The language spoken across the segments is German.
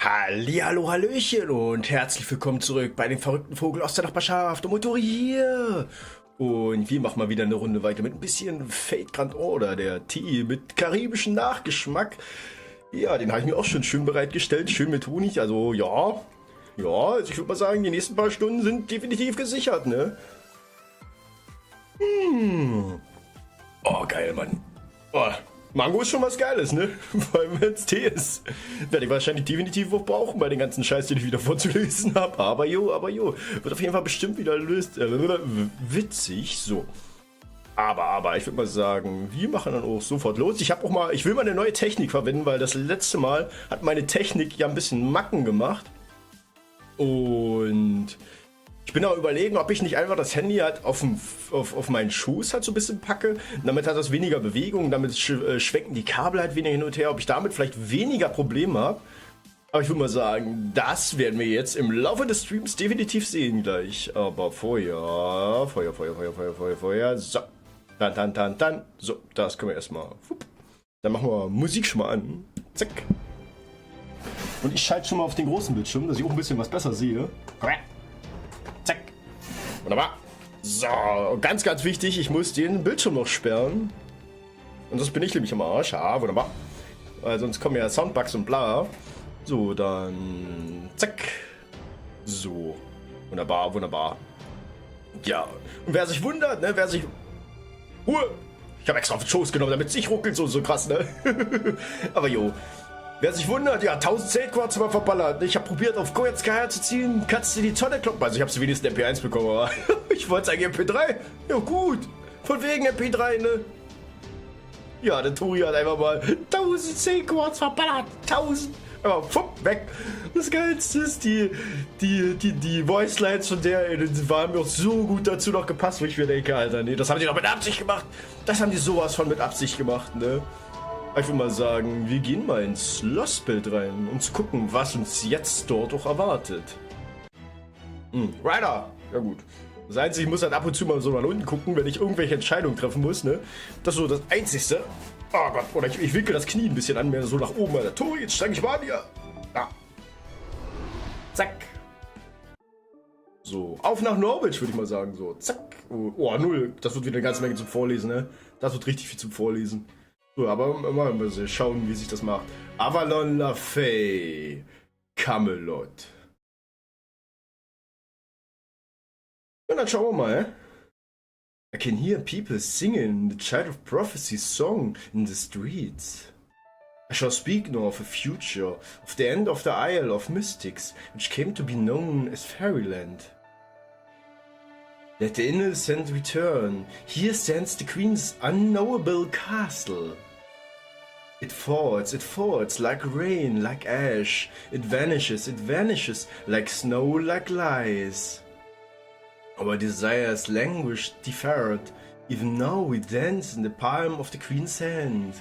Hallihallo, Hallöchen und herzlich willkommen zurück bei dem verrückten Vogel aus der Nachbarschaft. Und Tori hier. Und wir machen mal wieder eine Runde weiter mit ein bisschen Fate Grand Order, der Tee mit karibischem Nachgeschmack. Ja, den habe ich mir auch schon schön bereitgestellt, schön mit Honig. Also ja, also ich würde mal sagen, die nächsten paar Stunden sind definitiv gesichert, ne? Oh, geil, Mann. Oh, Mango ist schon was Geiles, ne? Vor allem wenn es Tee ist. Werde ich wahrscheinlich definitiv auch brauchen bei den ganzen Scheiß, den ich wieder vorzulesen habe. Aber jo. Wird auf jeden Fall bestimmt wieder witzig. So. Aber ich würde mal sagen, wir machen dann auch sofort los. Ich will mal eine neue Technik verwenden, weil das letzte Mal hat meine Technik ja ein bisschen Macken gemacht. Und ich bin auch überlegen, ob ich nicht einfach das Handy halt auf meinen Schoß halt so ein bisschen packe. Damit hat das weniger Bewegung, damit schwenken die Kabel halt weniger hin und her. Ob ich damit vielleicht weniger Probleme habe. Aber ich würde mal sagen, das werden wir jetzt im Laufe des Streams definitiv sehen gleich. Aber Feuer. So. Dann. So, das können wir erstmal. Dann machen wir Musik schon mal an. Zack. Und ich schalte schon mal auf den großen Bildschirm, dass ich auch ein bisschen was besser sehe. Zack. Wunderbar. So, ganz wichtig, ich muss den Bildschirm noch sperren. Und sonst bin ich nämlich am Arsch. Ah, wunderbar. Weil sonst kommen ja Soundbugs und bla. So, dann zack. So. Wunderbar. Ja. Und wer sich wundert, ne, Ruhe! Ich habe extra auf den Schoß genommen, damit es nicht ruckelt, so krass, ne? Aber jo. Wer sich wundert, ja, 1000 Zelt-Quarz mal verballert. Ich habe probiert, auf Koyanskaya zu ziehen, kannst du die Tonne kloppen. Also ich habe wenigstens MP1 bekommen, aber ich wollte eigentlich MP3. Ja gut, von wegen MP3, ne? Ja, der Tori hat einfach mal 1000 Zelt-Quarz verballert. 1000. Aber fupp, weg. Das Geilste ist, die Voice-Lines von der, ey, die waren mir auch so gut dazu noch gepasst, wo ich mir denke, Alter, nee, das haben die doch mit Absicht gemacht. Das haben die sowas von mit Absicht gemacht, ne? Ich würde mal sagen, wir gehen mal ins Lost-Bild rein, um zu gucken, was uns jetzt dort auch erwartet. Rider! Ja gut. Das Einzige, ich muss halt ab und zu mal so nach unten gucken, wenn ich irgendwelche Entscheidungen treffen muss, ne? Das ist so das Einzigste. Oh Gott, oder ich winkel das Knie ein bisschen an, mehr so nach oben. Alter. Tori, jetzt streng ich mal an hier. Ja. Zack. So, auf nach Norwich, würde ich mal sagen. So, zack. Oh, 0. Das wird wieder eine ganze Menge zum Vorlesen, ne? Das wird richtig viel zum Vorlesen. So, aber mal schauen, wie sich das macht. Avalon La Fey. Camelot. Und dann schauen wir mal. I can hear people singing the Child of Prophecy song in the streets. I shall speak now of a future, of the end of the Isle of Mystics, which came to be known as Fairyland. Let the innocent return. Here stands the Queen's unknowable castle. It falls like rain, like ash. It vanishes like snow, like lies. Our desires languished, deferred. Even now we dance in the palm of the Queen's hand.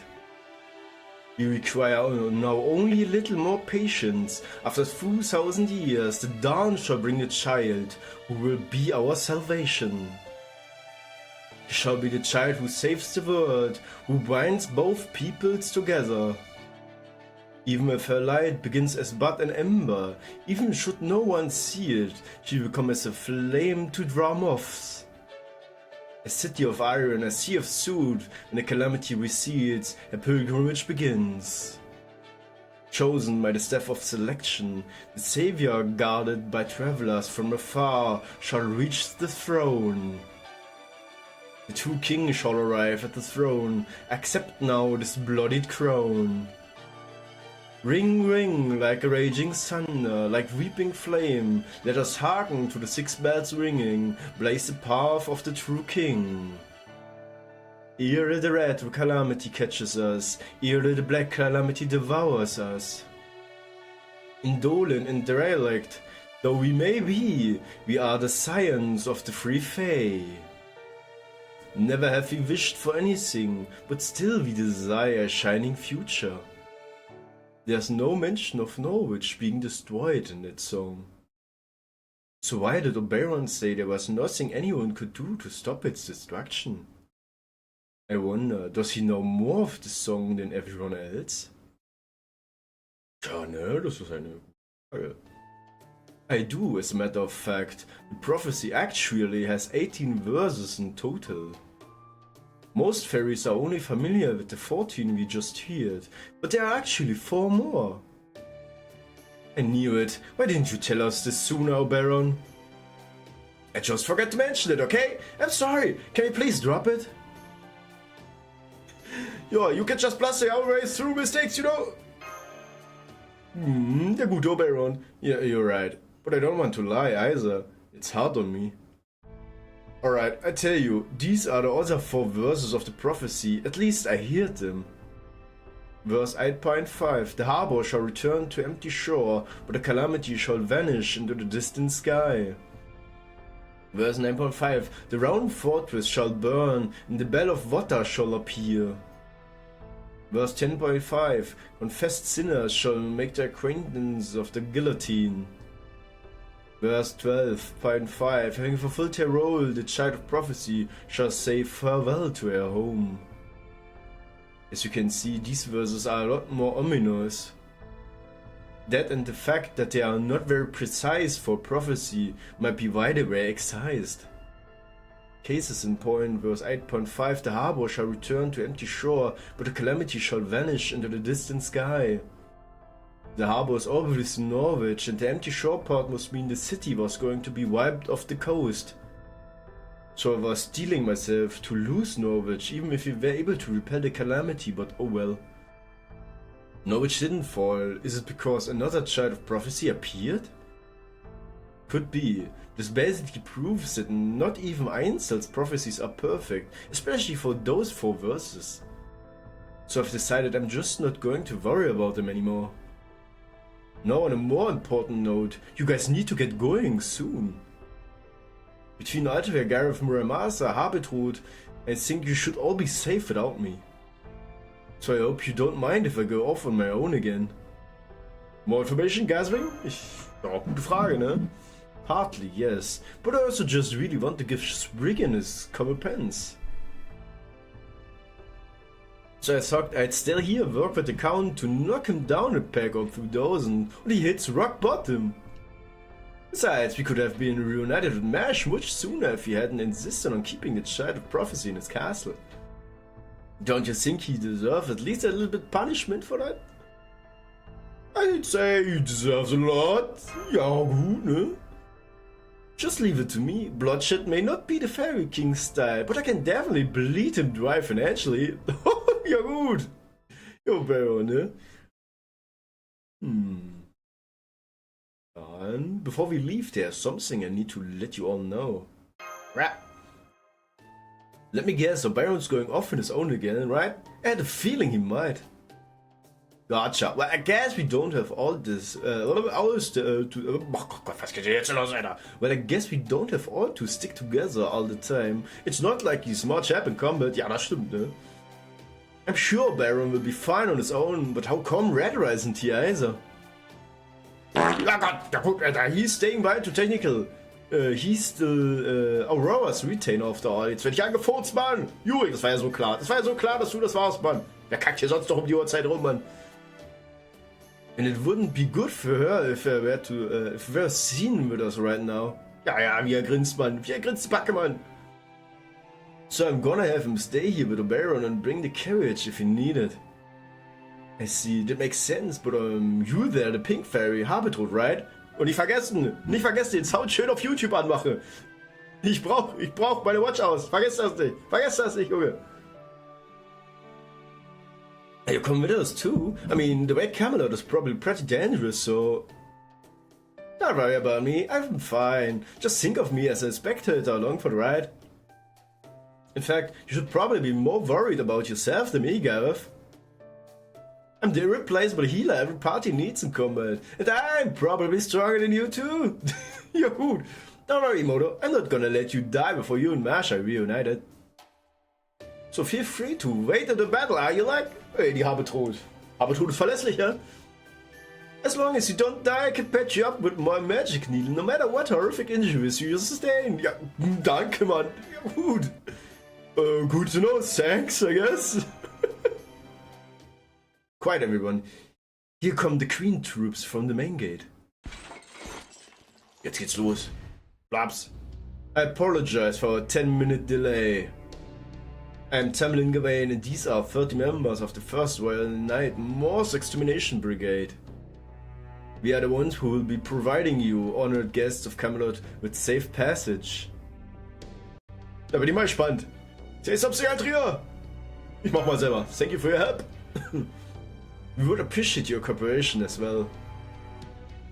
We require now only a little more patience. After 2000 years, the dawn shall bring the child, who will be our salvation. He shall be the child who saves the world, who binds both peoples together. Even if her light begins as but an ember, even should no one see it, she will come as a flame to draw moths. A city of iron, a sea of soot, when the calamity recedes, a pilgrimage begins. Chosen by the staff of selection, the savior guarded by travelers from afar shall reach the throne. The two kings shall arrive at the throne, accept now this bloodied crown. Ring, ring, like a raging thunder, like weeping flame, let us hearken to the 6 bells ringing, blaze the path of the true king. Ere the red calamity catches us, ere the black calamity devours us. Indolent and derelict, though we may be, we are the scions of the free fae. Never have we wished for anything, but still we desire a shining future. There's no mention of Norwich being destroyed in that song. So why did Oberon say there was nothing anyone could do to stop its destruction? I wonder, does he know more of the song than everyone else? Ja, ne, das ist eine I do, as a matter of fact. The prophecy actually has 18 verses in total. Most fairies are only familiar with the 14 we just heard, but there are actually 4 more. I knew it. Why didn't you tell us this sooner, Baron? I just forgot to mention it, okay? I'm sorry. Can you please drop it? Yeah, you can just bluster your way through mistakes, you know? Der gute Baron. Yeah, you're right. But I don't want to lie either. It's hard on me. Alright, I tell you, these are the other 4 verses of the prophecy. At least I heard them. Verse 8.5. The harbor shall return to empty shore, but the calamity shall vanish into the distant sky. Verse 9.5. The round fortress shall burn, and the bell of water shall appear. Verse 10.5. Confessed sinners shall make the acquaintance of the guillotine. Verse 12.5. Having fulfilled her role, the child of prophecy shall say farewell to her home. As you can see, these verses are a lot more ominous. That and the fact that they are not very precise for prophecy might be why they were excised. Cases in point, verse 8.5, the harbor shall return to empty shore, but the calamity shall vanish into the distant sky. The harbor is obviously Norwich, and the empty shore part must mean the city was going to be wiped off the coast. So I was steeling myself to lose Norwich, even if we were able to repel the calamity, but oh well. Norwich didn't fall. Is it because another child of prophecy appeared? Could be. This basically proves that not even Einzel's prophecies are perfect, especially for those 4 verses. So I've decided I'm just not going to worry about them anymore. Now on a more important note, you guys need to get going soon. Between Altria, Gareth, Muramasa, Habitrud, I think you should all be safe without me. So I hope you don't mind if I go off on my own again. More information, Gaswing? Ja, gute Frage, ne? Partly, yes, but I also just really want to give Spriggan his comeuppance. So I thought I'd stay here, work with the Count to knock him down a peg or 2,000 when he hits rock bottom. Besides, we could have been reunited with Mash much sooner if he hadn't insisted on keeping the child of prophecy in his castle. Don't you think he deserves at least a little bit punishment for that? I'd say he deserves a lot. Ja, gut, ne? Just leave it to me. Bloodshed may not be the Fairy King's style, but I can definitely bleed him dry financially. Ja, gut. Jo, Baron, ne? And before we leave, there's something I need to let you all know. Let me guess, so Baron's going off on his own again, right? I had a feeling he might. Gotcha. Well, I guess we don't have all this. Well, I guess we don't have all to stick together all the time. It's not like he's smart chap in combat. Ja, das stimmt, ne? I'm sure Baron will be fine on his own, but how come Redra isn't here either? Ja Gott, he's staying by to technical. He's still Auroras Retainer after all. Jetzt werd ich angefurzt, Mann! Juri, das war ja so klar. Das war ja so klar, dass du das warst, Mann. Wer kackt hier sonst noch um die Uhrzeit rum, Mann? And it wouldn't be good for her if I were to, if we were seen with us right now. Ja, wie er grinst, Mann. Wie er grinst die Backe, Mann. So I'm gonna have him stay here with the Baron and bring the carriage if he need it. I see, that makes sense, but you there, the Pink Fairy, Habitrud, right? Und nicht vergessen den Sound schön auf YouTube anmachen. Ich brauch meine Watch aus. Vergesst das nicht, Junge. You come with us too? I mean, the way Camelot is probably pretty dangerous, so... Don't worry about me, I'm fine. Just think of me as a spectator along for the ride. In fact, you should probably be more worried about yourself than me, Gareth. I'm the irreplaceable healer every party needs in combat, and I'm probably stronger than you too. You're good. Don't worry, Moto, I'm not gonna let you die before you and Mash are reunited. So feel free to wait in the battle, are you like? Hey, die Habitrud. Habitrud ist verlässlich, ja? As long as you don't die, I can patch you up with my magic needle, no matter what horrific injuries you sustain. Ja, danke, Mann. Ja, gut. Good to know, thanks, I guess. Quiet, everyone. Here come the Queen troops from the main gate. Jetzt geht's los. Blaps. I apologize for a 10-minute delay. I'm Tamlin Gawain and these are 30 members of the 1st Royal Knight Morse Extermination Brigade. We are the ones who will be providing you, honored guests of Camelot, with safe passage. Da bin ich mal gespannt. Say something, Altria! Ich mach mal selber. Thank you for your help. We would appreciate your cooperation as well.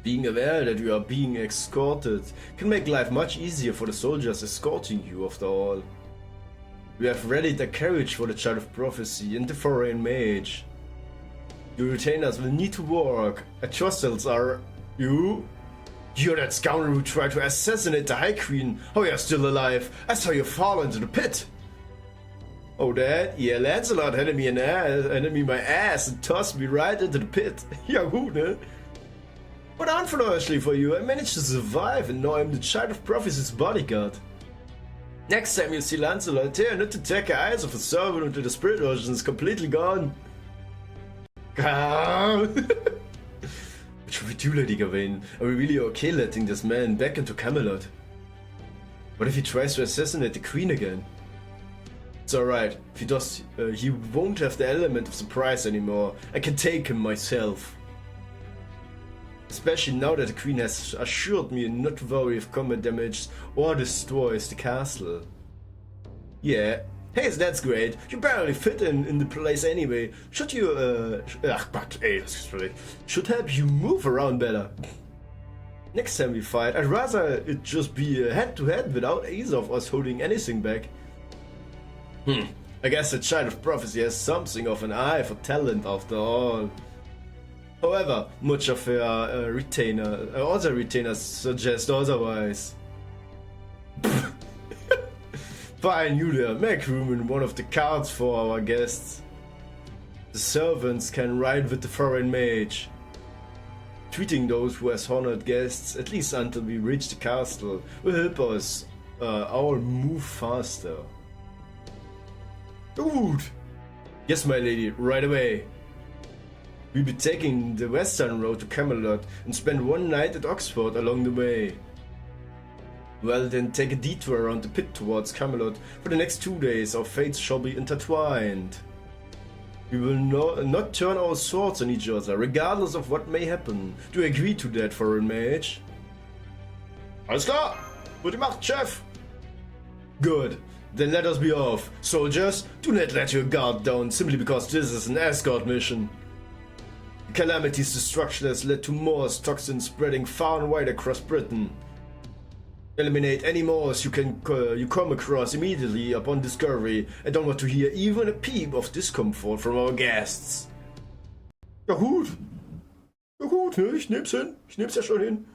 Being aware that you are being escorted can make life much easier for the soldiers escorting you after all. We have readied a carriage for the Child of Prophecy and the Foreign Mage. Your retainers will need to work. Atrocities are... You? You're that scoundrel who tried to assassinate the High Queen. Oh, you're still alive. I saw you fall into the pit. Oh, that? Yeah, Lancelot handed me my ass and tossed me right into the pit. Ja gut, ne? But unfortunately for you, I managed to survive and now I'm the Child of Prophecy's bodyguard. Next time you see Lancelot, tell not to take your eyes off a servant until the spirit ocean is completely gone. What should we do, Lady Gawain? Are we really okay letting this man back into Camelot? What if he tries to assassinate the queen again? It's alright. If he does, he won't have the element of surprise anymore. I can take him myself. Especially now that the queen has assured me not to worry if combat damage or destroys the castle. Yeah. Hey, that's great. You barely fit in the place anyway. Should you, should help you move around better. Next time we fight, I'd rather it just be a head-to-head without either of us holding anything back. I guess the Child of Prophecy has something of an eye for talent after all. However, much of her other retainers suggest otherwise. Fine, you there, make room in one of the carts for our guests. The servants can ride with the foreign mage. Treating those who as honored guests, at least until we reach the castle, will help us all move faster. Good! Yes, my lady, right away. We'll be taking the western road to Camelot and spend one night at Oxford along the way. Well, then take a detour around the pit towards Camelot. For the next 2 days, our fates shall be intertwined. We will not turn our swords on each other, regardless of what may happen. Do you agree to that, foreign mage? Alles klar! Wird gemacht, Chef! Good. Then let us be off. Soldiers, do not let your guard down simply because this is an escort mission. The calamity's destruction has led to Morse toxins spreading far and wide across Britain. Eliminate any Morse you come across immediately upon discovery. I don't want to hear even a peep of discomfort from our guests. Ja gut. Ja gut, ne? Ich nehm's hin. Ich nehm's ja schon hin.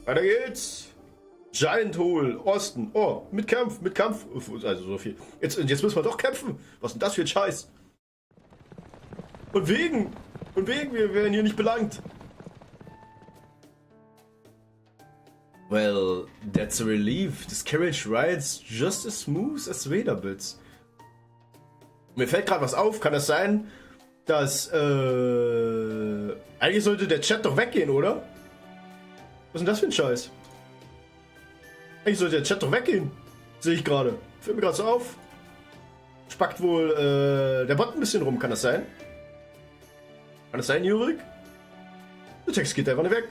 Weiter geht's. Giant Hole, Osten. Oh, mit Kampf. Also so viel. Jetzt müssen wir doch kämpfen. Was ist denn das für ein Scheiß? Und wegen, wir werden hier nicht belangt. Well, that's a relief. This carriage rides just as smooth as Vaderbits. Mir fällt gerade was auf. Kann das sein, dass eigentlich sollte der Chat doch weggehen, oder? Was ist denn das für ein Scheiß? Eigentlich sollte der Chat doch weggehen. Sehe ich gerade. Fällt mir gerade so auf. Spackt wohl der Bot ein bisschen rum. Kann das sein? Kann das sein, Jurik? Der Text geht einfach nicht weg.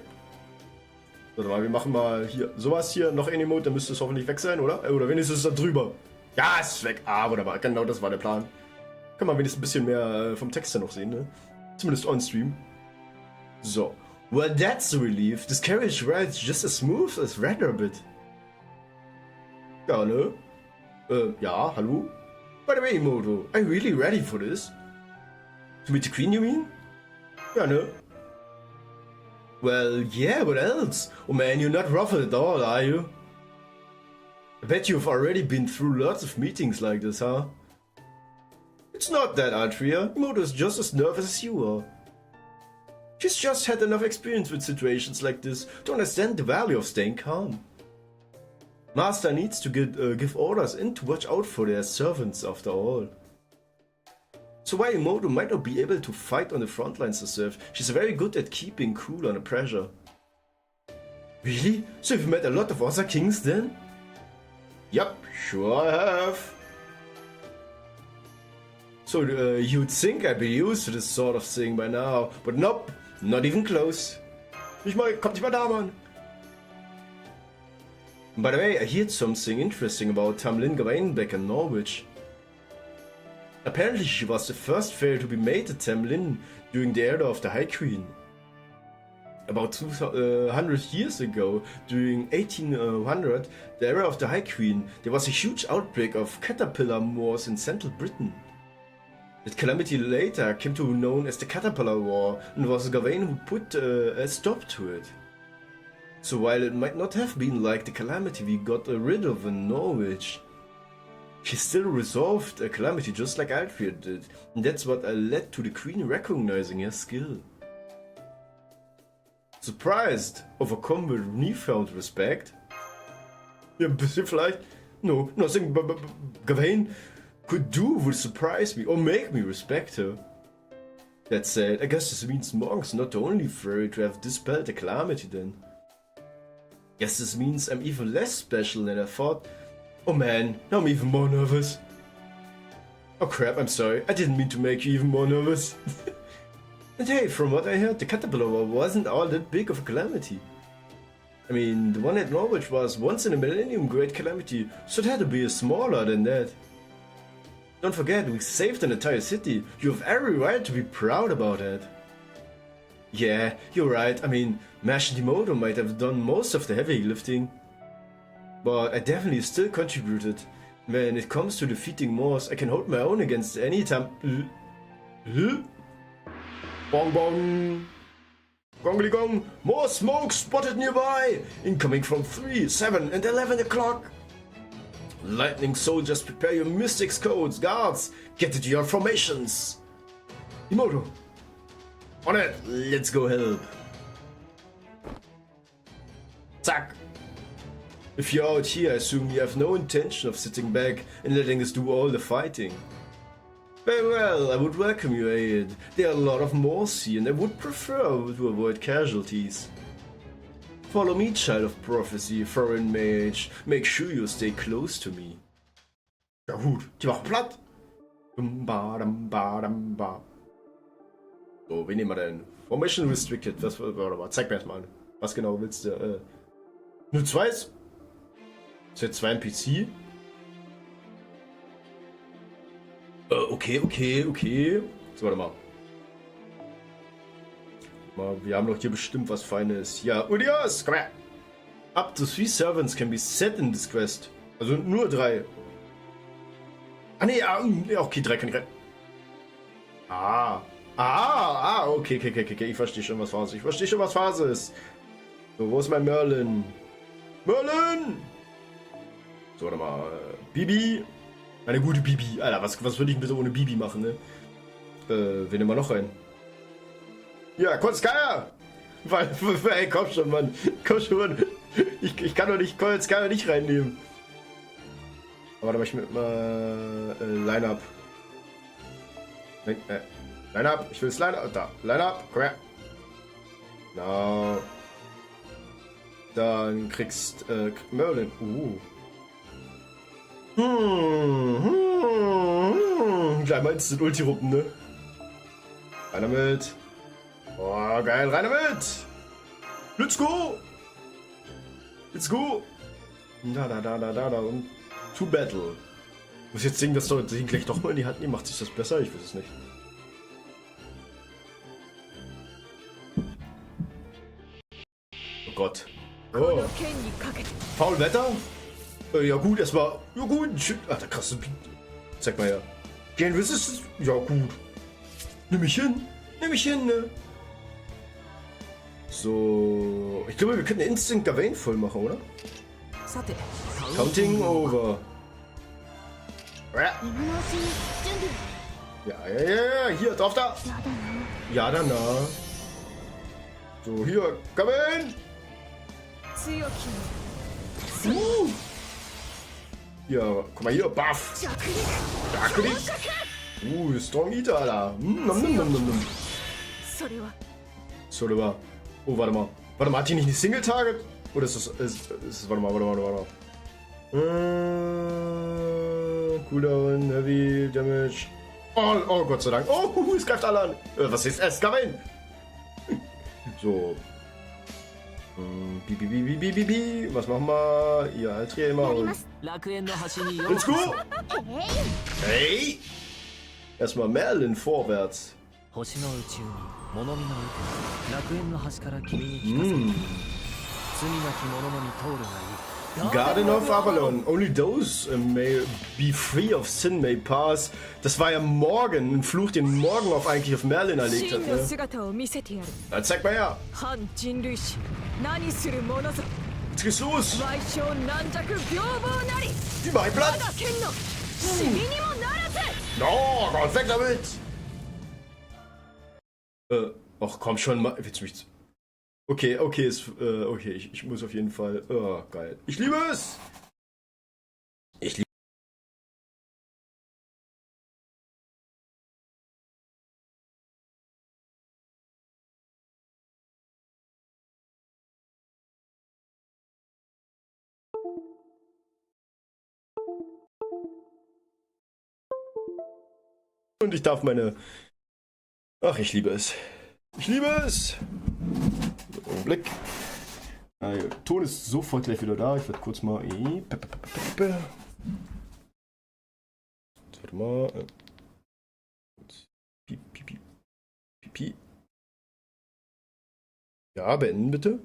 Warte mal, wir machen mal hier sowas hier. Noch ein Emote, dann müsste es hoffentlich weg sein, oder? Oder wenigstens da drüber. Ja, es ist weg. Ah, wunderbar. Genau, das war der Plan. Kann man wenigstens ein bisschen mehr vom Text dann noch sehen, ne? Zumindest on-stream. So. Well, that's a relief. This carriage rides just as smooth as Rabbit. Ja, ne? Ja, hallo? By the way, Moto, are you really ready for this? To meet the queen, you mean? Ja, ne? Well, yeah, what else? Oh man, you're not ruffled at all, are you? I bet you've already been through lots of meetings like this, huh? It's not that, Atria. Moto is just as nervous as you are. She's just had enough experience with situations like this to understand the value of staying calm. Master needs to give orders and to watch out for their servants after all. So while Imoto might not be able to fight on the front lines herself, she's very good at keeping cool under pressure. Really? So you've met a lot of other kings then? Yup, sure I have. So you'd think I'd be used to this sort of thing by now, but nope, not even close. Kommt nicht mal da, Mann. By the way, I heard something interesting about Tamlin Gawain back in Norwich. Apparently she was the first fairy to be made at Tamlin during the era of the High Queen. About 200 years ago, during 1800, the era of the High Queen, there was a huge outbreak of caterpillar moors in central Britain. That calamity later came to be known as the Caterpillar War, and it was Gawain who put a stop to it. So while it might not have been like the calamity we got rid of in Norwich, she still resolved a calamity just like Alfred did, and that's what led to the Queen recognizing her skill. Surprised, overcome with newfound respect? Ja, ein bisschen vielleicht. No, nothing Gawain could do would surprise me or make me respect her. That said, I guess this means Morg's not the only fairy to have dispelled the calamity then. Guess this means I'm even less special than I thought. Oh man, now I'm even more nervous. Oh crap, I'm sorry, I didn't mean to make you even more nervous. And hey, from what I heard, the Caterpillar War wasn't all that big of a calamity. I mean, the one at Norwich was once in a millennium great calamity, so it had to be smaller than that. Don't forget, we saved an entire city. You have every right to be proud about that. Yeah, you're right. I mean, Mash and Imoto might have done most of the heavy lifting. But I definitely still contributed. When it comes to defeating Moors, I can hold my own against any time. Bong bong! Gongly gong! More smoke spotted nearby! Incoming from 3, 7 and 11 o'clock! Lightning soldiers, prepare your mystics codes, guards! Get into your formations! Imoto! On it! Let's go help! Zack! If you're out here, I assume you have no intention of sitting back and letting us do all the fighting. Very well, I would welcome your aid. There are a lot of Morsi and I would prefer to avoid casualties. Follow me, child of prophecy, foreign mage. Make sure you stay close to me. Ja gut, die machen platt. So, wen nehmen wir denn? Formation restricted. Warte mal, zeig mir erstmal an. Was genau willst du? Nur 2? Ist jetzt 2 NPC? Okay. So, warte mal. Wir haben doch hier bestimmt was Feines. Ja, Udios, komm her. Up to 3 servants can be set in this quest. Also nur 3. Ah ne, ja, okay, 3 kann ich rein. Okay. Ich verstehe schon, was Phase ist. So, wo ist mein Merlin? Merlin! So, warte mal. Bibi. Eine gute Bibi. Alter, was würde ich bitte ohne Bibi machen, ne? Wen nehmen wir noch rein? Ja, Koyanskaya! Ey, komm schon, Mann. Ich kann doch nicht Koyanskaya nicht reinnehmen. Aber da mach ich mit mal Line-Up. Line-Up, ich will das Line-Up. Da, Line-Up, komm her. Genau. Dann kriegst Merlin. Gleich mal instant Ulti-Ruppen, ne? Rein damit. Oh, geil, rein damit! Let's go! Da. Und to battle. Muss jetzt singen, dass du den gleich doch mal in die Hand nehmen. Macht sich das besser? Ich weiß es nicht. Oh Gott. Oh. Faul Wetter? Ja gut, erstmal. Ja gut. Ach, der krasse. Zeig mal her. Gern, was ist das? Ja gut. Nimm mich hin, ne? So. Ich glaube, wir können Instant Gawain voll machen, oder? Counting over. Ja. Hier, drauf da. Ja, dann da. So, hier, Gawain. Ja, guck mal hier, Buff. Strong Eater, Alter. Nom, nom, nom, nom, nom. So, oh, warte mal. Warte mal, hat die nicht eine Single-Target? Oder ist das, warte mal. Cooldown, Heavy, Damage. Oh, Gott sei Dank. Oh, es greift alle an. Was ist es? Gavin! So. Was machen wir? Ihr Altria immer und... Let's go! Hey! Erstmal Merlin vorwärts. Garden of Avalon. Only those may be free of sin may pass. Das war ja morgen, ein Fluch, den morgen eigentlich auf Merlin erlegt hat. Ne? Na, zeig mal her. Jetzt geht's los. Überall Platz. No, Gott, weg damit. Ach komm schon mal. Willst du mich... Okay, ich muss auf jeden Fall... Oh, geil. Ich liebe es! Ich liebe... Und ich darf meine... Ach, ich liebe es. Ich liebe es! Blick. Ton ist sofort gleich wieder da. Ich werde kurz mal. Warte mal. Pipi. Ja, beenden bitte.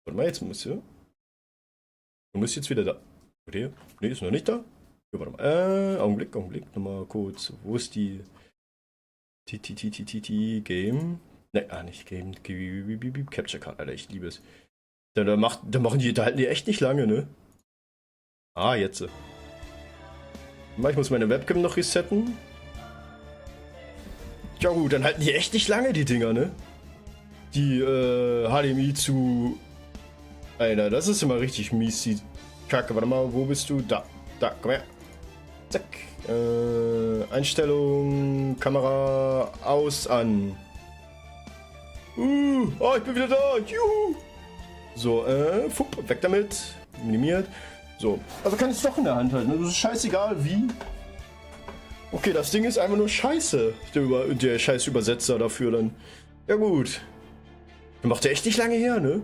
Warte mal, jetzt muss ihr. Du bist jetzt wieder da. Okay. Nee, ist noch nicht da. Ja, warte mal. Augenblick. Nochmal kurz. Wo ist die. Game. Ne, nicht Game. Capture Card, Alter, ich liebe es. Da halten die echt nicht lange, ne? Ah, jetzt. Ich muss meine Webcam noch resetten. Ja gut, dann halten die echt nicht lange, die Dinger, ne? Die HDMI zu... Alter, das ist immer richtig mies, die Kacke. Warte mal, wo bist du? Da, komm her. Zack. Einstellung, Kamera, aus, an. Ich bin wieder da. Juhu. So, weg damit. Minimiert. So, also kann ich es doch in der Hand halten. Das ist scheißegal wie. Okay, das Ding ist einfach nur scheiße. Der scheiß Übersetzer dafür dann. Ja gut. Das macht der echt nicht lange her, ne?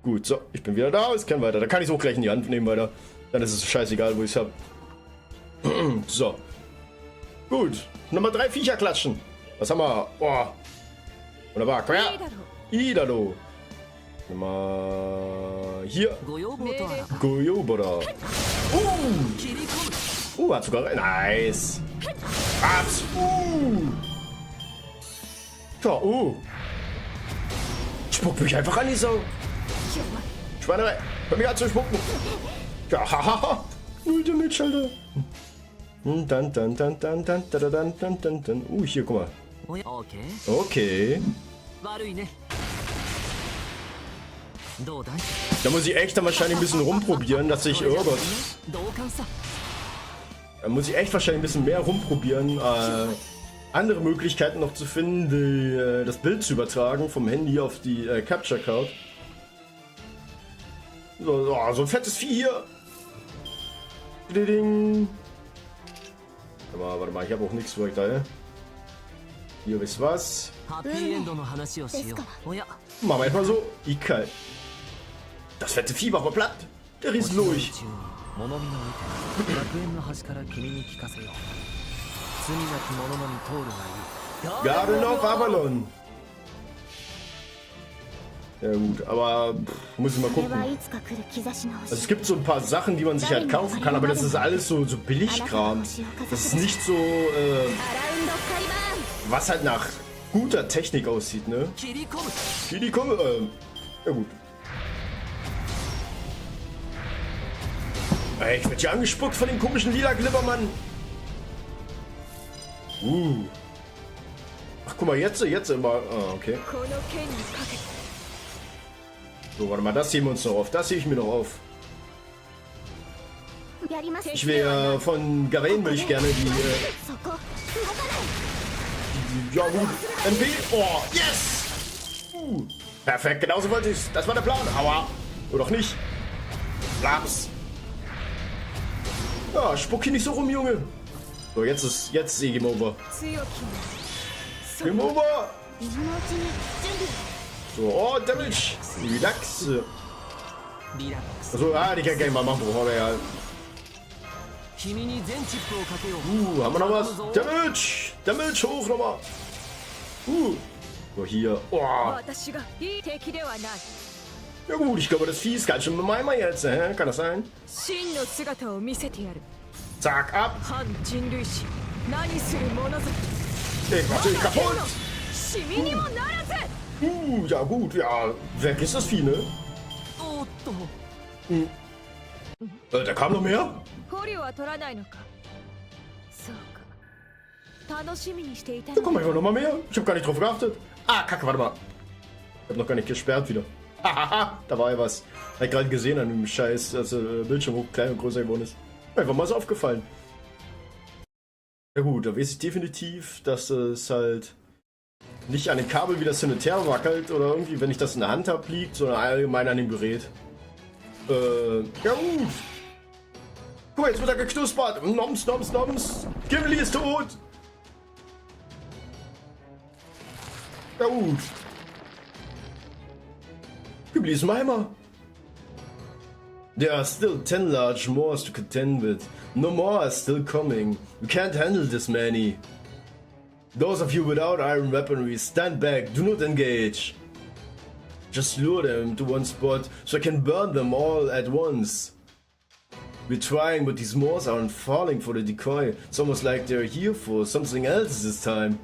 Gut, so, ich bin wieder da. Es kann weiter. Da kann ich es auch gleich in die Hand nehmen weiter. Dann ist es scheißegal, wo ich es habe. So. Gut. Nummer 3 Viecher klatschen. Was haben wir? Oh. Wunderbar. Komm her. Idalo. Nummer... Hier. Goyobora. Hat sogar... Nice. Was? So, Spuck mich einfach an, die Sau. Schweinerei. Hör mich an zu spucken. Ja, hahaha. 0 Damage, Alter. Dann. Hier, guck mal. Okay. Da muss ich echt dann wahrscheinlich ein bisschen rumprobieren, dass ich... Oh Gott. Da muss ich echt wahrscheinlich ein bisschen mehr rumprobieren, andere Möglichkeiten noch zu finden, das Bild zu übertragen vom Handy auf die Capture Card. So ein fettes Vieh hier. Ding. Warte mal, ich habe auch nichts für euch da, ja? Hier, wisst was? Machen wir erstmal so. Ikai. Das fette Vieh war platt. Der Riesen durch. Garden of Avalon. Ja gut, aber muss ich mal gucken. Also es gibt so ein paar Sachen, die man sich halt kaufen kann, aber das ist alles so Billigkram. Das ist nicht so, was halt nach guter Technik aussieht, ne? Ja gut. Ey, ich werde hier angespuckt von dem komischen lila Glibbermann. Ach, guck mal, jetzt immer. Ah, okay. So, warte mal, das heben wir uns noch auf. Das hebe ich mir noch auf. Ich will von Garen will ich gerne die Ja gut. MP. Oh, yes! Perfekt, genauso wollte ich. Das war der Plan. Aua. Oder auch nicht. Laps. Ja, spuck hier nicht so rum, Junge. So, jetzt ist Game Over. Game Over. So, oh, Damage. Relax. Achso, die kann ich mal machen, aber ja. Haben wir noch was? Damage! Damage hoch nochmal! So, hier. Oh. Ja gut, ich glaube, das Vieh ist ganz schön mit meiner jetzt, kann das sein? Zack, ab! Ich mach dich kaputt! Ja gut, ja. Weg ist das Vieh, ne? Da kam noch mehr? Da kommen einfach noch mal mehr. Ich hab gar nicht drauf geachtet. Ah, Kacke, warte mal. Ich hab noch gar nicht gesperrt wieder. Hahaha, da war ja was. Hab ich gerade gesehen an dem Scheiß, dass der Bildschirm hoch klein und größer geworden ist. Einfach mal so aufgefallen. Ja gut, da weiß ich definitiv, dass es halt nicht an den Kabel wie das hin und her wackelt oder irgendwie, wenn ich das in der Hand habe, liegt, sondern allgemein an dem Gerät. Ja gut. Guck mal, jetzt wird er geknuspert. Noms, noms, noms. Gimli ist tot. Ja gut. Gimli ist ein Eimer. There are still 10 large moors to contend with. No more are still coming. We can't handle this many. Those of you without iron weaponry, stand back. Do not engage. Just lure them to one spot so I can burn them all at once. We're trying, but these moors aren't falling for the decoy. It's almost like they're here for something else this time.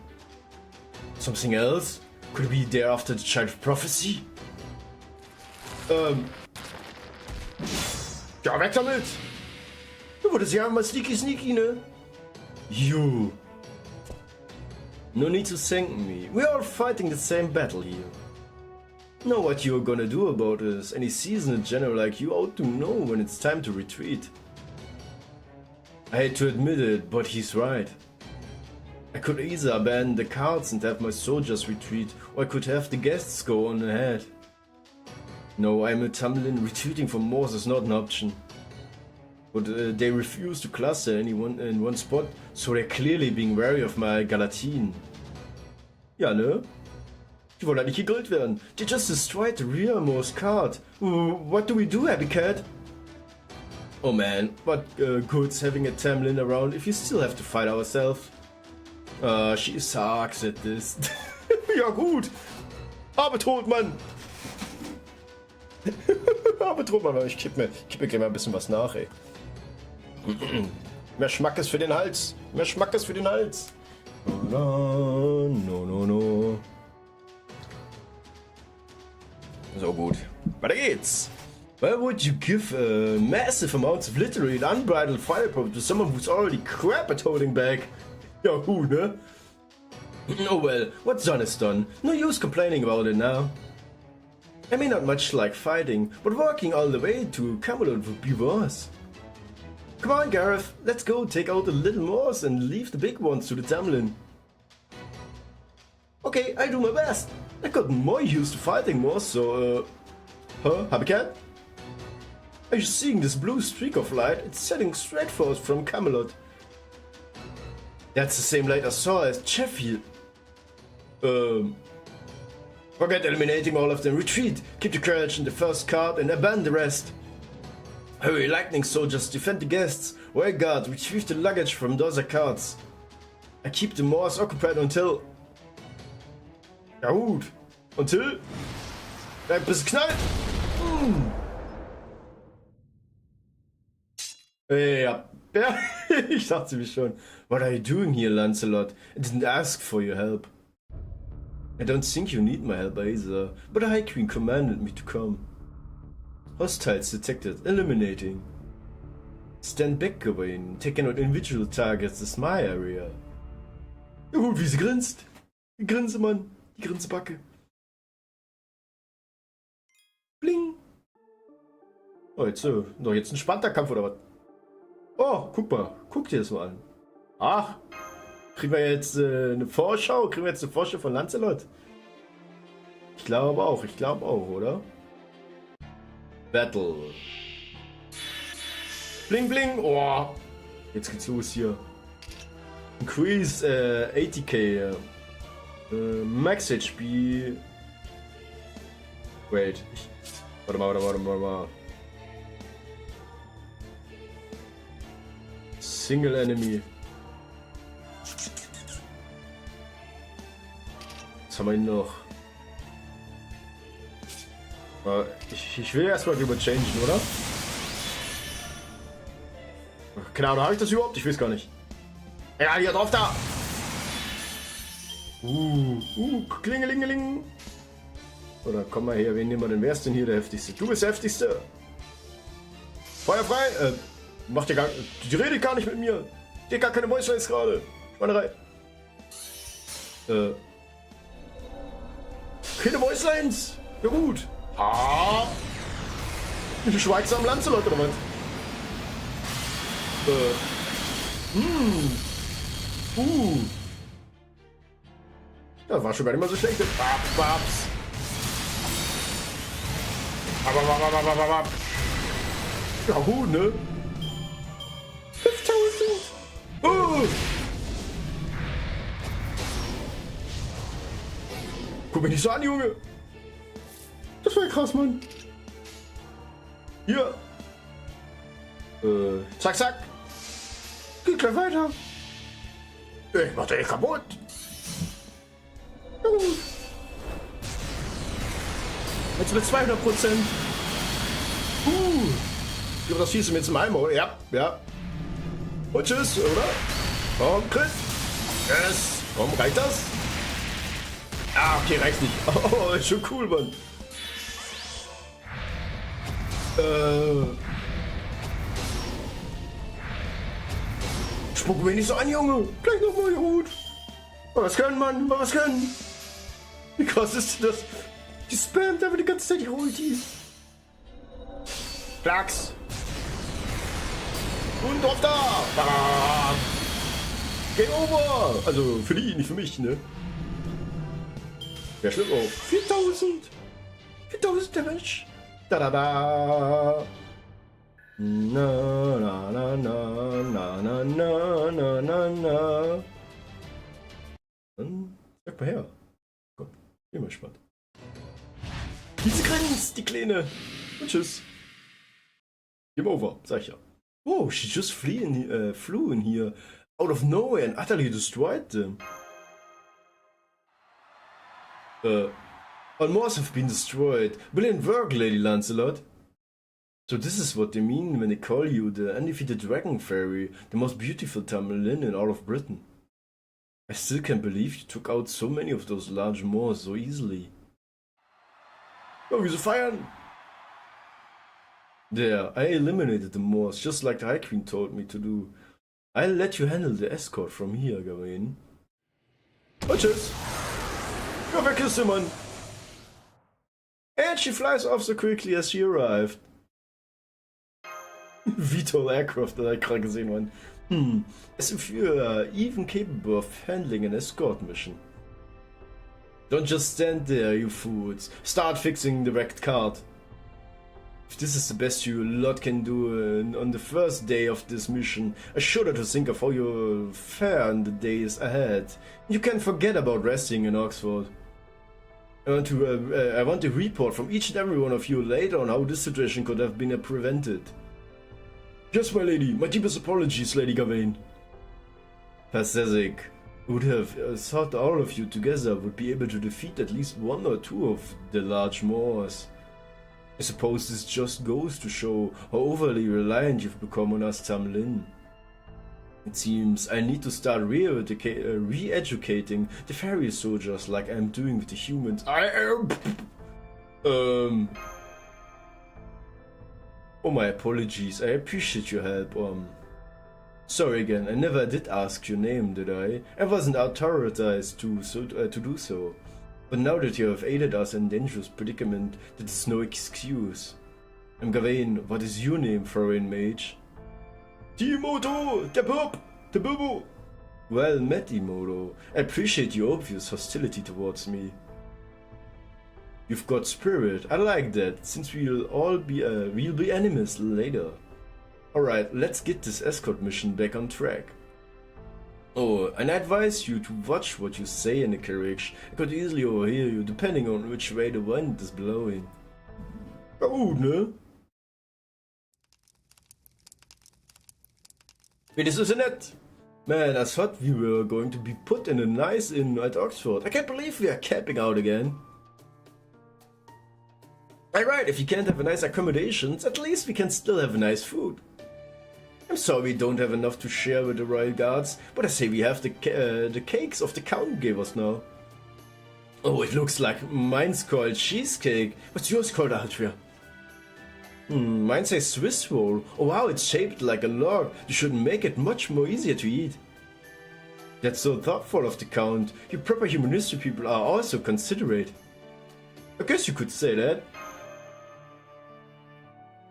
Something else? Could it be there after the child of prophecy? Ja, weg damit! Du wurdest ja mal sneaky, ne? You. No need to thank me. We're all fighting the same battle here. Know what you're gonna do about this. Any seasoned general like you ought to know when it's time to retreat. I hate to admit it, but he's right. I could either abandon the cards and have my soldiers retreat, or I could have the guests go on ahead. No, I'm a Tamlin. Retreating from Moors is not an option. But they refuse to cluster anyone in one spot, so they're clearly being wary of my Galatine. Ja, ne? Die wollen halt nicht gegrillt werden. They just destroyed the rearmost card. What do we do, Happy Cat? Oh man, what good's having a Tamlin around if you still have to fight ourselves? She sucks at this. Ja gut. Aber tot, Mann. Aber tot, Mann. Ich kipp mir gleich mal ein bisschen was nach, ey. Mehr Schmackes für den Hals. Mehr Schmackes für den Hals. No, no, no. So gut. Weiter geht's. Why would you give massive amounts of literary and unbridled firepower to someone who's already crap at holding back? Ja gut, ne? Oh well, what's done is done. No use complaining about it now. I may not much like fighting, but walking all the way to Camelot would be worse. Come on, Gareth, let's go take out the little moors and leave the big ones to the Tamlin. Okay, I'll do my best. I've gotten more used to fighting moors, so Happy Cat? Are you seeing this blue streak of light? It's setting straight for us from Camelot. That's the same light I saw at Sheffield. Forget eliminating all of them. Retreat. Keep the courage in the first card and abandon the rest. Hurry, lightning soldiers, defend the guests. Well, guard, retrieve the luggage from those cards. I keep the moors occupied until... Ja gut. Until... Bis es knallt. Ja. Ich dachte mir schon. What are you doing here, Lancelot? I didn't ask for your help. I don't think you need my help either, but the High Queen commanded me to come. Hostiles detected. Eliminating. Stand back, Gawain. Taking out individual targets is my area. Ja gut, wie sie grinst. Die Grinse, Mann. Die Grinsebacke. Bling. Oh, jetzt ein spannender Kampf oder was? Oh, guck mal. Guck dir das mal an. Ach. Kriegen wir jetzt eine Vorschau? Kriegen wir jetzt eine Vorschau von Lancelot? Ich glaube auch, oder? Battle. Bling bling. Oh. Jetzt geht's los hier. Increase 80k. Max HP. Wait. Warte mal. Single Enemy. Was haben wir noch? Ich will erstmal drüber changen, oder? Keine Ahnung, habe ich das überhaupt? Ich weiß gar nicht. Ja, hier drauf da! Klingelingeling. Oder komm mal her, wen nehmen wir denn? Wer ist denn hier der Heftigste? Du bist der Heftigste! Feuer frei! Macht ihr gar... Die redet gar nicht mit mir! Die hat gar keine Mäuse jetzt gerade! Schweinerei! Keine Mäusleins! Ja gut! Ah! Du schweigst am Lancelot, oder was? Das war schon gar nicht mal so schlecht. Babs. Ja gut, ne? 5000! Guck mich nicht so an, Junge! Das war ja krass, Mann! Hier! Zack, zack! Geht gleich weiter! Ich mach den kaputt! Jetzt mit 200%! Ja, das schießt mir jetzt im Eimer, oder? Ja. Und tschüss, oder? Komm, Crit! Yes! Komm, reicht das? Ah, okay, reicht nicht. Oh, ist schon cool, Mann. Spuck mich nicht so an, Junge. Gleich nochmal gut. Was können, Mann? Was können? Wie krass ist das? Die spammt einfach die ganze Zeit die Ulti. Klacks. Und drauf da. Bam. Game over. Also für die, nicht für mich, ne? Ja, schlimm auf. 4000. 4000 Damage. Da. Na. Dann sag mal her. Komm, bin mal gespannt. Diese grinst, die Kleine. Und tschüss. Game over, sag ich ja. Oh, she just flew in here out of nowhere and utterly destroyed them. All Moors have been destroyed. Brilliant work, Lady Lancelot. So this is what they mean when they call you the undefeated dragon fairy, the most beautiful Tamlin in all of Britain. I still can't believe you took out so many of those large Moors so easily. Oh, wieso feiern? There, I eliminated the Moors just like the High Queen told me to do. I'll let you handle the escort from here, Gawain. Oh, tschüss. Ja, weg ist sie, Mann. And she flies off so quickly as she arrived. VTOL aircraft, that I gerade gesehen, Mann. As if you're even capable of handling an escort mission. Don't just stand there, you fools. Start fixing the wrecked cart. If this is the best you lot can do on the first day of this mission, I shudder to think of how you'll fare in the days ahead. You can forget about resting in Oxford. I want to report from each and every one of you later on how this situation could have been prevented. Yes, my lady. My deepest apologies, Lady Gawain. Pathetic. I would have thought all of you together would be able to defeat at least one or two of the large Moors. I suppose this just goes to show how overly reliant you've become on us Tamlin. It seems I need to start re-educating the fairy soldiers like I'm doing with the humans. Oh, my apologies. I appreciate your help. Sorry again. I never did ask your name, did I? I wasn't authorized to do so. But now that you have aided us in dangerous predicament, that is no excuse. I'm Gawain. What is your name, foreign mage? Timoto, der Bob, der Bobo. Well met, Imoto. I appreciate your obvious hostility towards me. You've got spirit. I like that, since we'll be enemies later. Alright, let's get this escort mission back on track. Oh, and I advise you to watch what you say in the carriage. I could easily overhear you, depending on which way the wind is blowing. Oh, ne? Wait, this isn't it? Man, I thought we were going to be put in a nice inn at Oxford. I can't believe we are camping out again. Alright, if you can't have a nice accommodations, at least we can still have nice food. I'm sorry we don't have enough to share with the royal guards, but I say we have the cakes of the count gave us now. Oh, it looks like mine's called cheesecake. What's yours called, Altria? Mine says Swiss roll. Oh wow, it's shaped like a log. You should make it much more easier to eat. That's so thoughtful of the count. You proper humanistic people are also considerate. I guess you could say that.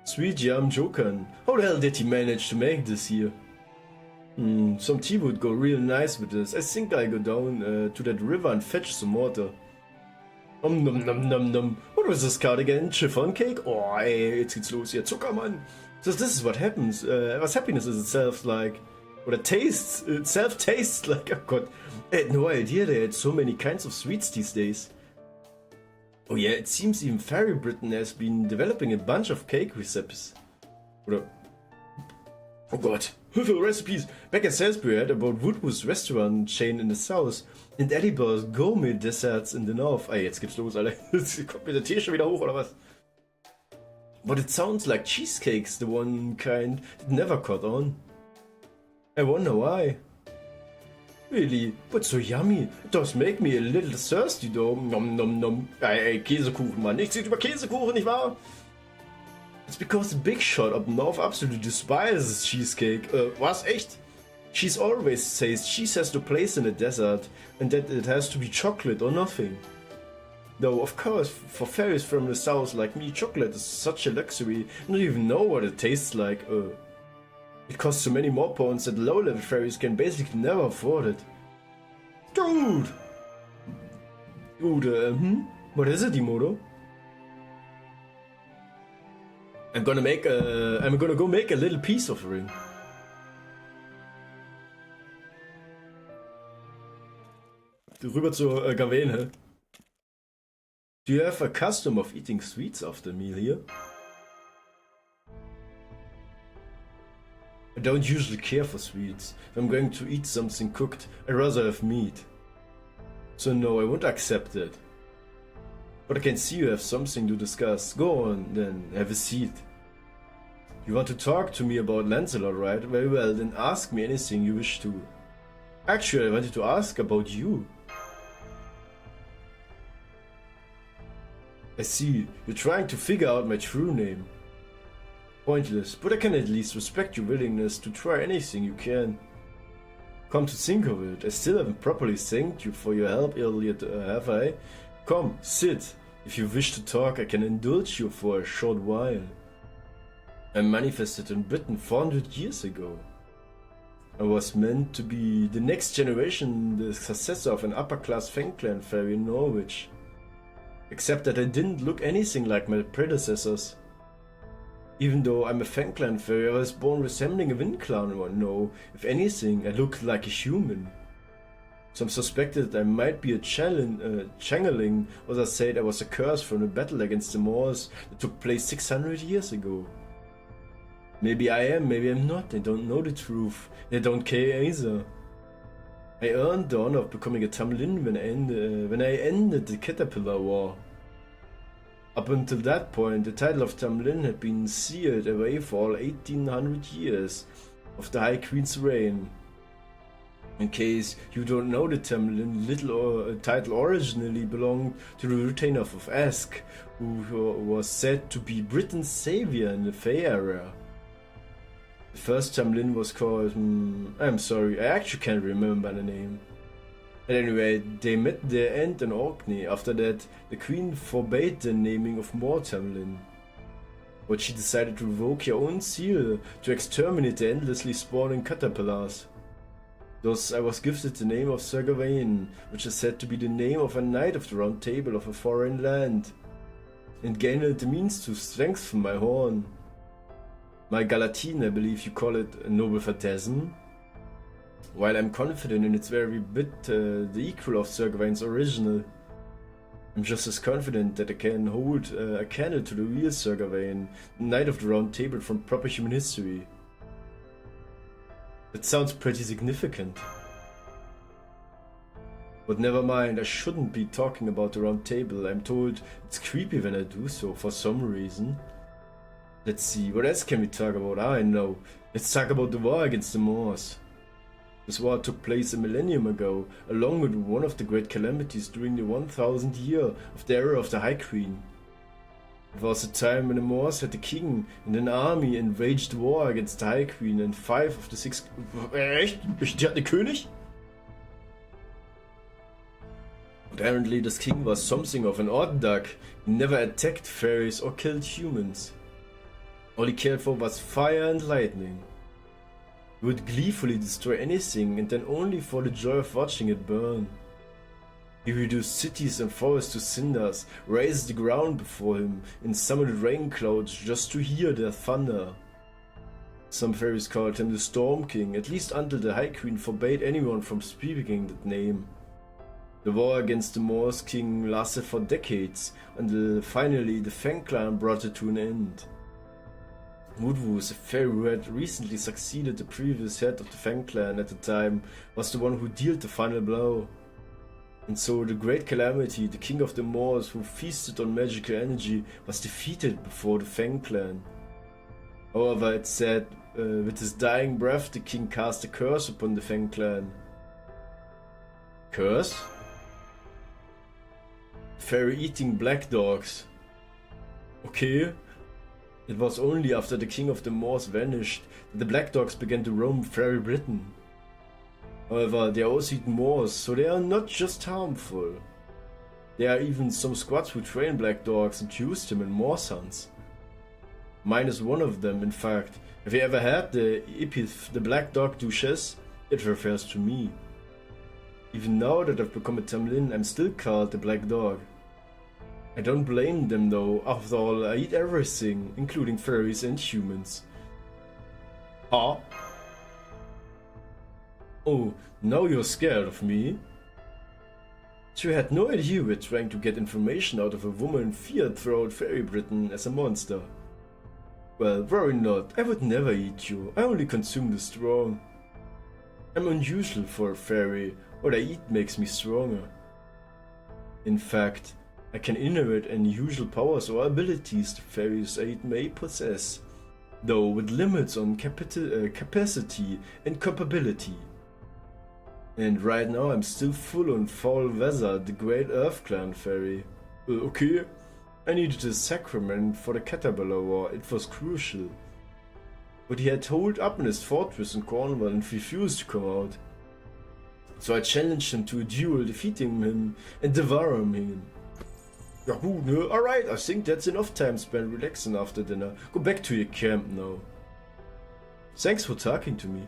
Sweet yam jokan. How the hell did he manage to make this here? Some tea would go real nice with this. I think I'll go down to that river and fetch some water. Nom nom nom nom. What was this card again? Chiffon cake? Oh, ey, jetzt geht's los hier. Zuckermann. So this is what happens. Was happiness is itself like. Or itself tastes like. Oh god. I had no idea they had so many kinds of sweets these days. Oh yeah, it seems even Fairy Britain has been developing a bunch of cake recipes. Oder... Oh god, Hüffel recipes! Back in Salisbury I heard about Woodward's restaurant chain in the south and Edinburgh's gourmet desserts in the north. Ah, jetzt geht's los, Alter. Jetzt kommt mir der Tee schon wieder hoch, oder was? But it sounds like cheesecake's the one kind that never caught on. I wonder why. Really, but so yummy. It does make me a little thirsty though. Nom nom nom. Ey, Käsekuchen, Mann. Nichts über Käsekuchen, nicht wahr? It's because the big shot up north absolutely despises cheesecake. Was? Echt? She's always says cheese has no place in the desert and that it has to be chocolate or nothing. Though, of course, for fairies from the south like me, chocolate is such a luxury. I don't even know what it tastes like. It costs so many more points that low-level fairies can basically never afford it. Dude! What is it, Imoto? I'm gonna go make a little peace offering. Rüber zur Gavene. Do you have a custom of eating sweets after a meal here? I don't usually care for sweets. If I'm going to eat something cooked, I'd rather have meat. So no, I won't accept it. But I can see you have something to discuss. Go on, then, have a seat. You want to talk to me about Lancelot, right? Very well, then ask me anything you wish to. Actually, I wanted to ask about you. I see, you're trying to figure out my true name. Pointless, but I can at least respect your willingness to try anything you can. Come to think of it, I still haven't properly thanked you for your help earlier, have I? Come, sit. If you wish to talk, I can indulge you for a short while. I manifested in Britain 400 years ago. I was meant to be the next generation, the successor of an upper-class Fengclan fairy in Norwich. Except that I didn't look anything like my predecessors. Even though I'm a Fengclan fairy, I was born resembling a wind clown, or no, if anything, I looked like a human. Some suspected I might be a changeling, others said I was a curse from a battle against the Moors that took place 600 years ago. Maybe I am, maybe I'm not, I don't know the truth, I don't care either. I earned the honor of becoming a Tamlin when I ended the Caterpillar War. Up until that point, the title of Tamlin had been sealed away for all 1800 years of the High Queen's reign. In case you don't know, the Tamlin title originally belonged to the retainer of Ask, who was said to be Britain's savior in the Fey era. The first Tamlin was called... I'm sorry, I actually can't remember the name. At any rate, they met their end in Orkney. After that, the Queen forbade the naming of more Tamlin. But she decided to revoke her own seal to exterminate the endlessly spawning caterpillars. Thus I was gifted the name of Sir Gawain, which is said to be the name of a knight of the Round Table of a foreign land, and gained the means to strengthen my horn. My Galatine, I believe you call it a noble phantasm. While I'm confident in its very bit the equal of Sir Gawain's original, I'm just as confident that I can hold a candle to the real Sir Gawain, Knight of the Round Table from proper human history. That sounds pretty significant. But never mind, I shouldn't be talking about the Round Table. I'm told it's creepy when I do so, for some reason. Let's see, what else can we talk about? I know. Let's talk about the war against the Moors. This war took place a millennium ago, along with one of the great calamities during the 1000th year of the era of the High Queen. It was a time when the Moors had the king and an army and waged war against the High Queen and 5 of the 6... Echt? Die hat einen König? Apparently this king was something of an odd duck. He never attacked fairies or killed humans. All he cared for was fire and lightning. He would gleefully destroy anything and then only for the joy of watching it burn. He reduced cities and forests to cinders, raised the ground before him, and summoned rain clouds just to hear their thunder. Some fairies called him the Storm King, at least until the High Queen forbade anyone from speaking that name. The war against the Moors king lasted for decades, until finally the Fang clan brought it to an end. Woodwoos, a fairy who had recently succeeded the previous head of the Fang clan at the time, was the one who dealt the final blow. And so the great calamity, the king of the Moors who feasted on magical energy, was defeated before the Fang clan. However, it's said, with his dying breath the king cast a curse upon the Fang clan. Curse? Fairy eating black dogs. Okay. It was only after the king of the Moors vanished that the black dogs began to roam Fairy Britain. However, they also eat Moors, so they are not just harmful. There are even some squads who train black dogs and use them in Moor hunts. Mine is one of them, in fact. Have you ever had the epithet, the Black Dog Duchess? It refers to me. Even now that I've become a Tamlin, I'm still called the Black Dog. I don't blame them though, after all I eat everything, including fairies and humans. Ah? Oh, now you're scared of me? You had no idea you were trying to get information out of a woman feared throughout Fairy Britain as a monster. Well, worry not, I would never eat you, I only consume the strong. I'm unusual for a fairy, what I eat makes me stronger. In fact, I can inherit unusual powers or abilities the fairies I eat may possess, though with limits on capacity and capability. And right now I'm still full on Foul Weather, the great Earth Clan fairy. Okay, I needed a sacrament for the Caterpillar War, it was crucial. But he had holed up in his fortress in Cornwall and refused to come out. So I challenged him to a duel, defeating him and devouring him. Ja gut, ne? Alright, I think that's enough time spent relaxing after dinner. Go back to your camp now. Thanks for talking to me.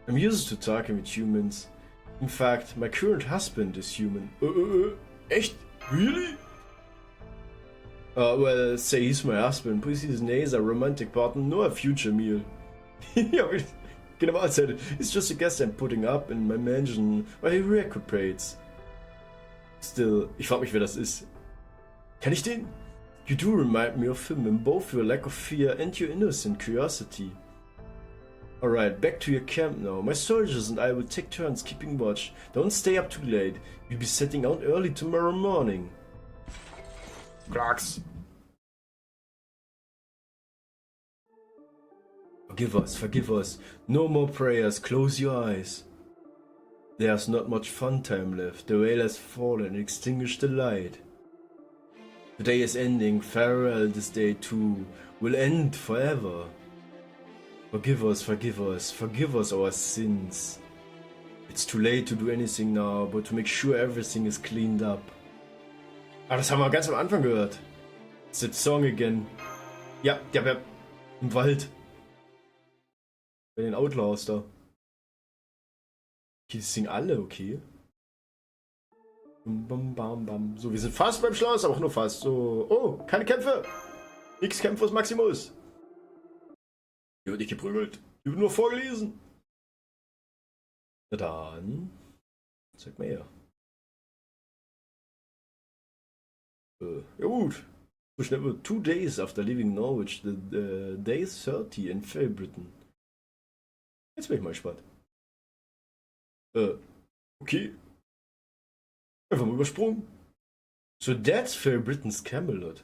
I'm used to talking with humans. In fact, my current husband is human. Echt? Really? Well, say he's my husband, please his name is a romantic partner, no a future meal. Ja, genau, I said, it's just a guest I'm putting up in my mansion while he recuperates. Still, ich frag mich, wer das ist. Kann ich den? You do remind me of him in both your lack of fear and your innocent curiosity. Alright, back to your camp now. My soldiers and I will take turns keeping watch. Don't stay up too late. We'll be setting out early tomorrow morning. Glax. Forgive us. No more prayers, close your eyes. There's not much fun time left. The veil has fallen and extinguished the light. The day is ending. Farewell, this day too will end forever. Forgive us our sins. It's too late to do anything now, but to make sure everything is cleaned up. Ah, das haben wir ganz am Anfang gehört. It's that song again. Ja, im Wald. Bei den Outlaws da. Die sind alle okay. Bam, bam, bam. So, wir sind fast beim Schloss, aber auch nur fast. So, oh, keine Kämpfe. Nix Kämpfus Maximus. Hier wird nicht geprügelt. Hier wird nur vorgelesen. Na dann. Zeig mal her. Ja gut. So schnell wird 2 days after leaving Norwich, the day 30 in Fair Britain. Jetzt bin ich mal gespannt. Okay. Einfach mal übersprungen. So that's Fair Britain's Camelot.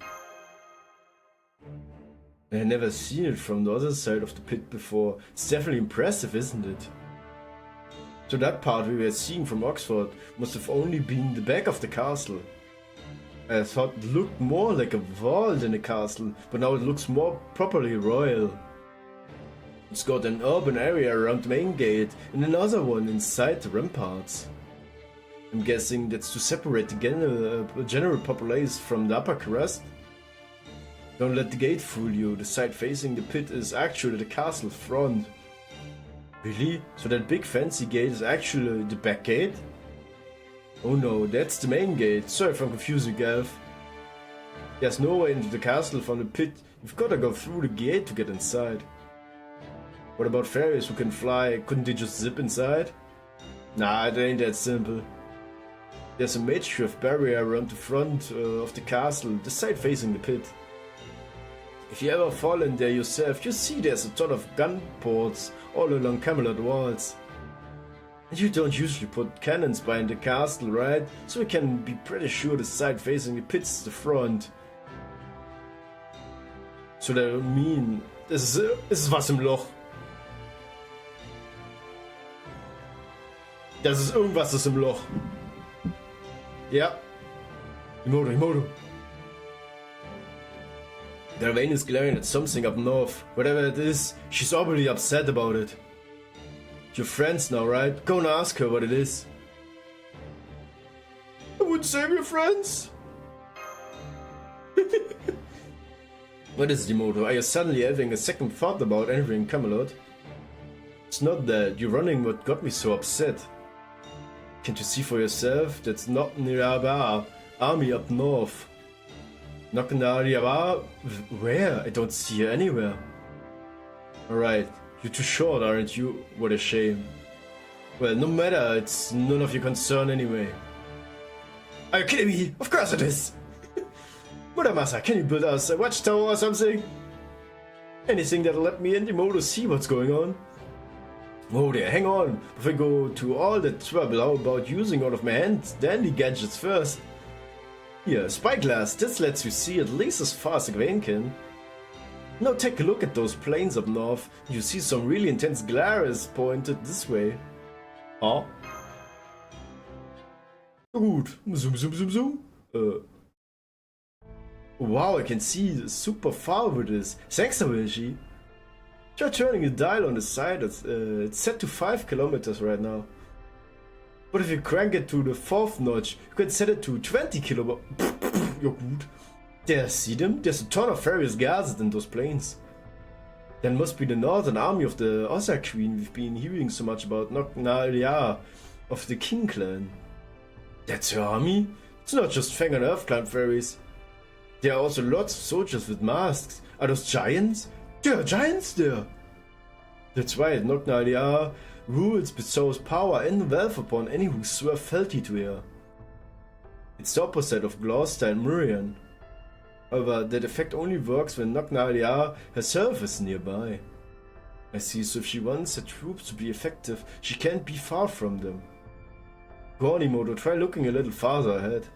I never seen it from the other side of the pit before. It's definitely impressive, isn't it? So that part we were seeing from Oxford must have only been the back of the castle. I thought it looked more like a wall than a castle, but now it looks more properly royal. It's got an urban area around the main gate and another one inside the ramparts. I'm guessing that's to separate the general populace from the upper crust. Don't let the gate fool you, the side facing the pit is actually the castle front. Really? So that big fancy gate is actually the back gate? Oh no, that's the main gate. Sorry if I'm confusing, Gav. There's no way into the castle from the pit. You've gotta go through the gate to get inside. What about fairies who can fly? Couldn't they just zip inside? Nah, it ain't that simple. There's a makeshift barrier around the front of the castle, the side facing the pit. If you ever fall in there yourself, you see there's a ton of gun ports all along Camelot walls. And you don't usually put cannons behind the castle, right? So we can be pretty sure the side facing the pit's the front. So that would mean, es ist was im Loch. Das ist irgendwas ist im Loch. Ja. Imoto. Darlene is glaring at something up north. Whatever it is, she's obviously upset about it. You're friends now, right? Go and ask her what it is. I wouldn't say we're friends. What is it, Imoto? Are you suddenly having a second thought about entering Camelot? It's not that. You're running what got me so upset. Can't you see for yourself? That's not Niraba army up north. Niraba? Where? I don't see her anywhere. Alright, you're too short, aren't you? What a shame. Well, no matter, it's none of your concern anyway. Are you kidding me? Of course it is! Muramasa, can you build us a watchtower or something? Anything that'll let me and Imoto see what's going on? Whoa there, hang on. Before I go to all the trouble, how about using all of my hands dandy gadgets first? Here, spyglass, this lets you see at least as far as a grain can. Now take a look at those plains up north. You see some really intense glare is pointed this way. Huh? Gut, zoom. Wow, I can see super far with this. Thanks, Awishi. Try turning the dial on the side, it's set to 5 kilometers right now. But if you crank it to the 4th notch, you can set it to 20 kilometers. Ja gut. There, see them? There's a ton of various gases in those planes. That must be the northern army of the Ossa Queen we've been hearing so much about, of the King clan. That's her army? It's not just Fang and Earth clan fairies. There are also lots of soldiers with masks. Are those giants? There are giants there! That's right, Nognalia rules, bestows power and wealth upon any who swear fealty to her. It's the opposite of Gloucester and Murian. However, that effect only works when Nognalia herself is nearby. I see, so if she wants her troops to be effective, she can't be far from them. Go on, Imoto, try looking a little farther ahead.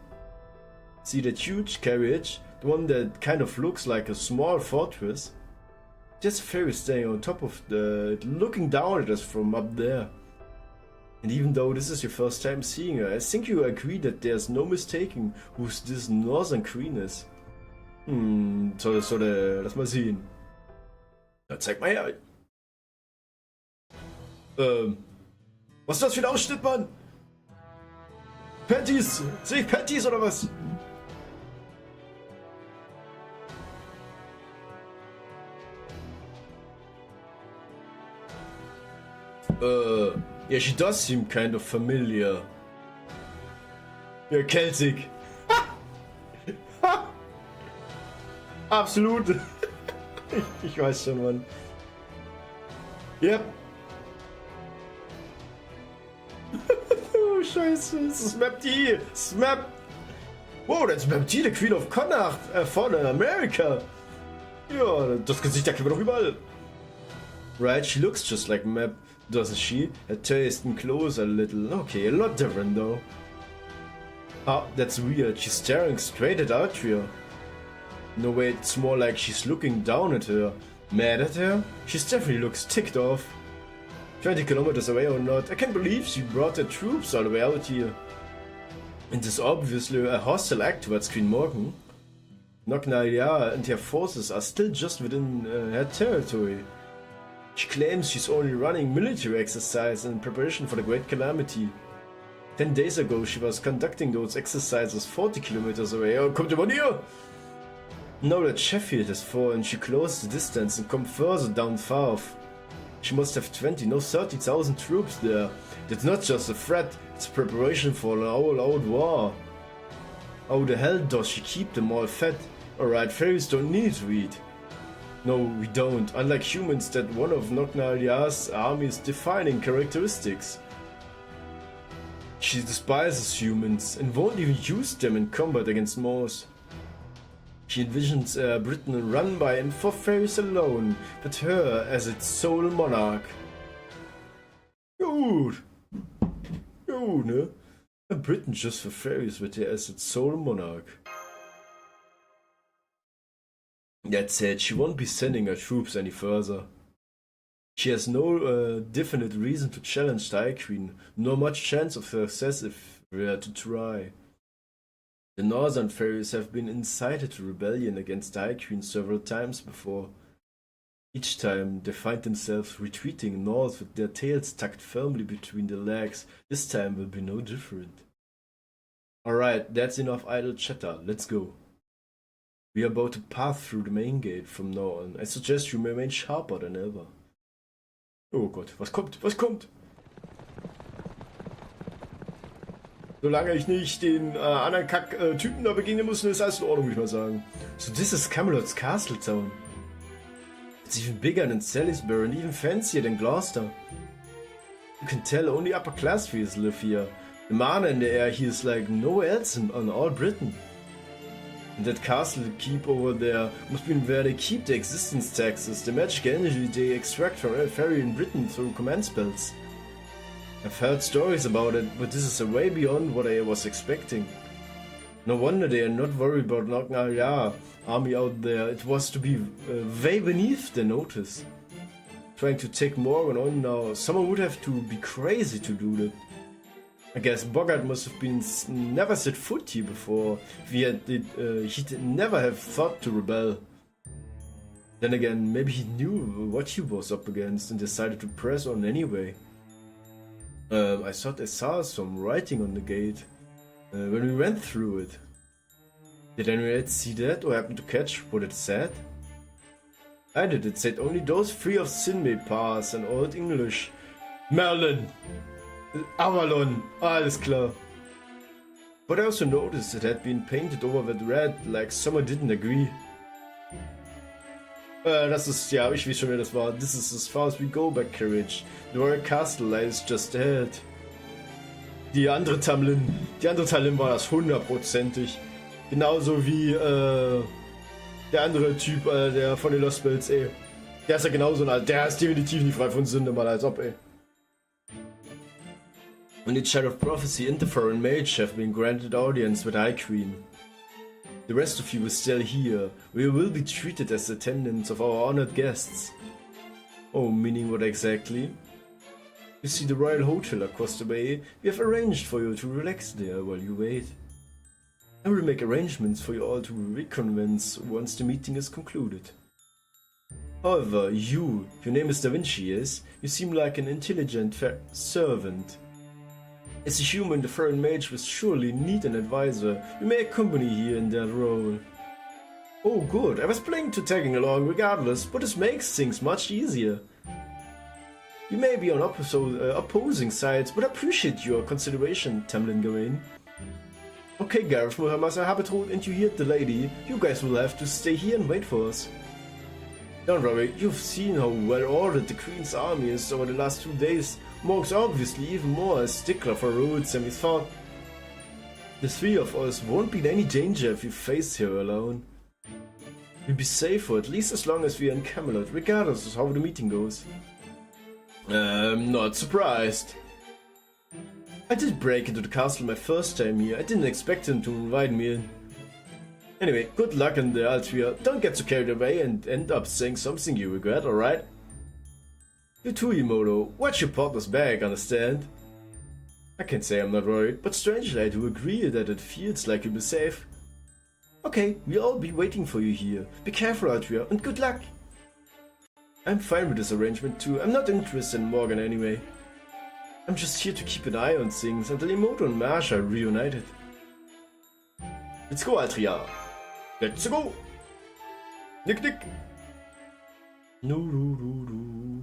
See that huge carriage? The one that kind of looks like a small fortress? There's a fairy staying on top of it, looking down at us from up there. And even though this is your first time seeing her, I think you agree that there's no mistaking who this Northern Queen is. Lass mal sehen. Na, zeig mal her. Was ist das für ein Ausschnitt, Mann? Panties! Sehe ich Panties oder was? Yeah, she does seem kind of familiar. Ja, Celtic. Absolut. Ich weiß schon, Mann. Yep. Oh, scheiße. Es ist Map D. Es ist Map. Wow, das ist Map D, der Queen of Connacht von America. Ja, das Gesicht, da kennen wir doch überall. Right, she looks just like Map, doesn't she? Her taste and clothes a little. Okay, a lot different though. Ah, that's weird. She's staring straight at Altria. No, wait, it's more like she's looking down at her. Mad at her? She definitely looks ticked off. 20 kilometers away or not, I can't believe she brought her troops all the way out here. And this obviously a hostile act towards Queen Morgan. Noknalia and her forces are still just within her territory. She claims she's only running military exercise in preparation for the Great Calamity. 10 days ago she was conducting those exercises 40 kilometers away. Oh, kommt über hier! Now that Sheffield has fallen, she closed the distance and come further down south. She must have 20, no 30,000 troops there. That's not just a threat, it's preparation for an all-out war. How the hell does she keep them all fed? Alright, fairies don't need to eat. No, we don't. Unlike humans, that one of Noknalia's army's defining characteristics. She despises humans and won't even use them in combat against Moors. She envisions Britain run by and for fairies alone, but her as its sole monarch. Gut. Jo, ne? Britain just for fairies with her as its sole monarch. That said, she won't be sending her troops any further. She has no definite reason to challenge the High Queen, nor much chance of success if we were to try. The Northern fairies have been incited to rebellion against the High Queen several times before. Each time they find themselves retreating north with their tails tucked firmly between their legs. This time will be no different. Alright, that's enough idle chatter, let's go. We are about to pass through the main gate from now on. I suggest you remain sharper than ever. Oh Gott, was kommt? Was kommt? Solange ich nicht den anderen Kack-Typen da begegnen muss, ist alles in Ordnung, würde ich mal sagen. So this is Camelot's castle town. It's even bigger than Salisbury and even fancier than Gloucester. You can tell only upper class fees live here. The mana in the air here is like nowhere else on all Britain. And that castle keep over there must be where they keep the existence taxes, the magic energy they extract from every fairy in Britain through command spells. I've heard stories about it, but this is way beyond what I was expecting. No wonder they are not worried about Noknalia army out there. It was to be way beneath their notice. Trying to take Morgan on now, someone would have to be crazy to do that. I guess Bogart must have been never set foot here before. He'd never have thought to rebel. Then again, maybe he knew what he was up against and decided to press on anyway. I thought I saw some writing on the gate when we went through it. Did anyone else see that or happen to catch what it said? I did. It said only those free of sin may pass in Old English. Merlin! Avalon! Alles klar. But I also noticed it had been painted over with red, like someone didn't agree. Das ist, ja, ich weiß schon, wer das war. This is as far as we go back, carriage. The Royal Castle lies just ahead. Die andere Tamlin war das hundertprozentig. Genauso wie der andere Typ, der von den Lost Bells, ey. Der ist ja genauso ein der ist definitiv nicht frei von Sünde, mal als ob, ey. And the Child of Prophecy and the Foreign Mage have been granted audience with High Queen. The rest of you is still here. We will be treated as attendants of our honored guests. Oh, meaning what exactly? You see the Royal Hotel across the bay? We have arranged for you to relax there while you wait. I will make arrangements for you all to reconvene once the meeting is concluded. However, your name is Da Vinci, yes? You seem like an intelligent servant. As a human, the foreign mage will surely need an advisor. You may accompany here in that role. Oh good, I was planning to tagging along regardless, but this makes things much easier. We may be on opposing sides, but I appreciate your consideration, Tamlin Gawain. Okay, Gareth Muhammad, Habitat, and you heard the lady. You guys will have to stay here and wait for us. Don't worry, you've seen how well ordered the Queen's army is over the last 2 days. Morg's obviously even more a stickler for roads than we thought. The three of us won't be in any danger if we face her alone. We'll be safe for at least as long as we are in Camelot, regardless of how the meeting goes. I'm not surprised. I did break into the castle my first time here. I didn't expect him to invite me in. Anyway, good luck in the Altria. Don't get too carried away and end up saying something you regret, alright? You too, Imoto. Watch your partner's back, understand? I can't say I'm not worried, but strangely I do agree that it feels like you'll be safe. Okay, we'll all be waiting for you here. Be careful, Altria, and good luck! I'm fine with this arrangement too. I'm not interested in Morgan anyway. I'm just here to keep an eye on things until Imoto and Marsh are reunited. Let's go, Altria! Let's go! Nick, nick! No, no, no, no.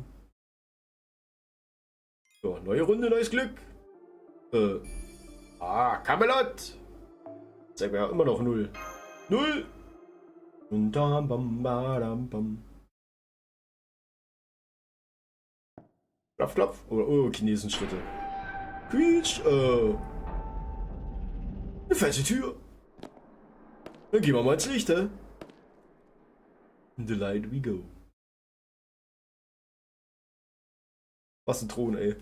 So, neue Runde, neues Glück! Camelot! Zeig mir ja immer noch 0. 0! Und da, bam, badam, bam. Klopf, klopf. Oh, Chinesenschritte. Quietsch, eine falsche Tür. Dann gehen wir mal ins Licht, In the light we go. Was ein Thron, ey.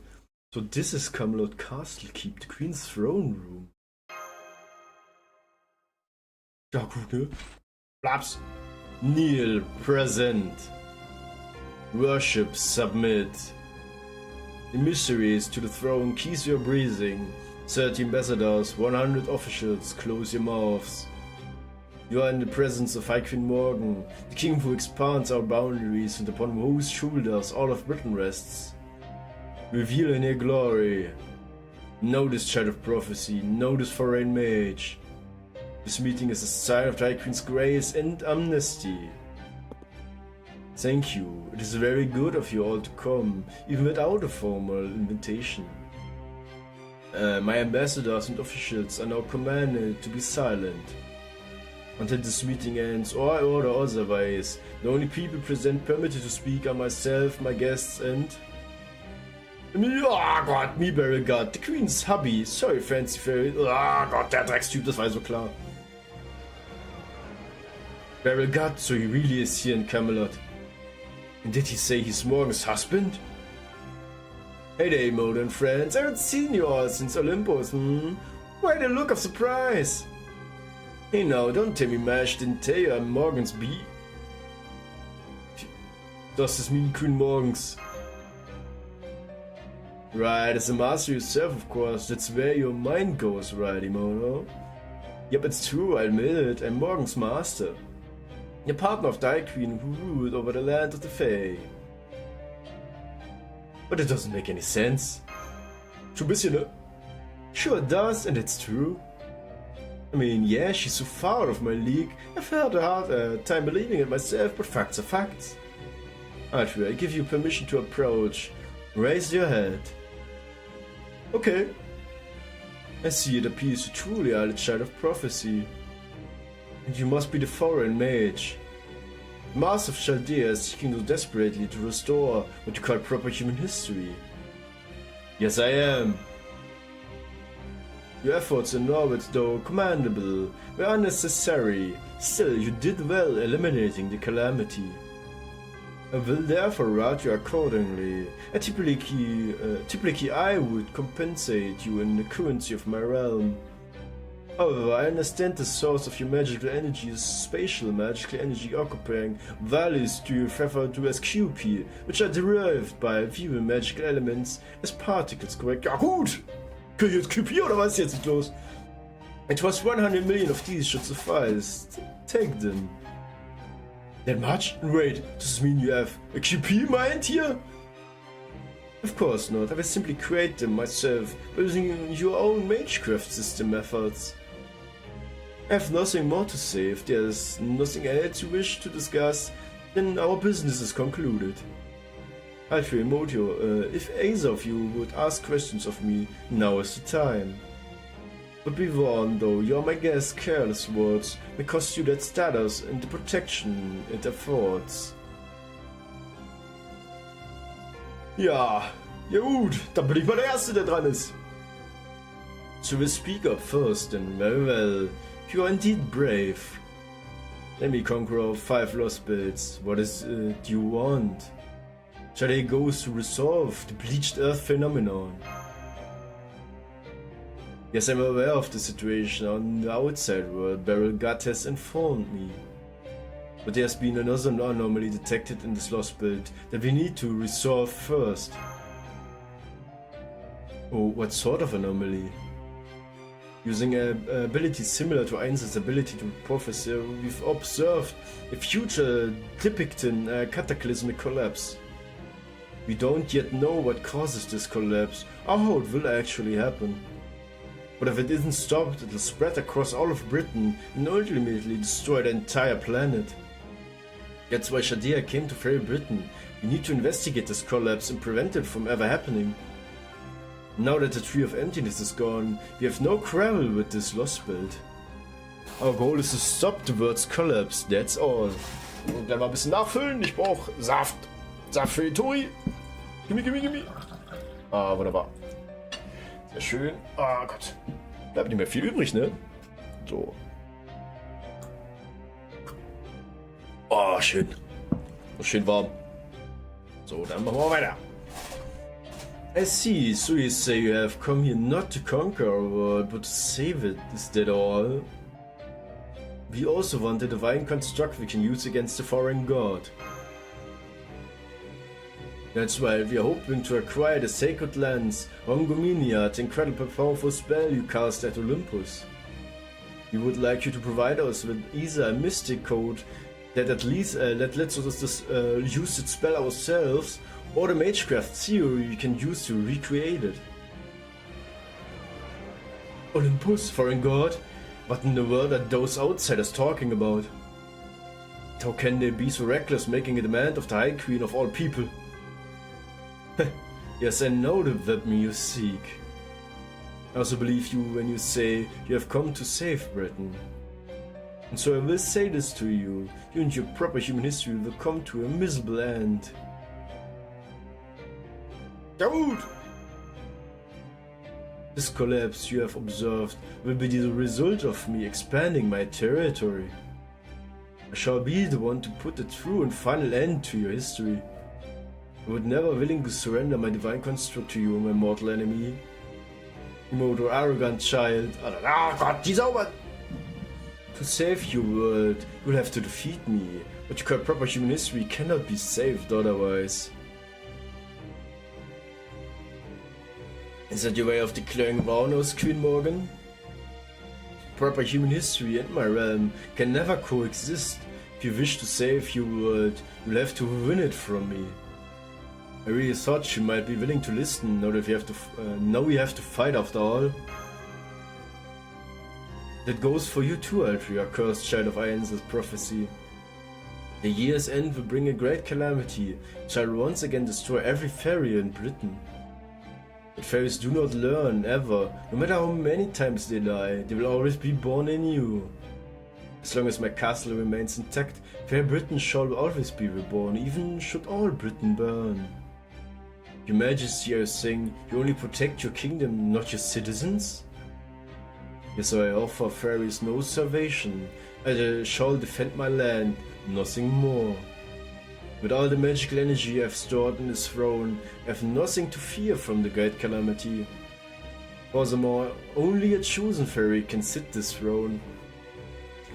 So, this is Camelot Castle Keep, the Queen's Throne Room. Ja, gut, ne? Blaps. Kneel, present. Worship, submit. Emissaries to the throne, keys your breathing. 30 ambassadors, 100 officials, close your mouths. You are in the presence of High Queen Morgan, the king who expands our boundaries and upon whose shoulders all of Britain rests. Reveal in your glory. Know this child of prophecy, know this foreign mage. This meeting is a sign of the High Queen's grace and amnesty. Thank you, it is very good of you all to come, even without a formal invitation. My ambassadors and officials are now commanded to be silent. Until this meeting ends, or I order otherwise, the only people present permitted to speak are myself, my guests, and... Oh Gott, me very god, the Queen's hubby, sorry fancy fairy, oh Gott, der Dreckstyp, das war so klar. Very god, so he really is here in Camelot. And did he say he's Morgan's husband? Hey there, modern friends, I haven't seen you all since Olympus, Why the look of surprise? Hey now, don't tell me Mash didn't tell you I'm Morgan's bee. Does this mean Queen Morgan's? Right, as a master yourself, of course, that's where your mind goes, right, Imono? Yep, it's true, I admit it, I'm Morgan's master. A partner of the High Queen who ruled over the land of the Fae. But it doesn't make any sense. Schon bisschen, ne? Sure it does, and it's true. I mean, yeah, she's so far out of my league, I've had a hard time believing it myself, but facts are facts. Atria, I give you permission to approach. Raise your head. Okay. I see it appears you truly are the child of prophecy. And you must be the foreign mage. The Master of Chaldea is seeking so desperately to restore what you call proper human history. Yes, I am. Your efforts in Norwich, though commendable, were unnecessary. Still, you did well eliminating the calamity. I will therefore route you accordingly. Typically I would compensate you in the currency of my realm. However, I understand the source of your magical energy is spatial magical energy occupying values you refer to as QP, which are derived by viewing magical elements as particles, correct? Ja gut! Krieg ich jetzt QP oder was ist jetzt los? It was 100 million of these should suffice. Take them. That much? Wait, does this mean you have a QP mind here? Of course not, I will simply create them myself by using your own magecraft system methods. I have nothing more to say. If there's nothing else you wish to discuss, then our business is concluded. Attribution, if either of you would ask questions of me, now is the time. But be warned though, you're my guest, careless words may cost you that status and the protection it affords. Ja, gut, dann bin ich mal der Erste, der dran ist. So we speak up first, and very well, you are indeed brave. Let me conquer 5 lost bits. What is it you want? Shall I go to resolve the bleached earth phenomenon? Yes, I'm aware of the situation on the outside world. Beryl Gut has informed me. But there's been another anomaly detected in this lost build that we need to resolve first. Oh, what sort of anomaly? Using an ability similar to Einzel's ability to prophesy, we've observed a future depicting a cataclysmic collapse. We don't yet know what causes this collapse or how it will actually happen. But if it isn't stopped, it will spread across all of Britain and ultimately destroy the entire planet. That's why Shadia came to Fairy Britain. We need to investigate this collapse and prevent it from ever happening. Now that the Tree of Emptiness is gone, we have no quarrel with this lost build. Our goal is to stop the world's collapse, that's all. Und dann mal ein bisschen nachfüllen, ich brauche Saft. Saft für die Tori. Gimme. Ah, wunderbar. Sehr schön. Ah Gott. Bleibt nicht mehr viel übrig, ne? So. Oh, schön. Schön warm. So, dann machen wir weiter. I see, so you say you have come here not to conquer our world, but to save it, is that all? We also want a divine construct we can use against the foreign god. That's why we are hoping to acquire the sacred lands, Omgominia, the incredibly powerful spell you cast at Olympus. We would like you to provide us with either a mystic code that at least that lets us use the spell ourselves, or the Magecraft theory we can use to recreate it. Olympus, foreign god? What in the world are those outsiders talking about? How can they be so reckless making a demand of the High Queen of all people? Yes, I know the weapon you seek. I also believe you when you say you have come to save Britain. And so I will say this to you, you and your proper human history will come to a miserable end. Dude! This collapse you have observed will be the result of me expanding my territory. I shall be the one to put a true and final end to your history. I would never willingly surrender my divine construct to you, my mortal enemy. Motor arrogant child. Ah, God, die Sauber! To save your world, you will have to defeat me, but your proper human history cannot be saved otherwise. Is that your way of declaring war, Queen Morgan? Proper human history and my realm can never coexist. If you wish to save your world, you'll have to win it from me. I really thought you might be willing to listen now that we have to fight after all. That goes for you too, Altria, cursed child of Iron's prophecy. The year's end will bring a great calamity, it shall once again destroy every fairy in Britain. But fairies do not learn, ever. No matter how many times they die, they will always be born anew. As long as my castle remains intact, fair Britain shall always be reborn, even should all Britain burn. Your Majesty, I sing, you only protect your kingdom, not your citizens? Yes, I offer fairies no salvation. I shall defend my land, nothing more. With all the magical energy I have stored in this throne, I have nothing to fear from the great calamity. Furthermore, only a chosen fairy can sit this throne.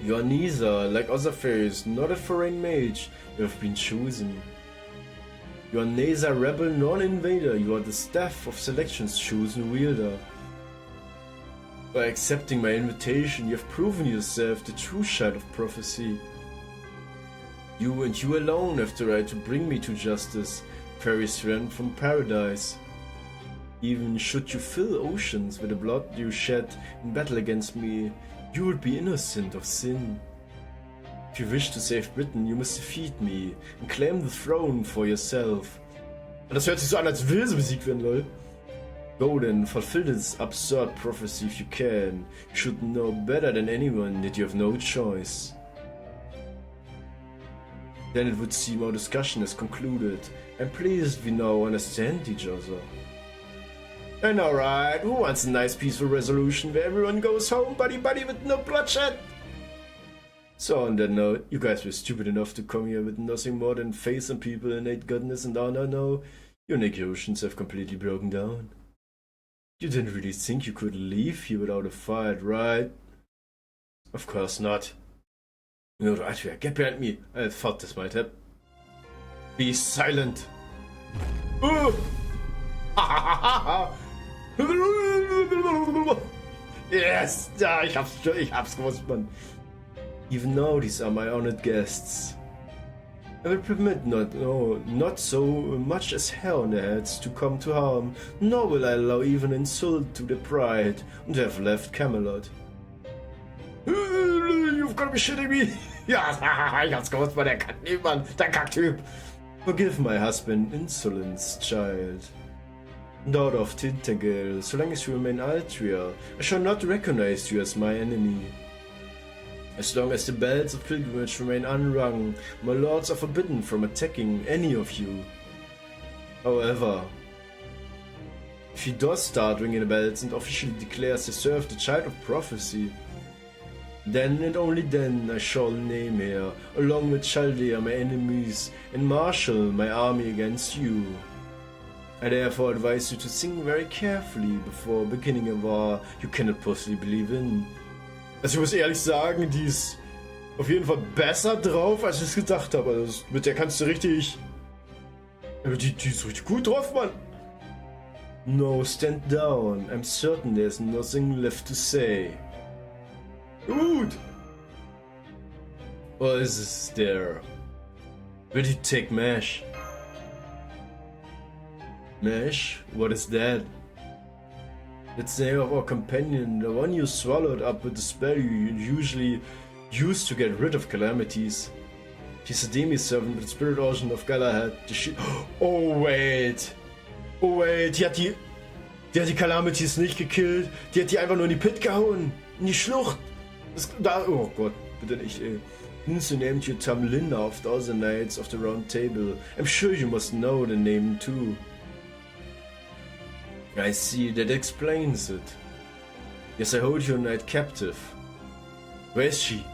You are neither, like other fairies, not a foreign mage, you have been chosen. You are neither rebel nor invader, you are the staff of selection's chosen wielder. By accepting my invitation, you have proven yourself the true child of prophecy. You and you alone have the right to bring me to justice, fairy's friend from paradise. Even should you fill oceans with the blood you shed in battle against me, you would be innocent of sin. If you wish to save Britain, you must defeat me and claim the throne for yourself. Das hört sich so an, als will sie besiegt werden, lol. Go then, fulfill this absurd prophecy if you can. You should know better than anyone that you have no choice. Then it would seem our discussion has concluded. I'm pleased we now understand each other. And alright, who wants a nice peaceful resolution where everyone goes home buddy-buddy with no bloodshed? So on that note, you guys were stupid enough to come here with nothing more than faith in people, innate goodness and honor. No, your negotiations have completely broken down. You didn't really think you could leave here without a fight, right? Of course not. No, right here, get behind me. I thought this might happen. Be silent. Yes, ja, ich hab's gewusst, Mann. Even though these are my honored guests, I will permit not so much as hair on their heads to come to harm, nor will I allow even insult to their pride and have left Camelot. You've got to be shitting me! Ja, ich hab's gewusst, Mann, der Kacktyp, Mann, der Kacktyp! Forgive my husband insolence, child. Daughter of Tintagel, so long as you remain Altria, I shall not recognize you as my enemy. As long as the bells of pilgrimage remain unrung, my lords are forbidden from attacking any of you. However, if he does start ringing the bells and officially declares herself the child of prophecy, then and only then I shall name her, along with Chaldea my enemies, and marshal my army against you. I therefore advise you to think very carefully before beginning a war you cannot possibly believe in. Also ich muss ehrlich sagen, die ist auf jeden Fall besser drauf, als ich es gedacht habe. Also mit der kannst du richtig... Die ist richtig gut drauf, Mann. No, stand down. I'm certain there's nothing left to say. Gut. Or is this there? Will you take Mash? Mash? What is that? It's the name of our companion, the one you swallowed up with the spell you usually use to get rid of calamities. She's a demi-servant with the spirit ocean of Galahad. Oh wait! Oh wait, die hat die Calamities nicht gekillt, die hat die einfach nur in die Pit gehauen, in die Schlucht. Oh Gott, bitte nicht, ey. Since you named your Tamlin after all the knights of the Round Table, I'm sure you must know the name too. I see, that explains it. Yes, I hold your knight captive. Where is she?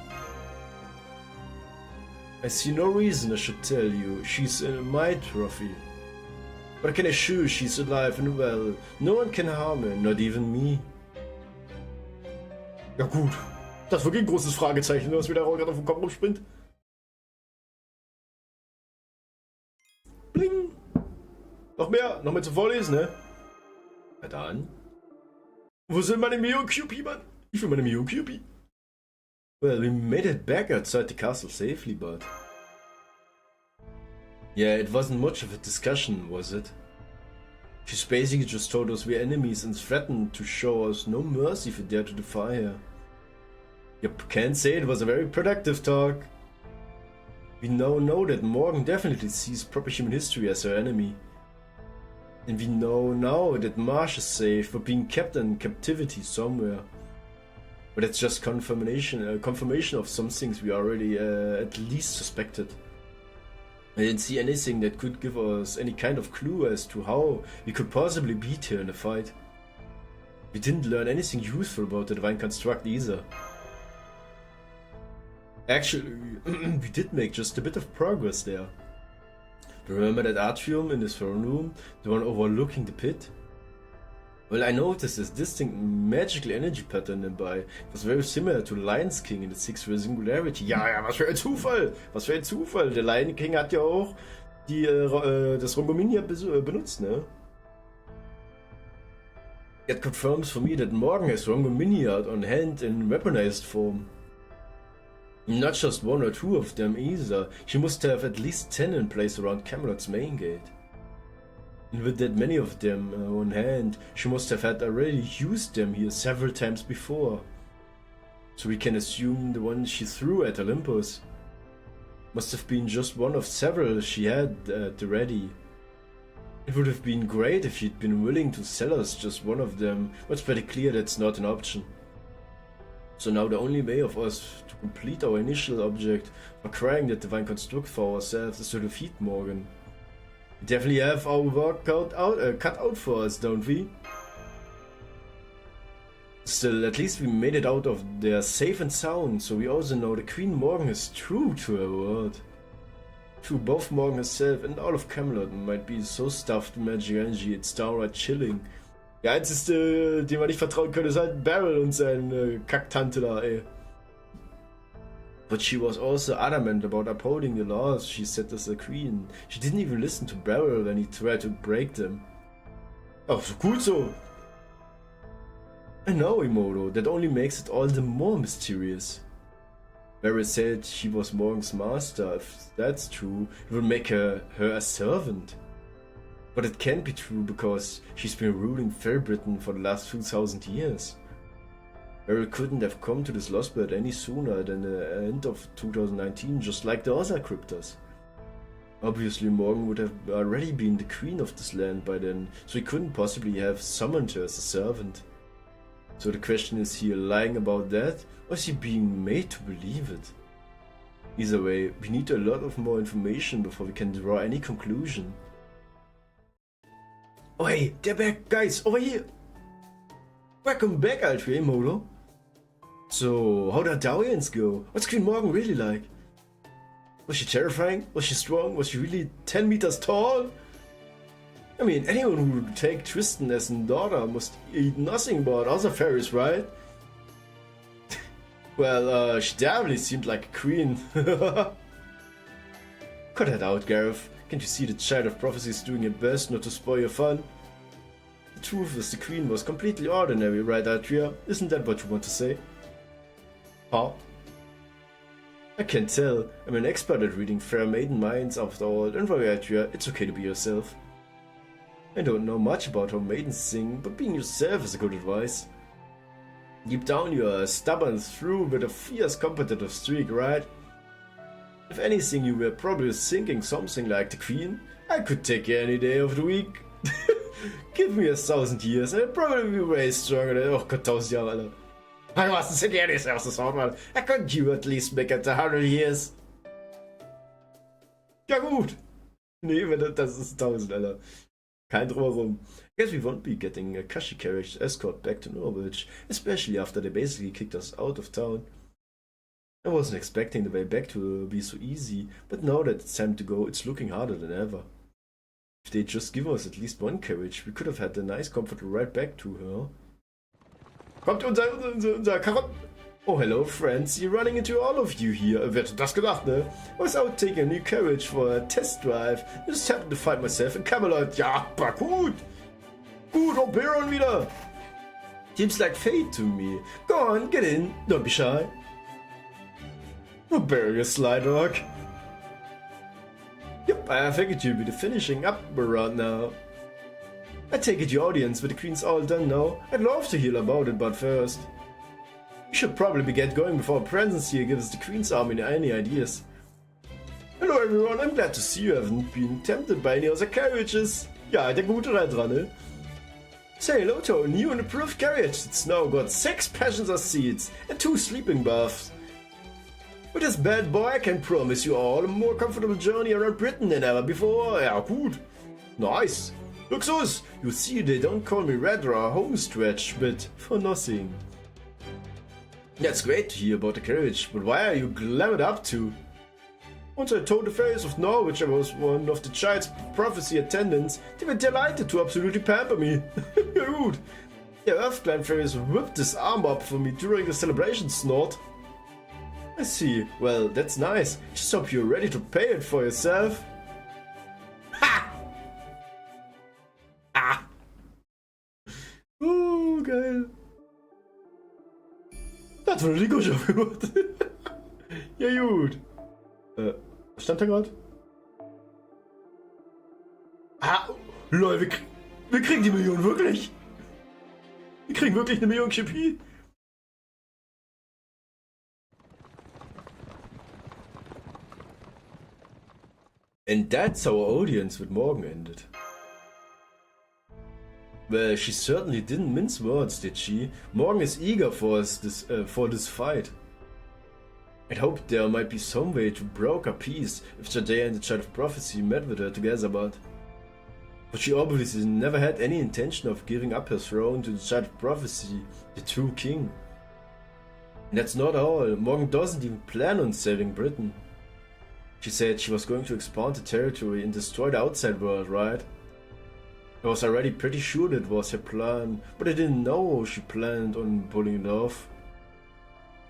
I see no reason I should tell you. She's my trophy. But I can assure you she's alive and well. No one can harm her, not even me. Ja gut, das ist wirklich ein großes Fragezeichen, was wieder gerade auf den Kopf rumspringt. Bling! Noch mehr zum Vorlesen, ne? Na dann. Wo sind meine Mio-Cupie, Mann? Ich will meine Mio-Cupie. Well, we made it back outside the castle safely, but... Yeah, it wasn't much of a discussion, was it? She's basically just told us we're enemies and threatened to show us no mercy if we dare to defy her. Yep, can't say it was a very productive talk. We now know that Morgan definitely sees proper human history as her enemy. And we know now that Marsh is safe for being kept in captivity somewhere. But it's just confirmation of some things we already at least suspected. I didn't see anything that could give us any kind of clue as to how we could possibly beat her in a fight. We didn't learn anything useful about the Divine Construct either. Actually, we did make just a bit of progress there. Remember that atrium in the throne room? The one overlooking the pit? Well, I noticed this distinct magical energy pattern nearby. It was very similar to Lion's King in the Sixth Real Singularity. Ja, was für ein Zufall! Was für ein Zufall! Der Lion King hat ja auch das Rongominia benutzt, ne? It confirms for me that Morgan has Rongominia on hand in weaponized form. Not just one or two of them either. She must have at least 10 in place around Camelot's main gate. And with that many of them on hand, she must have had already used them here several times before. So we can assume the one she threw at Olympus must have been just one of several she had at the ready. It would have been great if you'd been willing to sell us just one of them, but it's pretty clear that's not an option. So now the only way of us to complete our initial object of acquiring that divine construct for ourselves is to defeat Morgan. We definitely have our work cut out for us, don't we? Still, at least we made it out of there safe and sound, so we also know the Queen Morgan is true to her word. True, both Morgan herself and all of Camelot might be so stuffed with magic energy, it's downright chilling. Der einzige, dem man nicht vertrauen könnte, ist halt Beryl und seine Kacktante da, ey. But she was also adamant about upholding the laws she set as a queen. She didn't even listen to Beryl when he tried to break them. Oh, so gut so. I know, Imoto, that only makes it all the more mysterious. Beryl said she was Morgan's master. If that's true, it would make her a servant. But it can't be true because she's been ruling Fair Britain for the last 2000 years. Beryl couldn't have come to this lost bird any sooner than the end of 2019, just like the other cryptors. Obviously Morgan would have already been the queen of this land by then, so he couldn't possibly have summoned her as a servant. So the question is he lying about that, or is he being made to believe it? Either way, we need a lot of more information before we can draw any conclusion. Oh hey, they're back, guys, over here! Welcome back, Imoto. So, how did Darians go? What's Queen Morgan really like? Was she terrifying? Was she strong? Was she really 10 meters tall? I mean, anyone who would take Tristan as a daughter must eat nothing but other fairies, right? Well, she definitely seemed like a queen. Cut that out, Gareth. Can't you see the child of prophecy is doing her best not to spoil your fun? The truth is the queen was completely ordinary, right, Atria? Isn't that what you want to say? Huh? I can't tell. I'm an expert at reading fair maiden minds after all. Don't worry, Atria. It's okay to be yourself. I don't know much about how maidens sing, but being yourself is a good advice. Deep down you're a stubborn through with a fierce competitive streak, right? If anything, you were probably thinking something like the Queen. I could take you any day of the week. Give me 1,000 years and I'd probably be way stronger than... Oh Gott, 1,000 Jahre, Alter. I wasn't thinking any erstes Wort, man. I couldn't you at least make it 100 years? Ja gut. Nee, das ist 1,000, Alter. Kein Drumherum. Guess we won't be getting a Kashi carriage escort back to Norwich, especially after they basically kicked us out of town. I wasn't expecting the way back to be so easy, but now that it's time to go, it's looking harder than ever. If they'd just give us at least one carriage, we could have had a nice comfortable ride back to her. Kommt unser Karot... Oh, hello friends, you're running into all of you here. Wer hätte das gedacht, ne? I was out taking a new carriage for a test drive. I just happened to find myself in Camelot. Ja, aber gut. Gut, auch Baron wieder. Seems like fate to me. Go on, get in. Don't be shy. Oh, bury a sly dog. Yep, I figured you'd be the finishing up around now. I take it your audience with the queen's all done now. I'd love to hear about it, but first... We should probably get going before our presence here gives the Queen's Army any ideas. Hello everyone, I'm glad to see you haven't been tempted by any other carriages. Ja, der Gute da dran, ne? Say hello to our new and approved carriage. It's now got 6 passenger seats and 2 sleeping baths. With this bad boy, I can promise you all a more comfortable journey around Britain than ever before. Ja, gut. Nice. Luxus. You see, they don't call me Redra or Homestretch, but for nothing. That's great to hear about the carriage, but why are you glamoured up to? Once I told the fairies of Norwich I was one of the child's prophecy attendants, they were delighted to absolutely pamper me. Rude. The Earthclan fairies whipped this arm up for me during the celebration, Snort. I see. Well, that's nice. Just hope you're ready to pay it for yourself. Ha! Ah! Oh, geil. Das wurde Rico schon gemacht. Ja gut. Was stand da gerade? Ah, lol, wir kriegen die Million wirklich. Wir kriegen wirklich eine Million GP. And that's how our audience with Morgan ended. Well, she certainly didn't mince words, did she? Morgan is eager for this fight. I'd hoped there might be some way to broker peace if Jade and the Child of Prophecy met with her together, but she obviously never had any intention of giving up her throne to the Child of Prophecy, the true king. And that's not all. Morgan doesn't even plan on saving Britain. She said she was going to expand the territory and destroy the outside world, right? I was already pretty sure that was her plan, but I didn't know how she planned on pulling it off.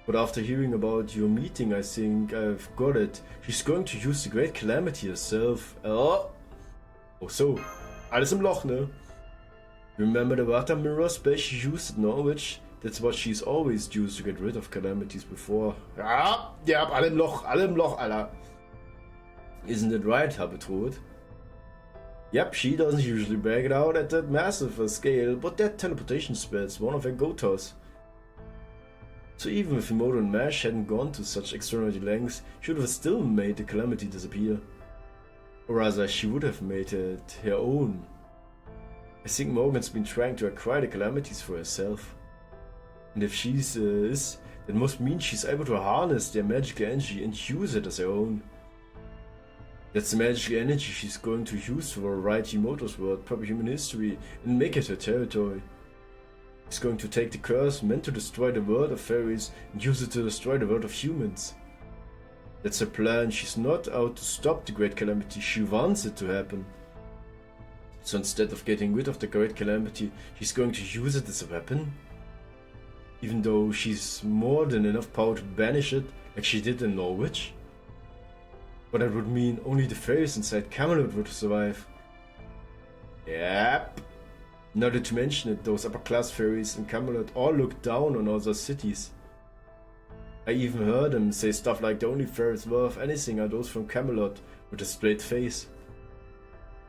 But after hearing about your meeting, I think I've got it. She's going to use the Great Calamity herself. Oh, so. Alles im Loch, ne? Remember the water mirror spell she used at Norwich? That's what she's always used to get rid of calamities before. Ja, alle im Loch, Alter. Isn't it right, Habetrud? Yep, she doesn't usually break it out at that massive scale, but that teleportation spell's one of her go-tos. So even if Emoto and Mash hadn't gone to such extraordinary lengths, she would have still made the calamity disappear. Or rather, she would have made it her own. I think Morgan's been trying to acquire the calamities for herself. And if she is, that must mean she's able to harness their magical energy and use it as her own. That's the magical energy she's going to use to rewrite Emoto's world, proper human history, and make it her territory. She's going to take the curse meant to destroy the world of fairies and use it to destroy the world of humans. That's her plan. She's not out to stop the Great Calamity, she wants it to happen. So instead of getting rid of the Great Calamity, she's going to use it as a weapon? Even though she's more than enough power to banish it, like she did in Norwich? But that would mean only the fairies inside Camelot would survive. Yep. Not to mention it, those upper class fairies in Camelot all look down on other cities. I even heard them say stuff like the only fairies worth anything are those from Camelot with a straight face.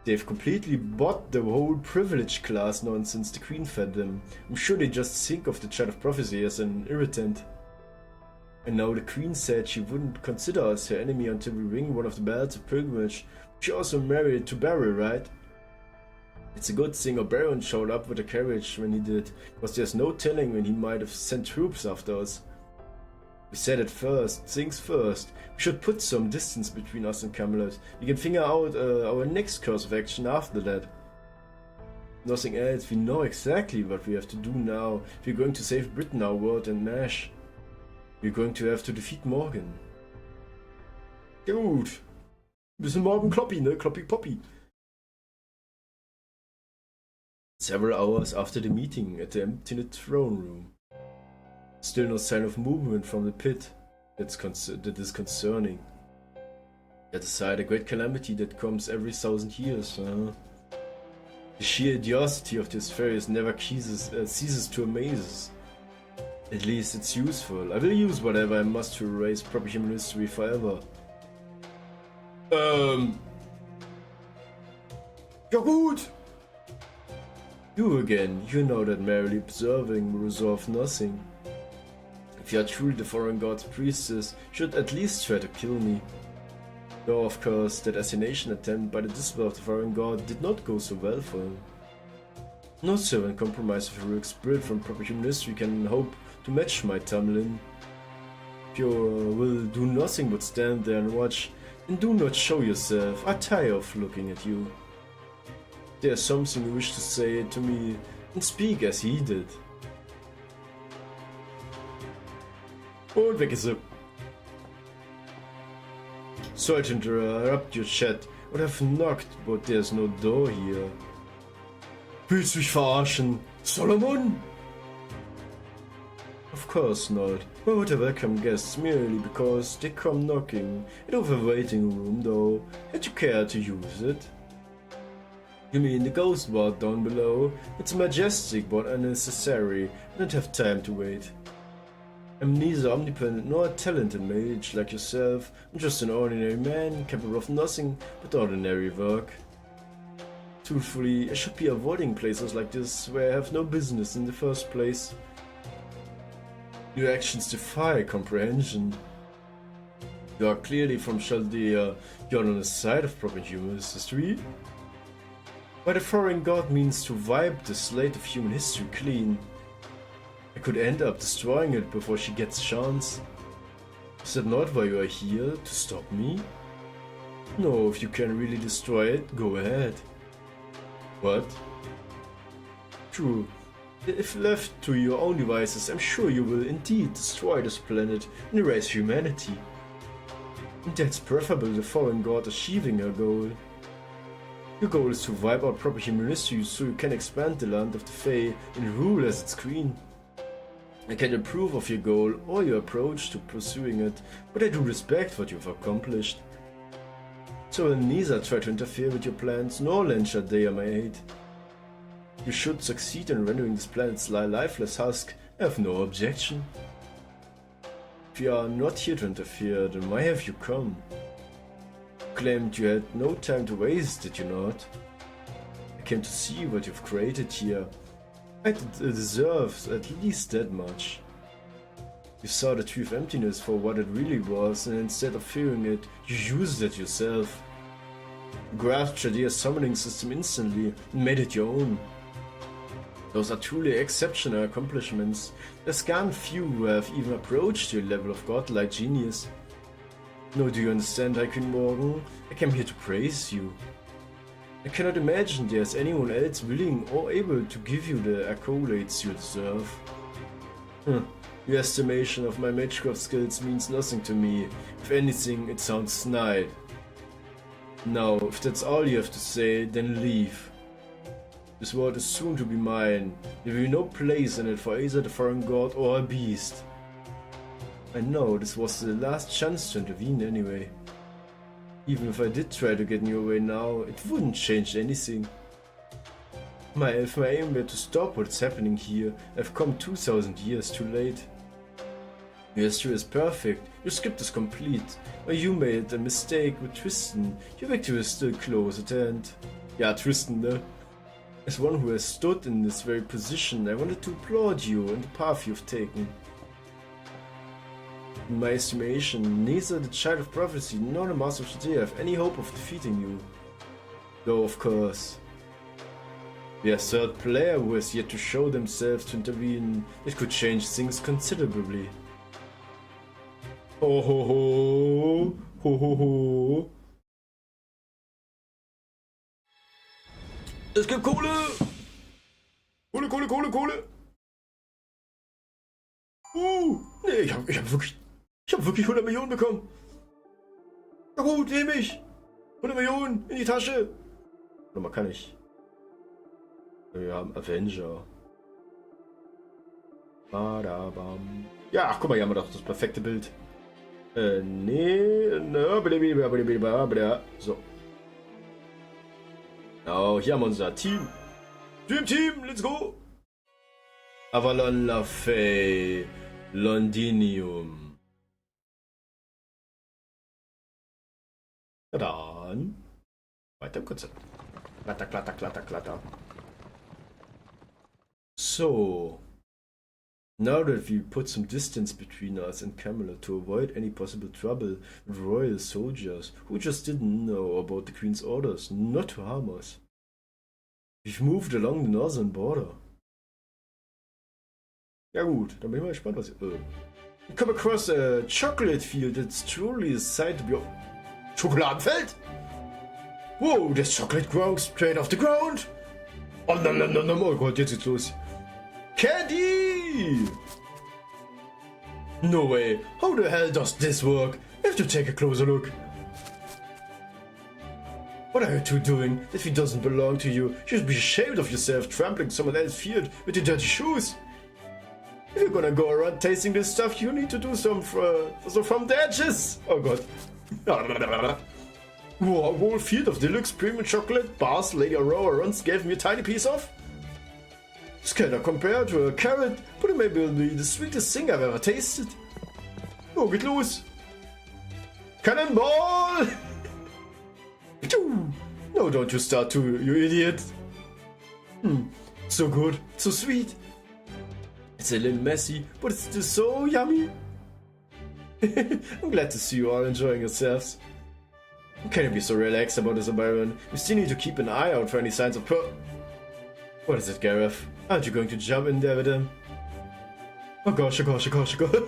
They've completely bought the whole privilege class nonsense the Queen fed them. I'm sure they just think of the Child of Prophecy as an irritant. And now the Queen said she wouldn't consider us her enemy until we ring one of the bells of pilgrimage. She also married to Barry, right? It's a good thing Oberon showed up with a carriage when he did, because there's no telling when he might have sent troops after us. We said it first, things first. We should put some distance between us and Camelot. We can figure out our next course of action after that. Nothing else, we know exactly what we have to do now. If we're going to save Britain, our world and Nash. We're going to have to defeat Morgan. Gut. Wir sind morgen Kloppi, ne? Kloppi Poppi. Several hours after the meeting at the empty throne room. Still no sign of movement from the pit. That is concerning. That aside, a great calamity that comes every 1,000 years. The sheer idiocy of this fairies never ceases to amaze us. At least it's useful. I will use whatever I must to erase proper human history forever. Ja gut! You again, you know that merely observing will resolve nothing. If you are truly the foreign god's priestess, you should at least try to kill me. Though of course, that assassination attempt by the disciple of the foreign god did not go so well for him. No servant compromised with heroic spirit from proper human history can hope to match my Tamlin. If you will do nothing but stand there and watch, then do not show yourself. I tire of looking at you. There's something you wish to say to me, and speak as he did. Und weg ist er. Sorry to interrupt your chat. I would have knocked, but there's no door here. Willst du mich verarschen? Solomon? Of course not. Why would I welcome guests merely because they come knocking? I don't have a waiting room though. Had you care to use it? You mean the ghost ward down below? It's majestic but unnecessary. I don't have time to wait. I'm neither omnipotent nor a talented mage like yourself. I'm just an ordinary man, capable of nothing but ordinary work. Truthfully, I should be avoiding places like this where I have no business in the first place. Your actions defy comprehension. You are clearly from Chaldea. You're on the side of proper human history. But a foreign god means to wipe the slate of human history clean. I could end up destroying it before she gets a chance. Is that not why you are here? To stop me? No, if you can really destroy it, go ahead. What? True. If left to your own devices, I'm sure you will indeed destroy this planet and erase humanity. And that's preferable the foreign god achieving her goal. Your goal is to wipe out proper human history so you can expand the land of the Fae and rule as its queen. I can approve of your goal or your approach to pursuing it, but I do respect what you've accomplished. So will neither try to interfere with your plans nor lend a day my aid. You should succeed in rendering this planet's lifeless husk. I have no objection. If you are not here to interfere, then why have you come? You claimed you had no time to waste, did you not? I came to see what you've created here. It deserves at least that much. You saw the tree of emptiness for what it really was, and instead of fearing it, you used it yourself. You grasped Shadir's summoning system instantly and made it your own. Those are truly exceptional accomplishments. There's scant few who have even approached your level of godlike genius. No, do you understand, High Queen Morgan? I came here to praise you. I cannot imagine there's anyone else willing or able to give you the accolades you deserve. Your estimation of my magecraft skills means nothing to me. If anything, it sounds snide. Now, if that's all you have to say, then leave. This world is soon to be mine. There will be no place in it for either the foreign god or a beast. I know this was the last chance to intervene anyway. Even if I did try to get in your way now, it wouldn't change anything. If my aim were to stop what's happening here, I've come 2000 years too late. Your history is perfect, your script is complete, but you made a mistake with Tristan. Your victory is still close at hand. Yeah, Tristan, ne? As one who has stood in this very position, I wanted to applaud you and the path you've taken. In my estimation, neither the Child of Prophecy nor the Master of Shadir have any hope of defeating you. Though, of course, we are a third player who has yet to show themselves to intervene. It could change things considerably. Ho ho ho! Ho ho ho! Es gibt Kohle! Kohle, Kohle, Kohle, Kohle! Nee, ich hab wirklich 100 Millionen bekommen. Na gut, nehme ich. 100 Millionen in die Tasche. Oder man kann ich. Wir haben Avenger. Badabam. Ja, ach guck mal, hier haben wir doch das perfekte Bild. Nee, so. Genau, hier haben wir unser Team. Team, let's go! Avalon Lafay, Londinium. Na dann. Weiter im Konzept. Klatter, klatter, klatter, klatter. So. Now that we put some distance between us and Camelot to avoid any possible trouble with royal soldiers who just didn't know about the Queen's orders not to harm us, we've moved along the northern border. Ja gut, dann bin ich mal gespannt, was ihr... We come across a chocolate field that's truly a sight to be... Schokoladenfeld? Whoa, there's chocolate growing straight off the ground! Oh no, no, no, no, oh Gott, jetzt geht's los. Candy! No way, how the hell does this work? I have to take a closer look. What are you two doing? If it doesn't belong to you, you should be ashamed of yourself trampling someone else's field with your dirty shoes. If you're gonna go around tasting this stuff, you need to do some from the edges. Oh god. Whoa, a whole field of deluxe premium chocolate bars Lady Aurora once gave me a tiny piece of? This cannot compare to a carrot, but it may be the sweetest thing I've ever tasted. Oh, geht los! Cannonball! No, don't you start to, you idiot! So good, so sweet. It's a little messy, but it's still so yummy. I'm glad to see you all enjoying yourselves. You can't be so relaxed about this, Byron. We still need to keep an eye out for any signs of What is it, Gareth? Aren't you going to jump in there with him? Oh gosh, oh gosh, oh gosh, oh gosh.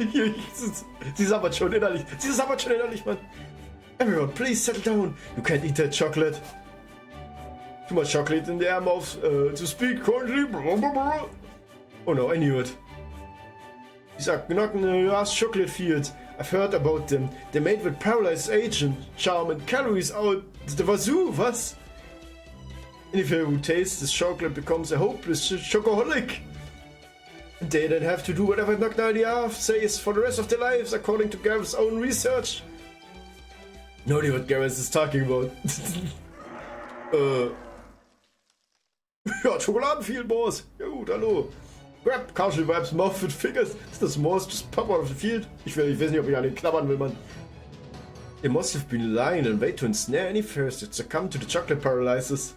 Sie sabbert schon innerlich, Mann. Everyone, please settle down. You can't eat that chocolate. Too much chocolate in the air mouth to speak currently. Oh no, I knew it. These are not last chocolate fields. I've heard about them. They're made with paralyzed agent, charm and calories out the wazoo, was? Anyone who tastes this chocolate becomes a hopeless chocoholic. And they then have to do whatever Knock says for the rest of their lives, according to Gareth's own research. No idea what Gareth is talking about. Ja, Schokoladenfield, Boss. Ja gut, hallo. Grab casual wipes mouth with fingers. Is this Moss just pop out of the field? Ich weiß nicht, ob ich an den knabbern will, Mann. They must have been lying in wait to ensnare any fairies that succumb to the chocolate paralysis.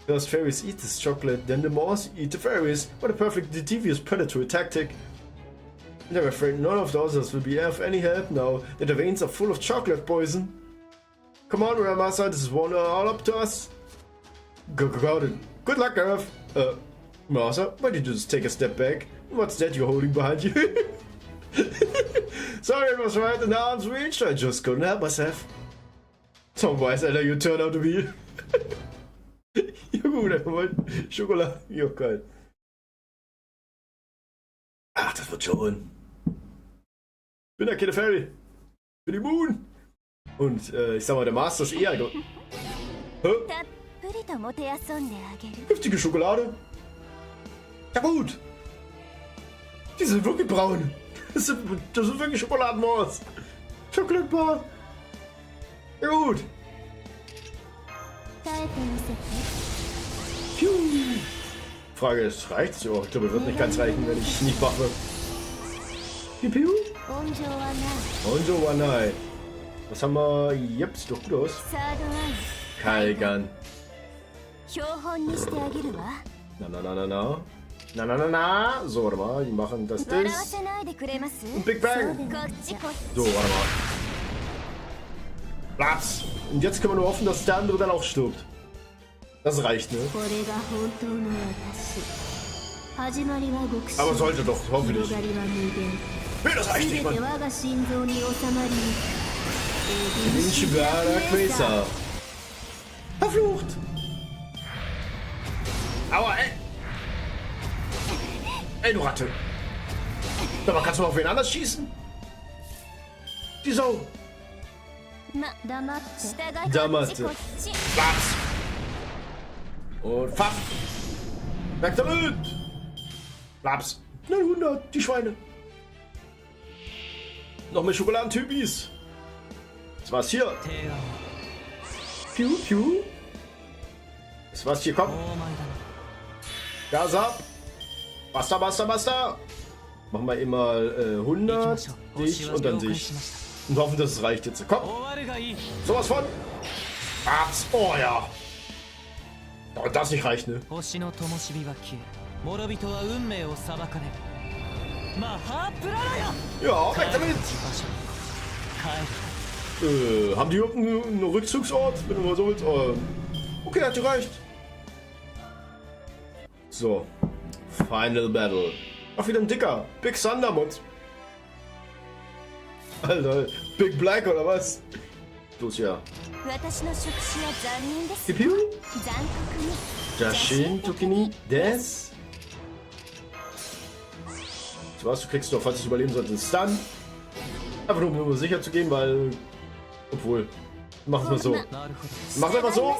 First fairies eat this chocolate, then the Moss eat the fairies. What a perfectly devious predatory tactic. And I'm afraid none of the others will be of any help now that their veins are full of chocolate poison. Come on, Ramasa, this is one all up to us. Got it. Good luck, Gareth. Masa, why did you just take a step back? What's that you're holding behind you? Sorry, it was right in arm's reach. I just couldn't help myself. Some wise ella you turn out to be. Ja gut, einfach mal Schokolade. Ja, geil. Ach, das wird schon. Ich bin ja keine Fairy. Ich bin die Moon. Und ich sag mal, der Master ist eher... Giftige Schokolade? Ja gut. Die sind wirklich braun. Das sind wirklich Schokoladenmaus. Chocolate Bar. Ja gut. Piu. Frage ist, reicht's? Oh, ich glaube, es wird nicht ganz reichen, wenn ich nicht mache. Piu Piu. Onjo Wanai. Was haben wir? Yep, sieht doch gut aus. Kalgan. Na. So, warte mal, die machen das. Und Big Bang. So, warte mal. Platz. Und jetzt können wir nur hoffen, dass der andere dann auch stirbt. Das reicht, ne? Aber sollte doch, hoffentlich. Nee, das reicht nicht, Mann. Quesa. Verflucht. Aua, ey. Ey, du Ratte. Sag mal, kannst du mal auf wen anders schießen? Die Sau. Damate. Platz. Und Pfaff. Weg damit. Plaps. 900, die Schweine. Noch mehr Schokoladentypis. Das war's hier. Piu, piu. Das war's hier, komm. Gas ab. Basta. Machen wir immer 100, dich und dann dich. Und hoffen, dass es reicht jetzt. Komm. Sowas von. Arzt. Oh ja. Aber das nicht reicht, ne? Ja, weg damit. Haben die überhaupt einen Rückzugsort, wenn du mal so willst? Okay, hat gereicht. So. Final Battle. Ach, wieder ein dicker. Big Thundermond. Alter, Big Black oder was? Los, ja. Pipiu? Jashin Tokini Des? So was, du kriegst doch, falls du überleben solltest, Stun. Einfach nur, um sicher zu gehen, weil... Obwohl... Mach es mal so. Mach einfach so.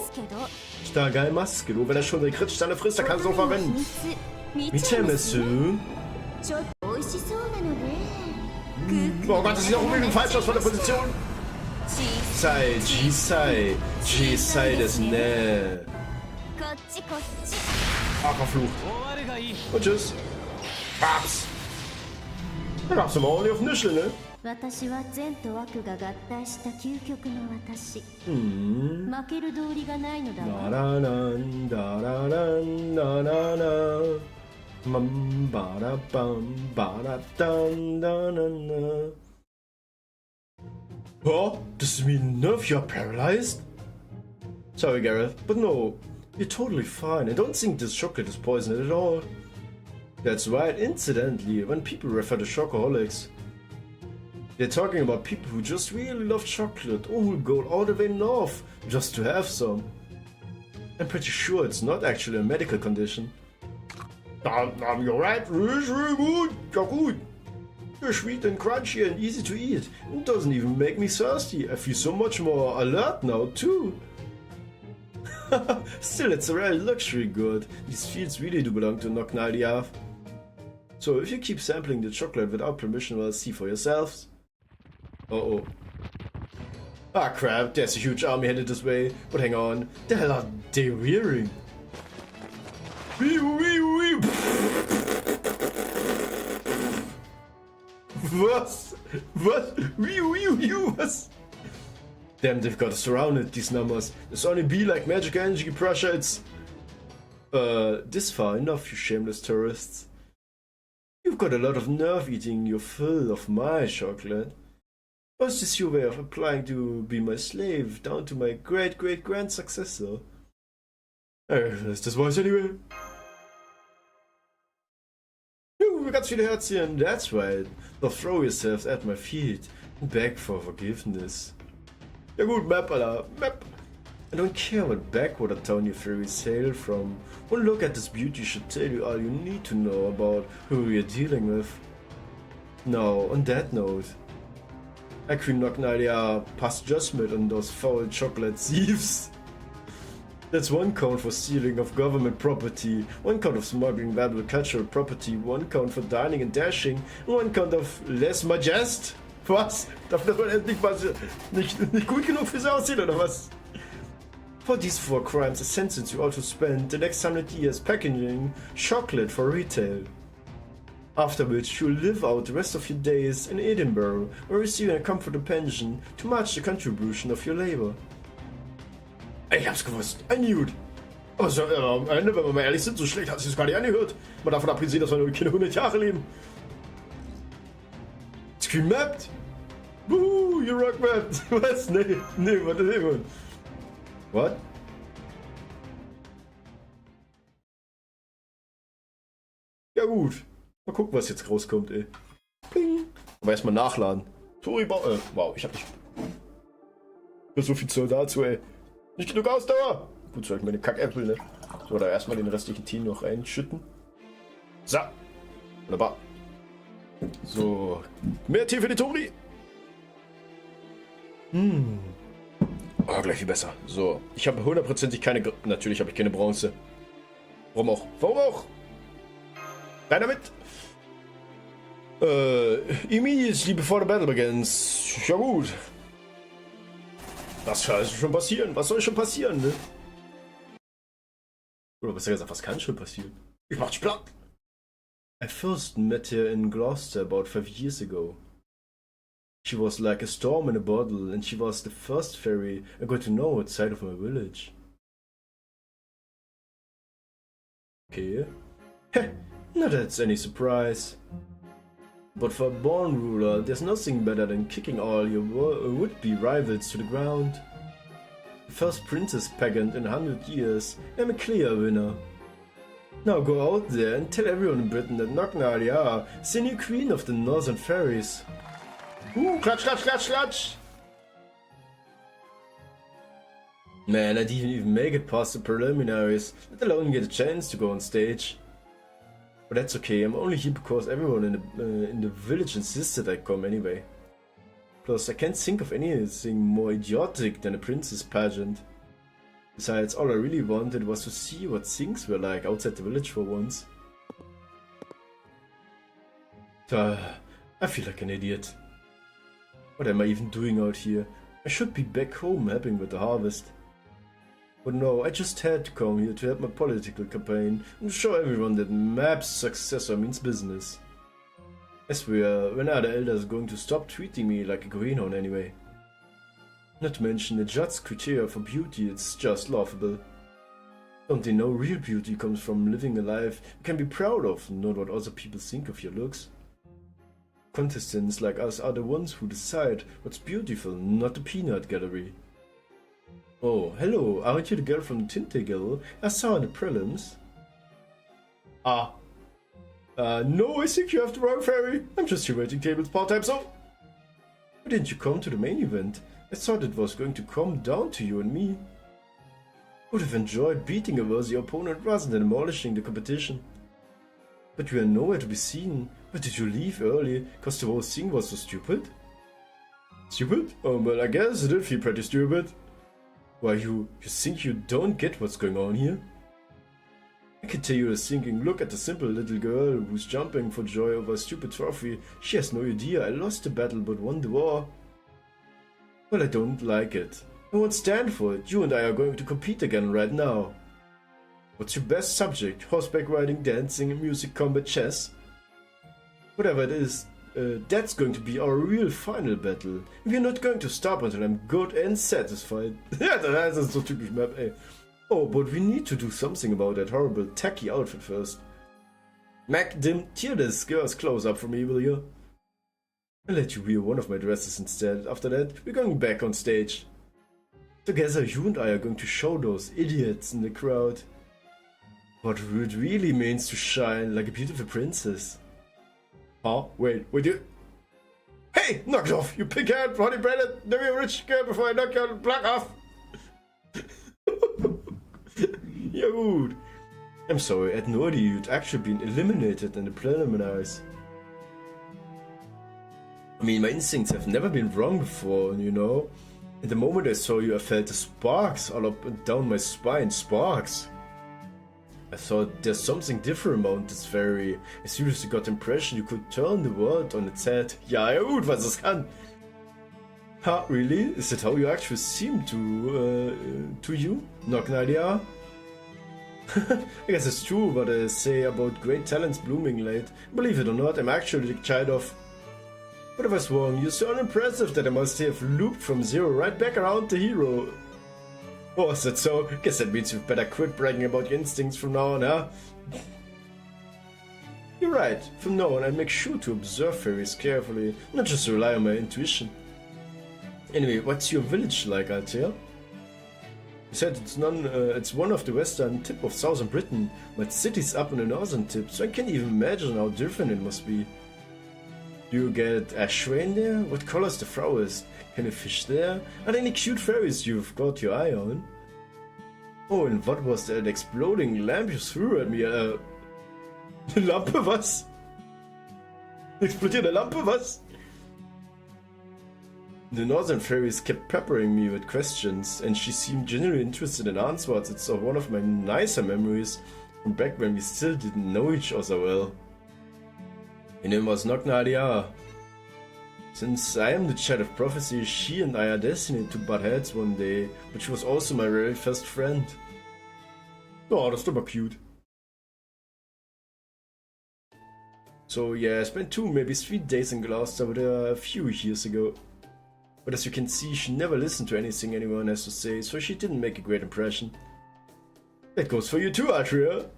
Stark geil, Maske. Du, wenn er schon den Crit-Sterne frisst, dann kannst du auch verwenden. Michemesu. Oh Gott, das sieht auch unbedingt falsch aus von der Position. Jisai desu ne. Ah, verflucht. Und tschüss. Paps. Da gab's aber ordentlich auf den Nischel, ne? Da Huh? Does this mean none of you are paralyzed? Sorry, Gareth, but no. You're totally fine. I don't think this chocolate is poisoned at all. That's right, incidentally, when people refer to chocoholics, they're talking about people who just really love chocolate or who go all the way north just to have some. I'm pretty sure it's not actually a medical condition. You're right, it's really good, ja gut. You're sweet and crunchy and easy to eat. It doesn't even make me thirsty. I feel so much more alert now, too. Still, it's a rare luxury good. These fields really do belong to Knocknaldiav. So if you keep sampling the chocolate without permission, well, see for yourselves. Uh-oh. Ah crap, there's a huge army headed this way. But hang on, the hell are they wearing? Was? Was? Damn, they've got us surrounded, these numbers. There's only be like magic energy pressure, it's... this far enough, you shameless tourists. You've got a lot of nerve eating your fill of my chocolate. Was this your way of applying to be my slave down to my great-great-grand successor? Das war's anyway. Ganz viele Herzchen, that's right. Now throw yourselves at my feet and beg for forgiveness. Ja gut, Map, Alter, Map. I don't care what backwater town your fairies hail from. One look at this beauty should tell you all you need to know about who you're dealing with. Now, on that note, Queen Knocknalia passed judgment on those foul chocolate thieves. That's one count for stealing of government property, one count of smuggling valuable cultural property, one count for dining and dashing, and one count of less majest. Was? Darf das mal nicht gut genug fürs Aussehen, oder was? For these 4 crimes, I sentence you all to spend the next 100 years packaging chocolate for retail. After which you'll live out the rest of your days in Edinburgh or receiving a comfortable pension to match the contribution of your labor. Ich hab's gewusst, I knew it. Aber so, am Ende, wenn wir mal ehrlich sind, so schlecht hat sich das gar nicht angehört. Mal davon abgesehen, dass wir nur keine 100 Jahre leben. Screen mapped? Woohoo, you rock mapped. Was? Nee, warte, nee, Mann. What? Ja gut. Mal gucken, was jetzt rauskommt, ey. Ping. Aber erstmal nachladen. Tori, wow, ich hab nicht... So viel Zoll dazu, ey. Nicht genug Ausdauer. Gut, soll ich meine Kackäpfel, ne? So, da erstmal den restlichen Team noch reinschütten. So. Wunderbar. So. Mehr Tee für die Tori. Oh, gleich viel besser. So. Ich habe hundertprozentig keine... Natürlich habe ich keine Bronze. Warum auch? Warum auch? Rein damit. Immediately before the battle begins. Ja gut. Was soll schon passieren? Was soll schon passieren, ne? Oder besser gesagt, was kann schon passieren? Ich mach's platt. I first met her in Gloucester about 5 years ago. She was like a storm in a bottle, and she was the first fairy I got to know outside of my village. Okay. Heh, not that's any surprise. But for a born ruler, there's nothing better than kicking all your would-be rivals to the ground. The first princess pageant in 100 years, I'm a clear winner. Now go out there and tell everyone in Britain that Knocknalia is the new queen of the northern fairies. Klatsch, klatsch, klatsch, klatsch! Man, I didn't even make it past the preliminaries, let alone get a chance to go on stage. But that's okay, I'm only here because everyone in the village insisted I come anyway. Plus, I can't think of anything more idiotic than a princess pageant. Besides, all I really wanted was to see what things were like outside the village for once. I feel like an idiot. What am I even doing out here? I should be back home helping with the harvest. But no, I just had to come here to help my political campaign and show everyone that Map's successor means business. I swear, when are the elders going to stop treating me like a greenhorn anyway? Not to mention the judge's criteria for beauty, it's just laughable. Don't they know real beauty comes from living a life you can be proud of, not what other people think of your looks? Contestants like us are the ones who decide what's beautiful, not the peanut gallery. Oh, hello, aren't you the girl from the Tinte Guild? I saw in the prelims. No, I think you have the wrong fairy. I'm just here waiting tables part-time, so... Why didn't you come to the main event? I thought it was going to come down to you and me. Would have enjoyed beating a worthy opponent rather than demolishing the competition. But you were nowhere to be seen. Why did you leave early? Cause the whole thing was so stupid? Stupid? Oh, well, I guess it did feel pretty stupid. Why, you think you don't get what's going on here? I can tell you are thinking, look at the simple little girl who's jumping for joy over a stupid trophy. She has no idea I lost the battle but won the war. Well, I don't like it. I won't stand for it. You and I are going to compete again right now. What's your best subject? Horseback riding, dancing, music, combat, chess? Whatever it is, that's going to be our real final battle. We're not going to stop until I'm good and satisfied. Ja, das ist so typisch Map, ey. Oh, but we need to do something about that horrible tacky outfit first. Mac, Dim, tear this girl's clothes up for me, will you? I'll let you wear one of my dresses instead. After that, we're going back on stage. Together, you and I are going to show those idiots in the crowd what it really means to shine like a beautiful princess. Huh? Wait, you... Hey! Knock it off, you pig-head, honey-breaded, never a rich girl before I knock your block off! Yeah, rude. I'm sorry, I had no idea you'd actually been eliminated in the preliminaries. I mean, my instincts have never been wrong before, you know? And the moment I saw you, I felt the sparks all up and down my spine. Sparks! I thought there's something different about this fairy. I seriously got the impression you could turn the world on its head. Ja, gut, was es kann. Huh, really? Is that how you actually seem to you? Not an idea? I guess it's true what I say about great talents blooming late. Believe it or not, I'm actually the child of... But I was wrong, you're so unimpressive that I must have looped from zero right back around the hero. Oh, is that so? Guess that means you'd better quit bragging about your instincts from now on, huh? You're right. From now on, I'll make sure to observe fairies carefully, not just rely on my intuition. Anyway, what's your village like, Altair? You said it's one of the western tip of southern Britain, but city's up on the northern tip, so I can't even imagine how different it must be. Do you get ash rain there? What color's the flowers? Can you fish there? Are there any cute fairies you've got your eye on? Oh, and what was that exploding lamp you threw at me? Lampe, was? Explodierte Lampe, was? The northern fairies kept peppering me with questions, and she seemed genuinely interested in answers. It's one of my nicer memories from back when we still didn't know each other well. Her name was Nadia. Since I am the child of prophecy, she and I are destined to butt heads one day, but she was also my very first friend. Oh, that's super cute. So yeah, I spent 2, maybe 3 days in Gloucester with her a few years ago. But as you can see, she never listened to anything anyone has to say, so she didn't make a great impression. That goes for you too, Atria.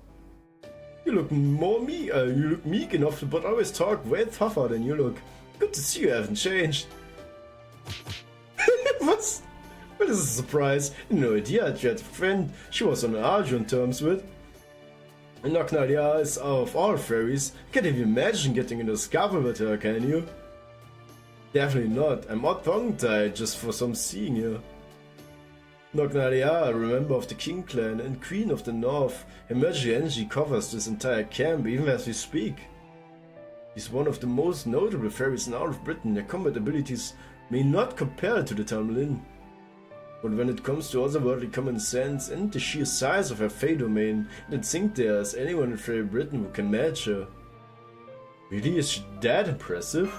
You look you look meek enough, but always talk way tougher than you look. Good to see you haven't changed. What? Well, this is a surprise. No idea I had a friend she was on Arjun terms with. And Nadia is of all fairies. Can't even imagine getting in a scuffle with her, can you? Definitely not. I'm not tongue-tied just for some seeing here. Nadia, a member of the King clan and Queen of the North, her magic energy covers this entire camp even as we speak. She's one of the most notable fairies in all of Britain. Her combat abilities may not compare to the Tamlin. But when it comes to otherworldly common sense and the sheer size of her Fey domain, I don't think there's anyone in Fairy Britain who can match her. Really, is she that impressive?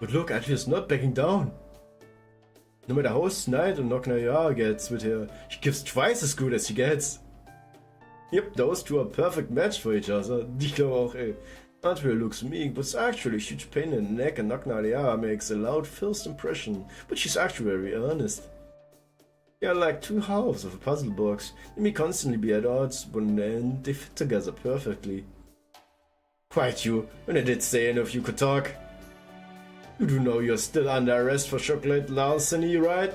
But look, Atlia's not backing down. No matter how snide and Nadia gets with her, she gives twice as good as she gets. Yep, those two are a perfect match for each other. Ich glaube auch, ey. Atria looks meek, but it's actually a huge pain in the neck, and Nadia makes a loud first impression, but she's actually very earnest. They are like two halves of a puzzle box. They may constantly be at odds, but in the end, they fit together perfectly. Quite you, when I did say enough you could talk. You do know you're still under arrest for chocolate larceny, right?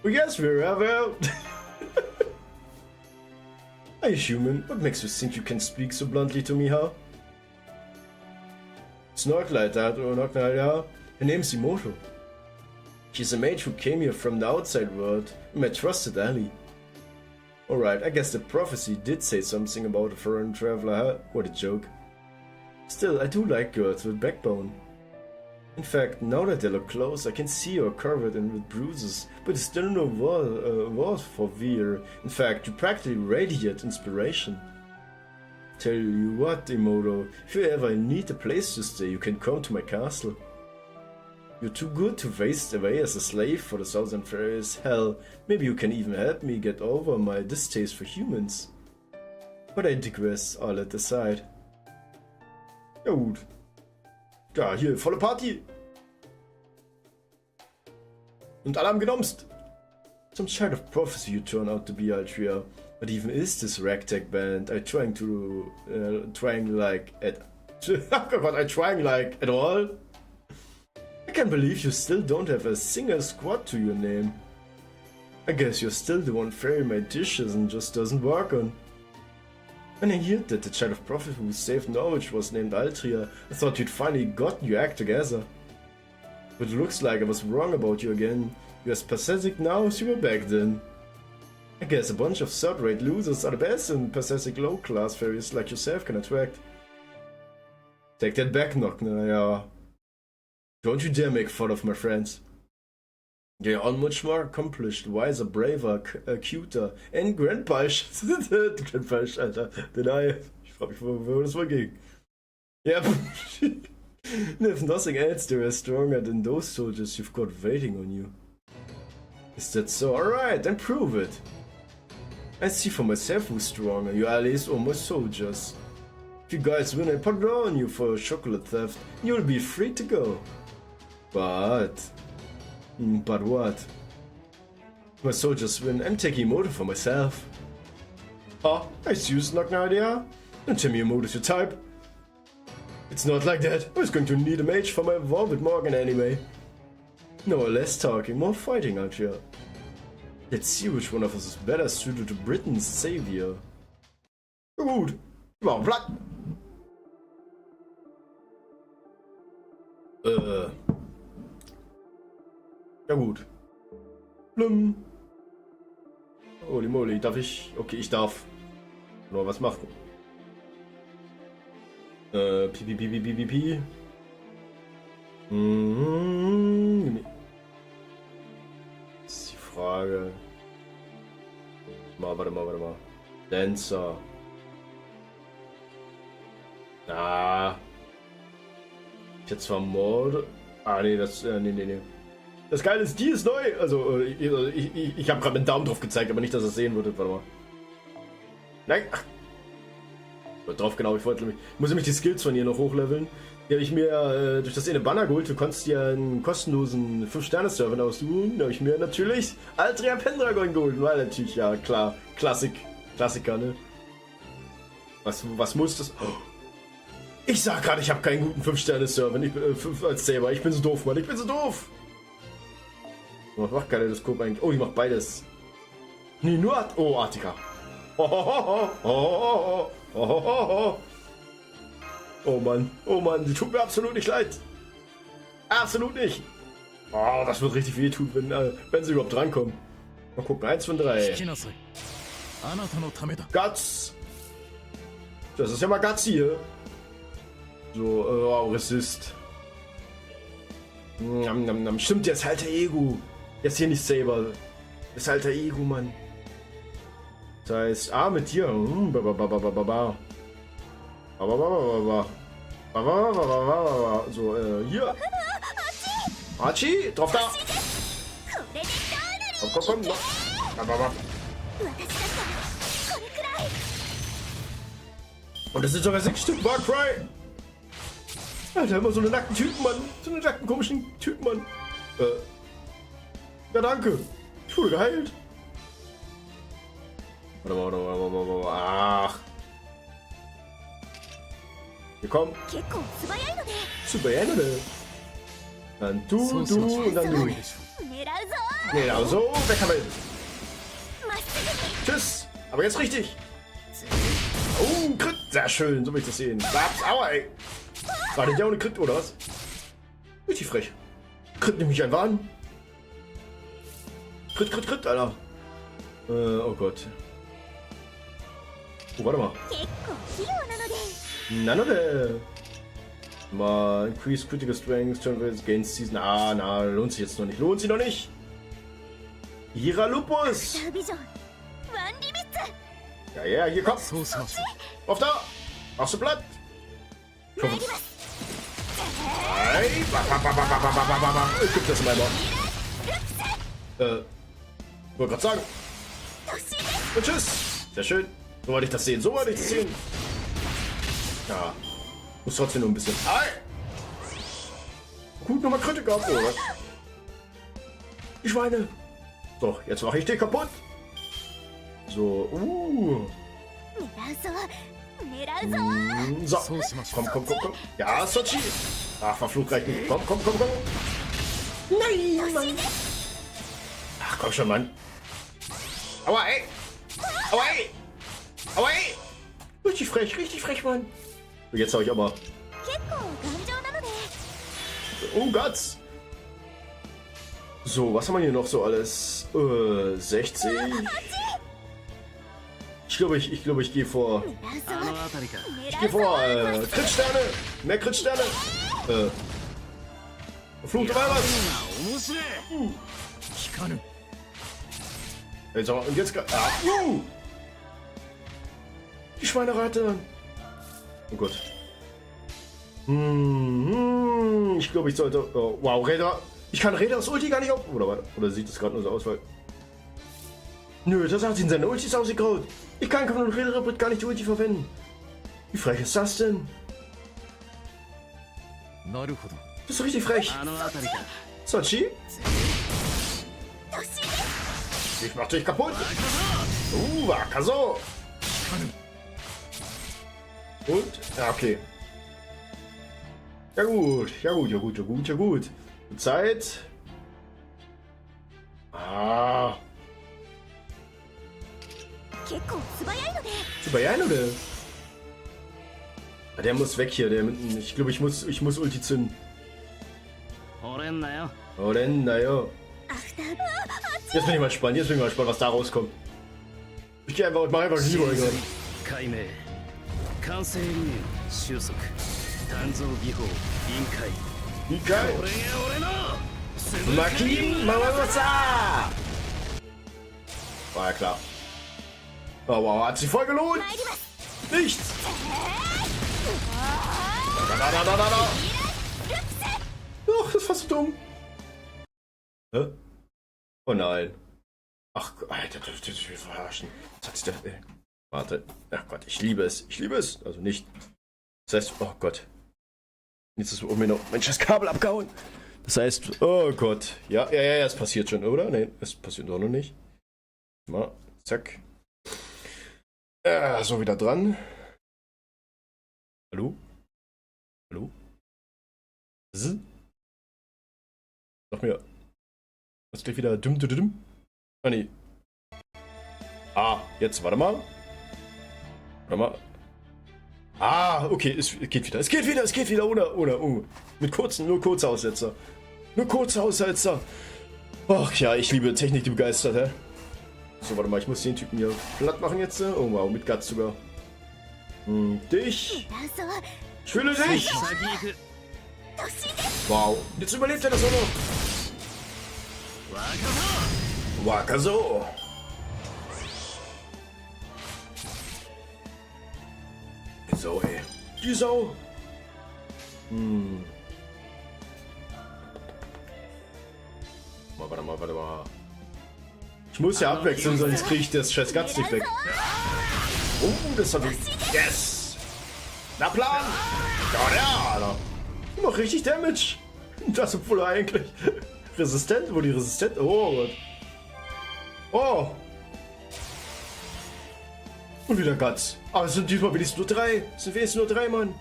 We guess we're out. Are you human? What makes you think you can speak so bluntly to me, huh? It's not like that, or not like that. Her name's Imoto. She's a mage who came here from the outside world, my trusted ally. Alright, I guess the prophecy did say something about a foreign traveler, huh? What a joke. Still, I do like girls with backbone. In fact, now that they look close, I can see you're covered in with bruises, but it's still no worth for fear. In fact, you practically radiate inspiration. Tell you what, Imoto, if you ever need a place to stay, you can come to my castle. You're too good to waste away as a slave for the Southern Fairies. Hell, maybe you can even help me get over my distaste for humans. But I digress, all at the side. Ja gut. Ja, hier, volle Party. Und alle haben genomst. Some sort of prophecy you turn out to be, Altria. What even is this ragtag band? I'm trying like at all? I can't believe you still don't have a single squad to your name. I guess you're still the one fairy my dishes and just doesn't work on. When I heard that the child of prophet who saved Norwich was named Altria, I thought you'd finally gotten your act together. But it looks like I was wrong about you again. You're as pathetic now as you were back then. I guess a bunch of third-rate losers are the best and pathetic low-class fairies like yourself can attract. Take that back, Knockner. Don't you dare make fun of my friends. They are all much more accomplished, wiser, braver, cuter and grandpaisch. Grandpaisch, Alter. Den I. Ich frag mich, wo das wohl ging. Yep. If nothing else, they are stronger than those soldiers you've got waiting on you. Is that so? Alright, then prove it. I see for myself who's stronger, your allies or my soldiers. If you guys win, I put it on you for chocolate theft, you'll be free to go. But what? If my soldiers win, I'm taking Imoto for myself. Oh, I see you snuck an idea. Don't tell me Imoto's your type. It's not like that. I was going to need a mage for my war with Morgan anyway. No less talking, more fighting out here. Let's see which one of us is better suited to Britain's savior. Gut. Wow, blatt. Ja gut. Blum. Holy moly, darf ich? Okay, ich darf. Nur was machen. Pi. Das ist die Frage. Warte mal. Dancer. Ich hätte zwar Mord. Nee, nee. Das Geile ist, die ist neu. Also, ich habe gerade mit dem Daumen drauf gezeigt, aber nicht, dass ihr es sehen würdet. Warte mal. Nein. Drauf, genau. Ich muss nämlich die Skills von ihr noch hochleveln. Die habe ich mir durch das eine Banner geholt. Du konntest dir einen kostenlosen 5-Sterne-Server aussuchen. Da habe ich mir natürlich Altria Pendragon geholt. Weil natürlich, ja, klar. Klassiker, ne? Was muss das? Oh. Ich sag gerade, ich habe keinen guten 5-Sterne-Server. Als Saber. Ich bin so doof, Mann. Ich bin so doof. Was macht Kaleidoskop eigentlich? Oh, ich mach beides. Nee, nur Attika. Oh Mann, die tut mir absolut nicht leid. Absolut nicht. Oh, das wird richtig weh tun, wenn sie überhaupt drankommen. Mal gucken, 1 von 3. Guts. Das ist ja mal Guts hier. So, Resist. Stimmt, der ist Alter Ego. Jetzt hier nicht Saber. Das ist Alter Ego, Mann. Das heißt, mit dir. So, hier. Hachi, drauf da. Komm, noch. Und das sind sogar 6 Stück Warcry. Alter, immer so eine nackten Typen, Mann. So eine nackten komischen Typen, Mann. Ja, danke. Ich wurde geheilt. Warte mal. Ach. Hier, komm. Super, ja, ne? Dann du und dann du. Genau, so, weg damit. Tschüss. Aber jetzt richtig. Oh, Crit. Sehr schön, so will ich das sehen. Babs, aua, ey. War das ja auch eine Crit, oder was? Richtig frech. Crit nämlich einfach an. Crit, Alter. Oh Gott. Oh, warte mal. Nanode. Mal increase critical strength, turn against season. Na, lohnt sich jetzt noch nicht. Lohnt sich noch nicht. Ira Lupus. Ja, hier komm. Auf da. Machst du platt. Komm. Hey. Ich geb das mal. Wollte gerade sagen. Und tschüss. Sehr schön. So wollte ich das sehen. Ja. Muss trotzdem nur ein bisschen. Ei. Gut, nochmal Kritik ab, oder? Die Schweine. So, jetzt mache ich dich kaputt. So, So, komm. Ja, Sochi. Ach, verflucht gleich nicht. Komm. Nein, Mann. Ach, komm schon, Mann. Aua, ey. Richtig frech, Mann. Und jetzt hau ich aber. Oh Gott. So, was haben wir hier noch so alles? 60. Ich glaube, ich gehe vor. Crit-Sterne. Mehr Crit-Sterne. Flucht dabei was. Jetzt auch, und jetzt. Die Schweinereiter. Oh Gott. Ich glaube, ich sollte. Oh, wow, Räder. Ich kann Räders Ulti gar nicht auf. Oder sieht das gerade nur so aus, weil. Nö, das hat ihn seine Ultis ausgegraut. Ich kann von Räder gar nicht die Ulti verwenden. Wie frech ist das denn? Das ist richtig frech. Sochi? Ich mach dich kaputt. Wakaso. Und? Ja, okay. Ja gut. Zeit. Super, ja, oder? Der muss weg hier. Ich glaube, ich muss Ulti zünden. Jetzt bin ich mal gespannt, was da rauskommt. Ich gehe einfach und mache einfach lieber. War ja klar. Oh, wow, hat sich voll gelohnt. Nichts. Doch, das ist fast so dumm. Hä? Oh nein. Ach, Alter, das will ich verarschen. Was hat sich da... Warte. Ach Gott, ich liebe es. Also nicht. Das heißt, oh Gott. Jetzt ist mir noch mein scheiß Kabel abgehauen. Das heißt, oh Gott. Ja, es passiert schon, oder? Nein, es passiert doch noch nicht. Mal, zack. So, wieder dran. Hallo? Sag mir. Was gleich wieder dumm? Ah, nee. Jetzt, warte mal. Okay, es geht wieder, ohne. Mit nur kurze Aussetzer. Ach ja, ich liebe Technik, die begeistert, hä? So, warte mal, ich muss den Typen hier platt machen jetzt. Oh wow, mit Guts sogar. Dich. Ich fühle dich. Wow, jetzt überlebt er das auch noch. Wakaso. Die Sau, ey. Die Sau. Warte mal. Ich muss ja abwechseln, sonst kriege ich das scheiß Guts nicht weg. Oh, das hat ich. Yes! Na Plan! Ja, Alter. Ich mach richtig Damage. Das obwohl er eigentlich resistent, wo die resistent. Oh Gott. Oh! Und wieder Guts. Aber es sind diesmal wenigstens nur 3. Es sind wenigstens nur 3, Mann.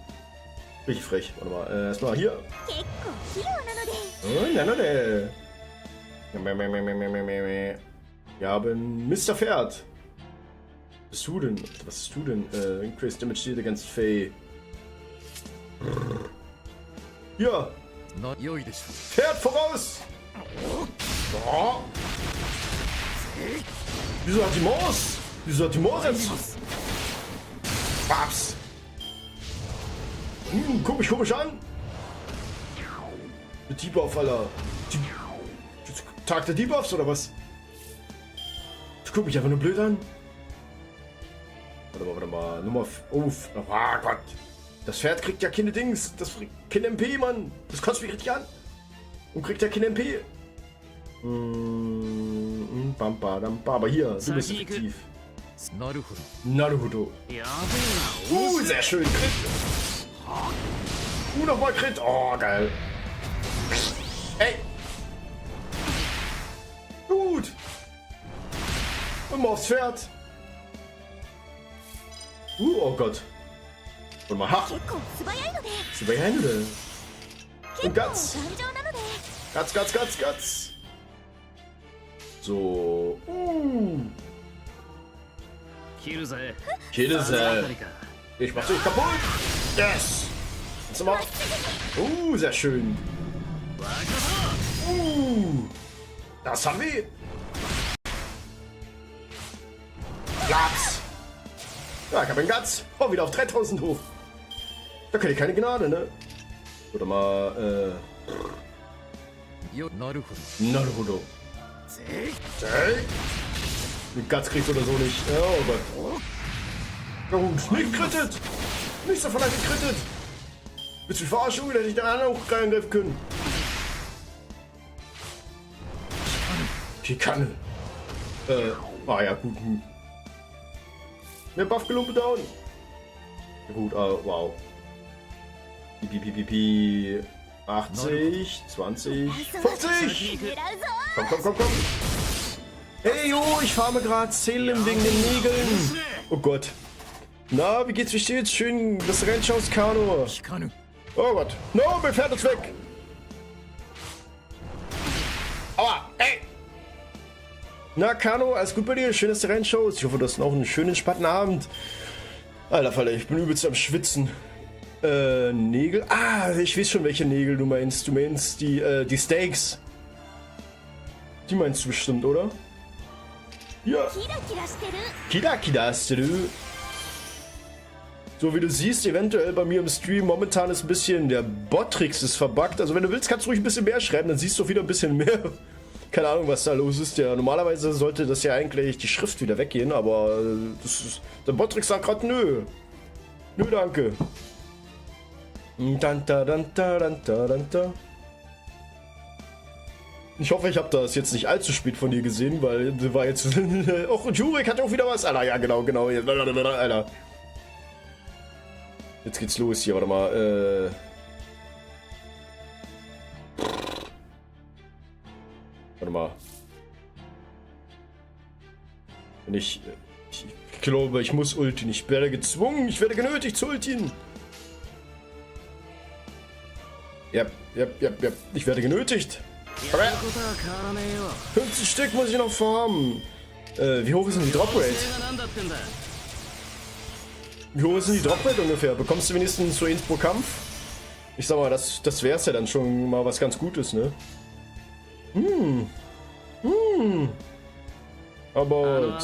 Richtig frech. Warte mal. Erstmal hier. Nanode. Wir haben Mr. Pferd. Was bist du denn? Was bist du denn? Increase Damage Shield against Fey. Ja. Pferd voraus! Oh. Wieso hat die Maus? Wieso hat die Maus jetzt? Babs! Guck mich komisch an! Mit Debuff, Alter. Tag der Debuffs oder was? Du guck mich einfach nur blöd an. Warte mal. Nummer. Oh Gott. Das Pferd kriegt ja keine Dings. Das kriegt kein MP, Mann. Das kotzt mich richtig an. Und kriegt ja kein MP. Aber hier, du bist effektiv. Naruhodo. Sehr schön. Crit. Nochmal Crit. Oh, geil. Ey. Gut. Und mal aufs Pferd. Oh Gott. Und mal ha. Und Guts. Guts. So. Killse. Ich mach dich kaputt. Yes. Jetzt mal. Sehr schön. Das haben wir. Platz. Ja, ich hab einen Guts. Oh, wieder auf 3000 hoch. Da krieg ich keine Gnade, ne? Oder mal, Naruhodo. Den Guts kriegst oder so nicht. Oh Gott. Oh, nicht gekrittet. Nichts davon hat gekrittet. Willst du mich verarschen? Hätte ich den anderen auch reingreifen können. Die Kanne. Ja, gut. Mehr Buff gelumpe down. Gut, wow. 80, 20, 50. Komm. Hey, jo, ich farme gerade Selim wegen den Nägeln. Oh Gott. Na, wie geht's, wie steht's? Schön das Rennchaus, Kano. Oh Gott. No, mein Pferd ist weg. Aua, ey. Na, Kano, alles gut bei dir? Schön, dass du reinschaust. Ich hoffe, du hast noch einen schönen, entspannten Abend. Alter Falle, ich bin übelst am Schwitzen. Nägel? Ah, ich weiß schon, welche Nägel du meinst. Du meinst die Steaks. Die meinst du bestimmt, oder? Ja. Kira-kira-steru. So wie du siehst, eventuell bei mir im Stream momentan ist ein bisschen der Bot-Tricks ist verbuggt. Also wenn du willst, kannst du ruhig ein bisschen mehr schreiben, dann siehst du wieder ein bisschen mehr. Keine Ahnung, was da los ist. Ja, normalerweise sollte das ja eigentlich die Schrift wieder weggehen, aber der Bot-Trick sagt gerade nö. Nö, danke. Ich hoffe, ich habe das jetzt nicht allzu spät von dir gesehen, weil du war jetzt... Och, und Jurek hat auch wieder was. Alter, ja, genau. Alter. Jetzt geht's los hier, warte mal. Warte mal. Wenn ich glaube, ich muss ulten. Ich werde gezwungen, ich werde genötigt zu ulten. Ja. Ich werde genötigt. 50 Stück muss ich noch farmen. Wie hoch ist denn die Drop-Rate? Wie hoch ist denn die Drop-Rate ungefähr? Bekommst du wenigstens so 1 pro Kampf? Ich sag mal, das wär's ja dann schon mal was ganz Gutes, ne? Aber...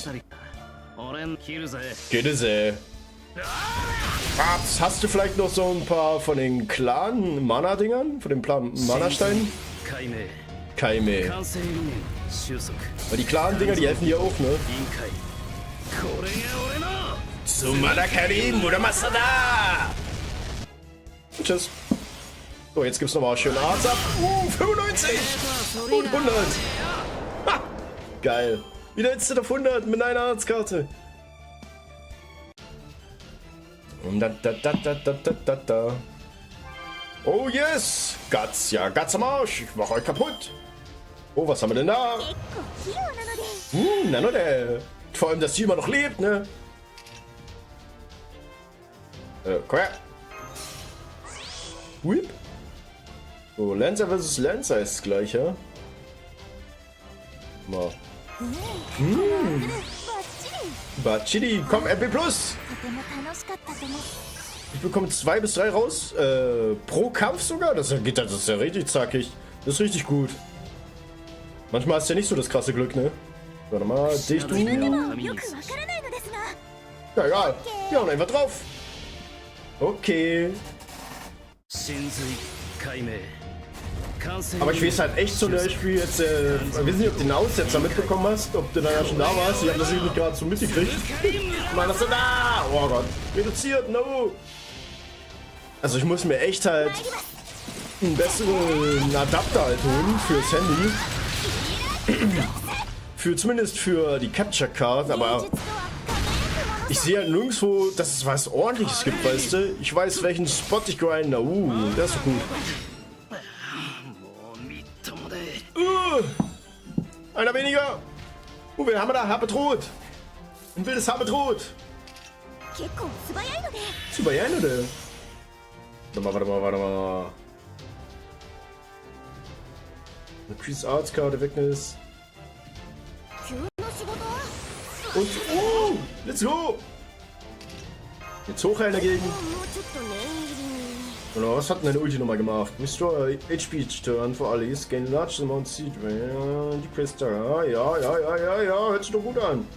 Killse. Hast du vielleicht noch so ein paar von den Clan-Mana-Dingern? Von den Mana-Steinen? Kaime. Weil die Clan-Dinger, die helfen dir auch, ne? Sumada Karim, oder Masada! Tschüss. So, jetzt gibt's nochmal schön Arzt ab. 95! Und 100! Ha! Geil. Wieder Instant auf 100 mit einer Arztkarte. Oh yes! Guts, ja, Guts am Arsch. Ich mach euch kaputt. Oh, was haben wir denn da? Nanode. Vor allem, dass sie immer noch lebt, ne? Komm her. Whip. So, Lancer vs. Lancer ist das gleiche. Mal. Bachidi, komm, MP+. Ich bekomme 2 bis 3 raus. Pro Kampf sogar. Das ist ja richtig zackig. Das ist richtig gut. Manchmal hast du ja nicht so das krasse Glück, ne? Warte mal, dich du. Ja, egal. Wir hauen einfach drauf. Okay. Aber ich weiß halt echt zum Beispiel jetzt, ich weiß nicht, ob du den Aussetzer mitbekommen hast, ob du da ja schon da warst. Ich habe das nicht gerade so mitgekriegt. Ich meine, das ist da. Oh Gott. Reduziert, no. Also ich muss mir echt halt einen besseren Adapter halt holen fürs Handy. Zumindest für die Capture Card, aber ich sehe halt nirgendwo, dass es was Ordentliches gibt, weißt du? Ich weiß, welchen Spot ich grinde. Der ist so gut. Einer weniger. Wen haben wir da? Habetrot. Ein wildes Habetrot. Tsubayano. Warte mal. Increase Arts Card, Weakness. Und, let's go! Jetzt hochheilen dagegen. Oder was hat denn deine Ulti nochmal gemacht? Restore HP each turn for allies, gain large amount seed. Decrease Terra. Ja. Hört sich doch gut an.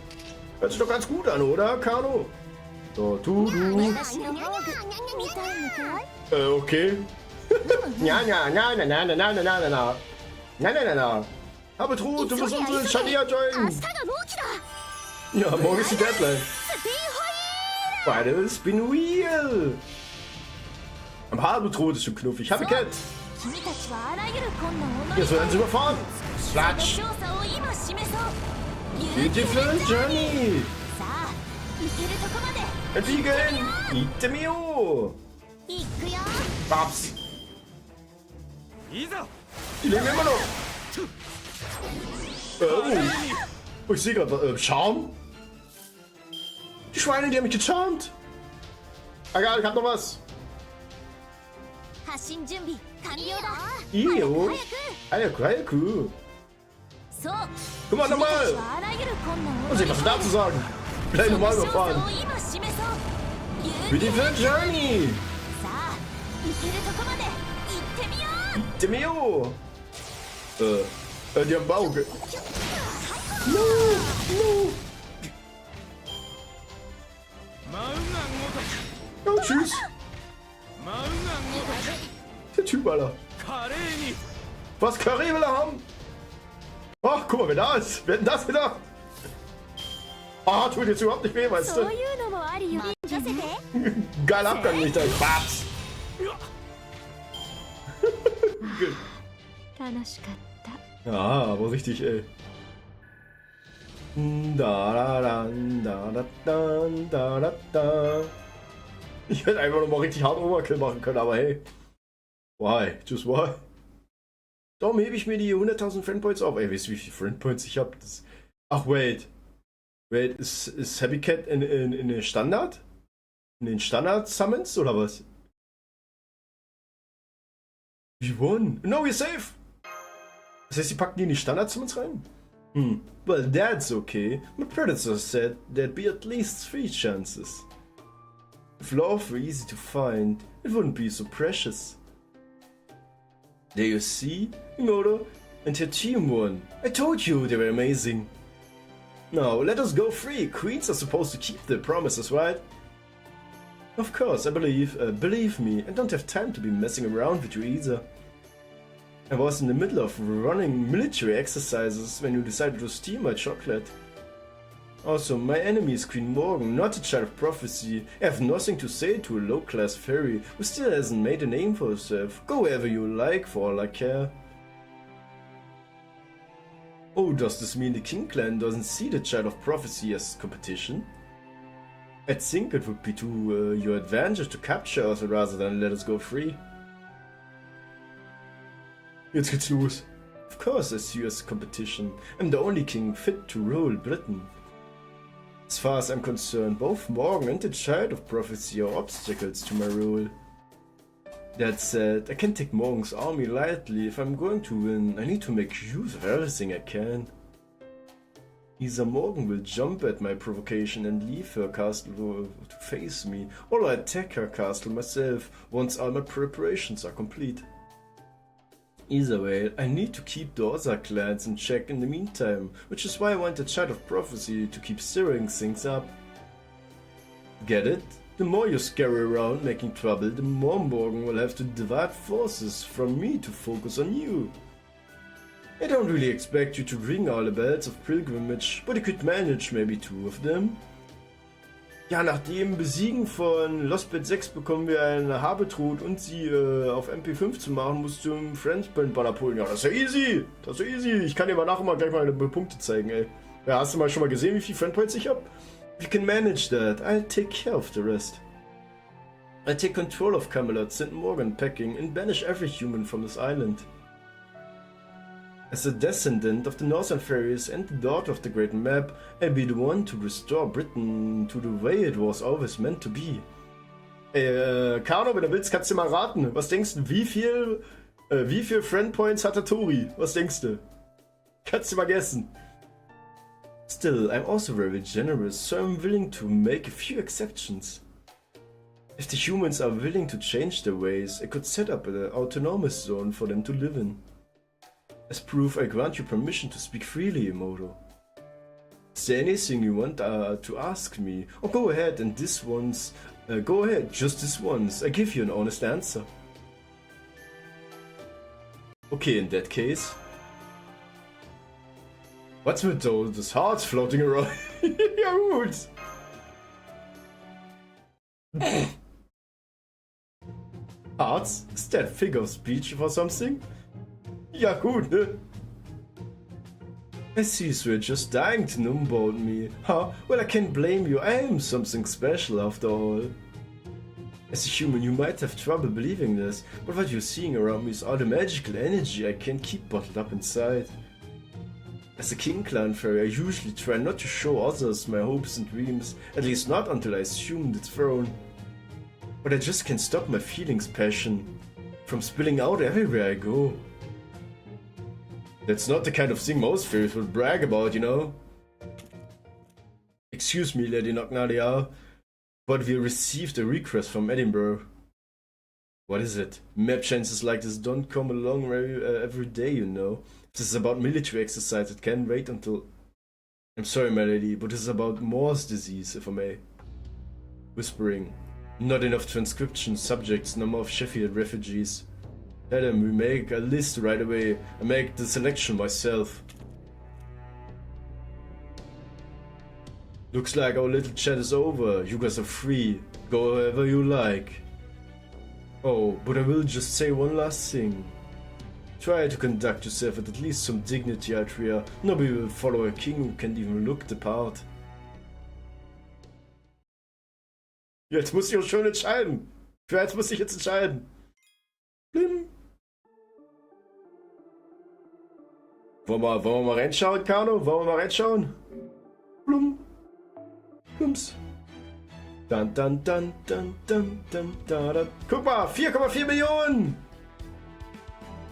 Hört sich doch ganz gut an, oder, Kano? So, du. Okay. Na. Habetrot, du musst unsere Shania joinen. Ja, morgen ist die Deadline. Beide Spin Wheel. Am Habetrot ist schon knuffig. Happy Cat. Jetzt werden sie überfahren. Flatsch. Beautiful Journey. Entwickeln. Itemio. Babs. Die leben immer noch. Ich sehe gerade Charme. Die Schweine, die haben mich gecharmt. Egal, ich hab noch was. Io. Ayaku. Guck mal nochmal. Muss ich was dazu sagen? Gleich nochmal überfahren. Beautiful Journey. Itemio. Die haben Bau. No. Oh, tschüss. Der Typ, Alter. Was Curry will er haben? Ach, guck mal, wer da ist. Wer hat denn das gedacht? Ah, tut jetzt überhaupt nicht weh, weißt du? Geiler Abgang, nicht dein Babs. Ja, aber richtig, ey. Da. Ich hätte einfach nochmal richtig hart Overkill machen können, aber hey. Why? Just why? Darum hebe ich mir die 100.000 Friendpoints auf. Ey, weißt du, wie viele Friendpoints ich habe? Ach, wait, ist Happy Cat in den Standard? In den Standard-Summons oder was? We won. No, we're safe. Das heißt, sie packen die in die Standard-Summons rein? Well, that's okay. My predecessor said there'd be at least 3 chances. If love were easy to find, it wouldn't be so precious. There you see, Inodo and her team won. I told you they were amazing. Now, let us go free. Queens are supposed to keep their promises, right? Of course, I believe me, I don't have time to be messing around with you either. I was in the middle of running military exercises when you decided to steal my chocolate. Also, my enemy is Queen Morgan, not a child of prophecy. I have nothing to say to a low-class fairy who still hasn't made a name for herself. Go wherever you like, for all I care. Oh, does this mean the King Clan doesn't see the child of prophecy as competition? I think it would be to your advantage to capture us rather than let us go free. Jetzt geht's los. Of course I see you as competition. I'm the only king fit to rule Britain. As far as I'm concerned, both Morgan and the Child of Prophecy are obstacles to my rule. That said, I can't take Morgan's army lightly. If I'm going to win, I need to make use of everything I can. Either Morgan will jump at my provocation and leave her castle to face me, or I'll attack her castle myself once all my preparations are complete. Either way, I need to keep the other clans in check in the meantime, which is why I want the Child of Prophecy to keep stirring things up. Get it? The more you scurry around making trouble, the more Morgan will have to divide forces from me to focus on you. I don't really expect you to ring all the bells of pilgrimage, but you could manage maybe 2 of them. Ja, nach dem Besiegen von Lostbed 6 bekommen wir eine Habetrut und sie auf MP5 zu machen, musst du im Friendspend-Banner pullen. Ja, das ist ja easy. Das ist ja easy. Ich kann dir mal nachher gleich mal eine Punkte zeigen, ey. Ja, hast du mal schon mal gesehen, wie viel Friendpoints ich hab? You can manage that. I'll take care of the rest. I take control of Camelot, send Morgan packing, and banish every human from this island. As a descendant of the Northern Fairies and the daughter of the Great Map, I'll be the one to restore Britain to the way it was always meant to be. Kano, wenn du willst, kannst du mal raten. Was denkst du, wie viel Friendpoints hat der Tori? Was denkst du? Kannst du mal guessen. Still, I'm also very generous, so I'm willing to make a few exceptions. If the humans are willing to change their ways, I could set up an autonomous zone for them to live in. As proof, I grant you permission to speak freely, Imoto. Is there anything you want to ask me? Or go ahead and go ahead, just this once. I give you an honest answer. Okay, in that case. What's with those hearts floating around? Ja gut. Hearts? Is that figure of speech for something? Ja gut, ne? I see you're just dying to know about me. Huh? Well, I can't blame you. I am something special after all. As a human, you might have trouble believing this, but what you're seeing around me is all the magical energy I can't keep bottled up inside. As a King Clan Fairy, I usually try not to show others my hopes and dreams, at least not until I assume the throne. But I just can't stop my feelings passion from spilling out everywhere I go. That's not the kind of thing most fairies would brag about, you know? Excuse me, Lady Knocknadia, but we received a request from Edinburgh. What is it? Map chances like this don't come along every day, you know. If this is about military exercise, it can wait until... I'm sorry, my lady, but this is about Moore's disease, if I may. Whispering. Not enough transcription subjects, number of Sheffield refugees. Tell them we make a list right away and make the selection myself. Looks like our little chat is over. You guys are free. Go wherever you like. Oh, but I will just say one last thing. Try to conduct yourself with at least some dignity, Altria. Nobody will follow a king who can't even look the part. Jetzt muss ich auch schon entscheiden. Für eins muss ich jetzt entscheiden. Blim. Wollen wir mal reinschauen, Kano? Wollen wir mal reinschauen? Blum. Plums. Dann. Guck mal, 4,4 Millionen!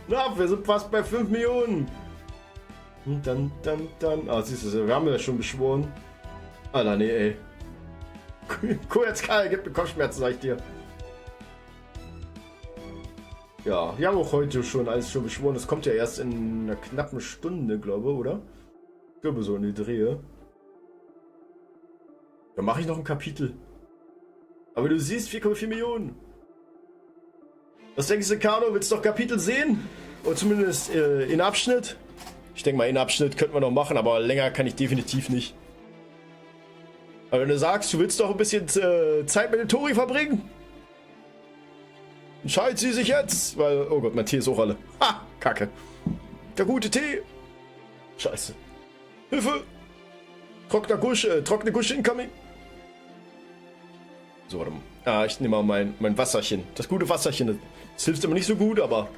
Na, wir sind fast bei 5 Millionen. Und dann. Ah, siehst du, wir haben ja schon beschworen. Alter, nee, ey. Koyanskaya gibt mir Kopfschmerzen, sag ich dir. Ja, wir haben auch heute schon alles schon beschworen. Das kommt ja erst in einer knappen Stunde, glaube ich, oder? Ich glaube, so in die Drehe. Dann mache ich noch ein Kapitel. Aber du siehst 4,4 Millionen. Was denkst du, Kano? Willst du noch Kapitel sehen? Oder zumindest in Abschnitt? Ich denke mal, in Abschnitt könnten wir noch machen, aber länger kann ich definitiv nicht. Aber wenn du sagst, du willst doch ein bisschen Zeit mit dem Tori verbringen, entscheidet sie sich jetzt. Weil, oh Gott, mein Tee ist auch alle. Ha, Kacke. Der gute Tee. Scheiße. Hilfe. Trockene Gusch incoming. So, warte mal. Ah, ich nehme mal mein Wasserchen. Das gute Wasserchen. Das hilft immer nicht so gut, aber...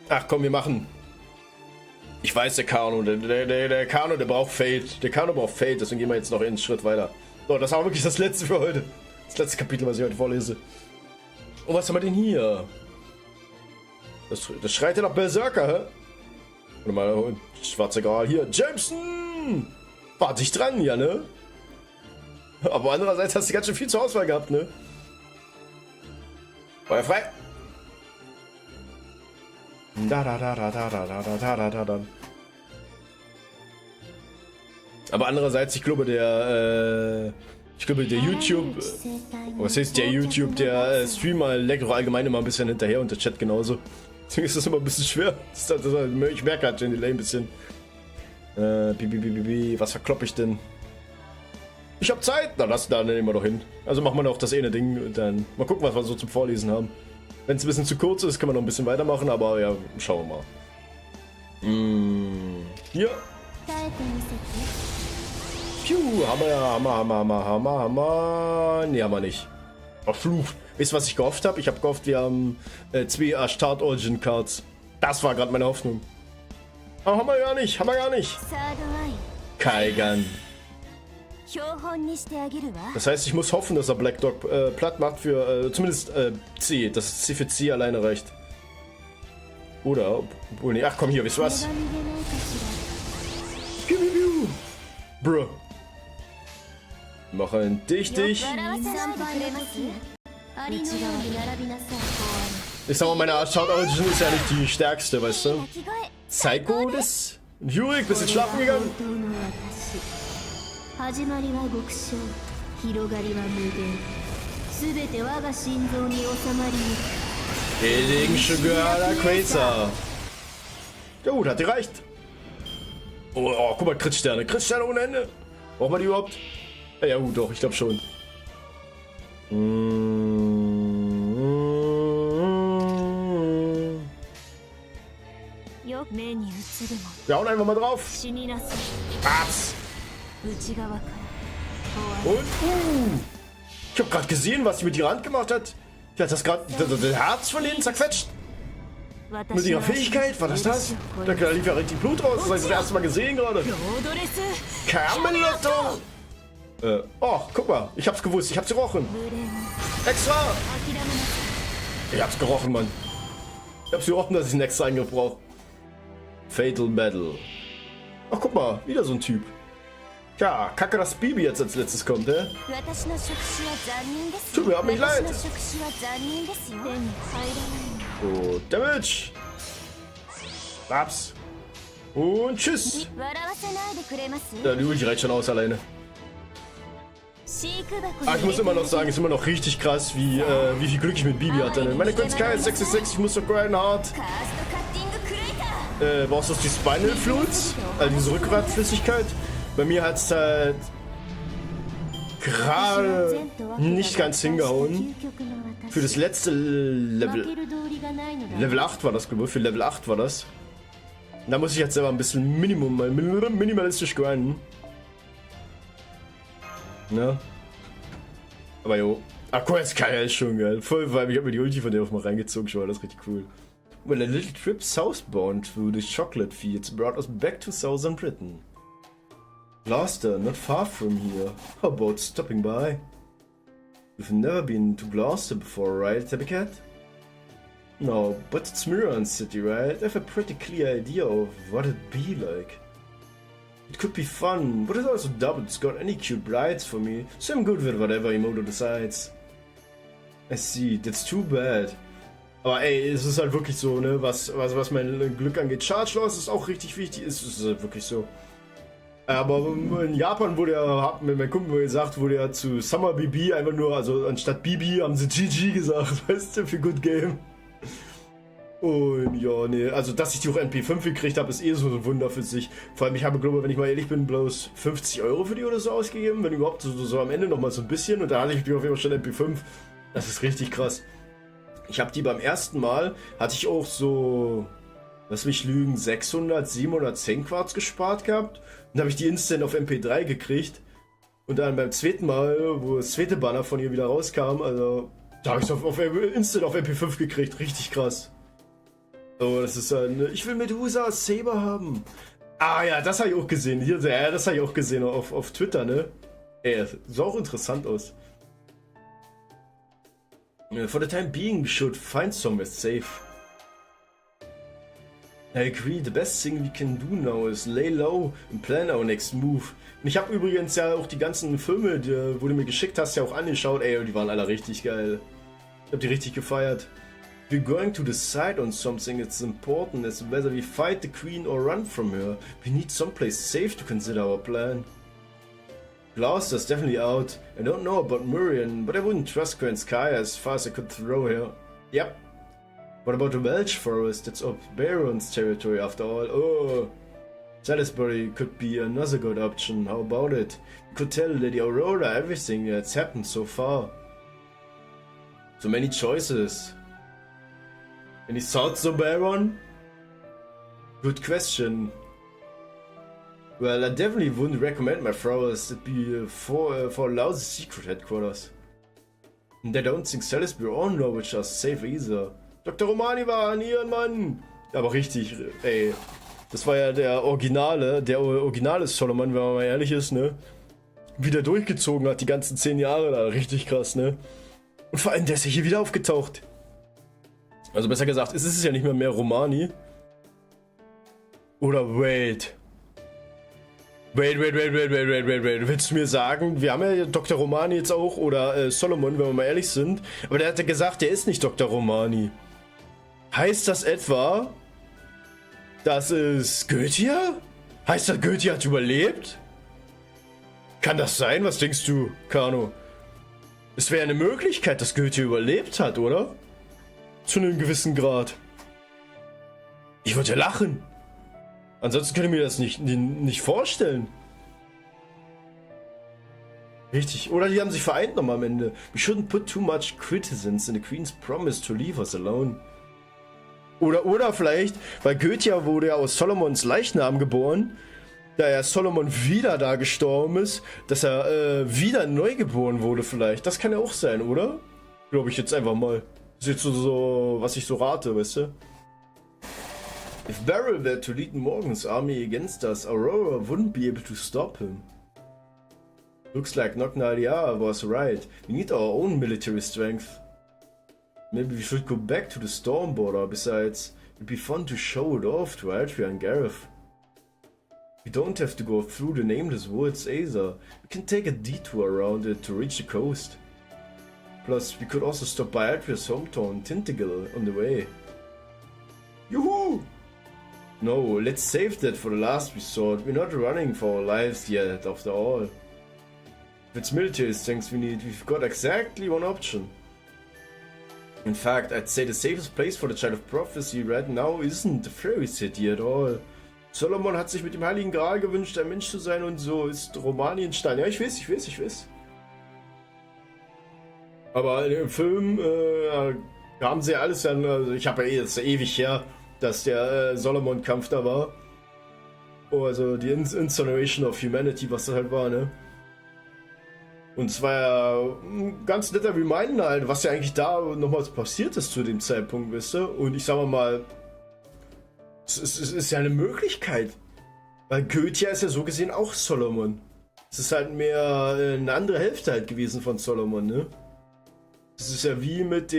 Ach komm, wir machen... Ich weiß, der Kano, der Kano, der braucht Fate. Der Kano braucht Fate, deswegen gehen wir jetzt noch einen Schritt weiter. So, das war wirklich das letzte für heute. Das letzte Kapitel, was ich heute vorlese. Und was haben wir denn hier? Das schreit ja nach Berserker, hä? Warte mal, schwarzer Gral hier. Jameson! War dich dran, ja, ne? Aber andererseits hast du ganz schön viel zur Auswahl gehabt, ne? Feuer frei! Aber andererseits, ich glaube, der YouTube, was heißt der YouTube, der Streamer leckt auch allgemein immer ein bisschen hinterher und der Chat genauso. Deswegen ist das immer ein bisschen schwer. Ich merke halt den Delay ein bisschen. Was verkloppe ich denn? Ich hab Zeit! Na, da nehmen wir doch hin. Also machen wir noch das eine Ding und dann mal gucken, was wir so zum Vorlesen haben. Wenn es ein bisschen zu kurz ist, können wir noch ein bisschen weitermachen, aber ja, schauen wir mal. Hier. Piu, Hammer. Nee, haben wir nicht. Verflucht. Wisst ihr, was ich gehofft habe? Ich habe gehofft, wir haben 2 Start Origin Cards. Das war gerade meine Hoffnung. Aber haben wir gar nicht. Kaigan. Das heißt, ich muss hoffen, dass er Black Dog platt macht für zumindest C. Dass C für C alleine reicht. Oder, obwohl nicht. Ach komm, hier, wisst ihr was? Bro. Machen dich. Ich sag mal, meine Start Origin ist ja nicht die stärkste, weißt du? Psycho das? Jurik, bist du schlafen gegangen? Heiligen Sugar Quasar. Ja gut, hat die reicht. Oh, guck mal, Crit-Sterne ohne Ende. Braucht man die überhaupt? Ja gut, doch, ich glaube schon. Wir hauen einfach mal drauf. Abs. Und ich habe gerade gesehen, was sie mit ihrer Hand gemacht hat. Die hat das gerade das Herz von denen zerquetscht. Mit ihrer Fähigkeit, war das? Da lief ja richtig Blut raus. Das habe ich das erste Mal gesehen gerade. Camelotto! Oh, guck mal. Ich hab's gewusst. Ich hab's gerochen. Extra! Ich hab's gerochen, Mann. Ich hab's gerochen, dass ich einen extra Eingriff brauche. Fatal Battle. Ach, guck mal. Wieder so ein Typ. Ja, kacke, dass Bibi jetzt als letztes kommt, ne? Tut mir nicht leid. Oh, Damage. Babs. Und tschüss. Ja, die Ulti reicht schon aus alleine. Ich muss immer noch sagen, es ist immer noch richtig krass, wie viel Glück ich mit Bibi hatte. Ne? Meine Koyanskaya ist 66, ich muss doch grinden hart. Brauchst du die Spinal Fluids? Also diese Rückgratflüssigkeit? Bei mir hat es halt gerade nicht ganz hingehauen. Für das letzte Level 8 war das, glaube ich. Für Level 8 war das. Da muss ich jetzt selber ein bisschen minimalistisch grinden. Ne? Aber jo. Ach, Koyanskaya ist schon geil. Voll, weil ich habe mir die Ulti von der auch mal reingezogen, schon, das ist richtig cool. Well, a little trip southbound through the chocolate fields brought us back to southern Britain. Gloucester, not far from here. How about stopping by? You've never been to Gloucester before, right, Tabbycat? No, but it's Miran City, right? I have a pretty clear idea of what it'd be like. It could be fun, but it's also double. It's got any cute brides for me, so I'm good with whatever Imoto decides. I see, that's too bad. Aber ey, es ist halt wirklich so, ne, was mein Glück angeht. Charge Loss ist auch richtig wichtig, es ist halt wirklich so. Aber in Japan wurde ja, hat mir mein Kumpel gesagt, wurde ja zu Summer BB einfach nur, also anstatt BB haben sie GG gesagt, weißt du, für Good Game. Und ja, nee, also dass ich die auch NP5 gekriegt habe, ist eh so ein Wunder für sich. Vor allem, ich habe, glaube ich, wenn ich mal ehrlich bin, bloß 50 € für die oder so ausgegeben, wenn überhaupt so am Ende nochmal so ein bisschen. Und da hatte ich die auf jeden Fall schon NP5. Das ist richtig krass. Ich habe die beim ersten Mal, hatte ich auch so, lass mich lügen, 600, 710 Quarz gespart gehabt. Und habe ich die instant auf MP3 gekriegt. Und dann beim zweiten Mal, wo das zweite Banner von ihr wieder rauskam, also da habe ich es instant auf MP5 gekriegt. Richtig krass. Oh, das ist ein... Ich will Medusa Saber haben. Ah ja, das habe ich auch gesehen. Hier, ja, das habe ich auch gesehen auf Twitter, ne? Ey, das sah auch interessant aus. For the time being, we should find somewhere safe. I agree, the best thing we can do now is lay low and plan our next move. Und ich habe übrigens ja auch die ganzen Filme, wo du mir geschickt hast, ja auch angeschaut. Ey, die waren alle richtig geil. Ich habe die richtig gefeiert. If we're going to decide on something, it's important as whether we fight the queen or run from her. We need someplace safe to consider our plan. Gloucester's definitely out. I don't know about Murian, but I wouldn't trust Koyanskaya as far as I could throw her. Yep. What about the Welsh forest? That's up Baron's territory after all. Oh, Salisbury could be another good option. How about it? You could tell Lady Aurora everything that's happened so far. So many choices. Any thoughts on Baron? Good question. Well, I definitely wouldn't recommend my throwers. It'd be for lousy secret headquarters. And I don't think Salisbury or Norwich are safe either. Dr. Romani war an ihren Mann! Aber richtig, ey. Das war ja der originale Solomon, wenn man mal ehrlich ist, ne? Wie der durchgezogen hat, die ganzen 10 Jahre da. Richtig krass, ne? Und vor allem, der ist ja hier wieder aufgetaucht. Also besser gesagt, es ist ja nicht mehr Romani. Oder wait. Wait. Willst du mir sagen, wir haben ja Dr. Romani jetzt auch, oder Solomon, wenn wir mal ehrlich sind. Aber der hat ja gesagt, der ist nicht Dr. Romani. Heißt das etwa, dass es Goethe? Heißt das, Goethe hat überlebt? Kann das sein? Was denkst du, Kano? Es wäre eine Möglichkeit, dass Goethe überlebt hat, oder? Zu einem gewissen Grad. Ich würde ja lachen. Ansonsten könnte ich mir das nicht vorstellen. Richtig. Oder die haben sich vereint nochmal am Ende. We shouldn't put too much criticism in the Queen's promise to leave us alone. Oder vielleicht, weil Goethe wurde ja aus Solomons Leichnam geboren, da ja Solomon wieder da gestorben ist, dass er wieder neu geboren wurde vielleicht. Das kann ja auch sein, oder? Glaube ich jetzt einfach mal. Das ist jetzt so, was ich so rate, weißt du? If Beryl were to lead Morgan's army against us, Aurora wouldn't be able to stop him. Looks like Nognalia was right. We need our own military strength. Maybe we should go back to the storm border. Besides, it'd be fun to show it off to Altria and Gareth. We don't have to go through the nameless woods either. We can take a detour around it to reach the coast. Plus, we could also stop by Altria's hometown, Tintigal, on the way. Yoo-hoo! No, let's save that for the last resort. We're not running for our lives yet, after all. If it's military strength we need, we've got exactly one option. In fact, I'd say the safest place for the Child of Prophecy right now isn't the Fairy City at all. Solomon hat sich mit dem Heiligen Gral gewünscht, ein Mensch zu sein, und so ist Romani in Stein. Ja, ich weiß. Aber im Film haben sie ja alles dann, also ich habe ja das ist ja ewig her, dass der Solomon-Kampf da war. Oh, also die Incineration of Humanity, was das halt war, ne? Und es war ja ein ganz netter Reminder halt, was ja eigentlich da nochmals passiert ist zu dem Zeitpunkt, wisst ihr? Und ich sag mal, es ist ja eine Möglichkeit. Weil Goethe ist ja so gesehen auch Solomon. Es ist halt mehr eine andere Hälfte halt gewesen von Solomon, ne? Das ist ja wie mit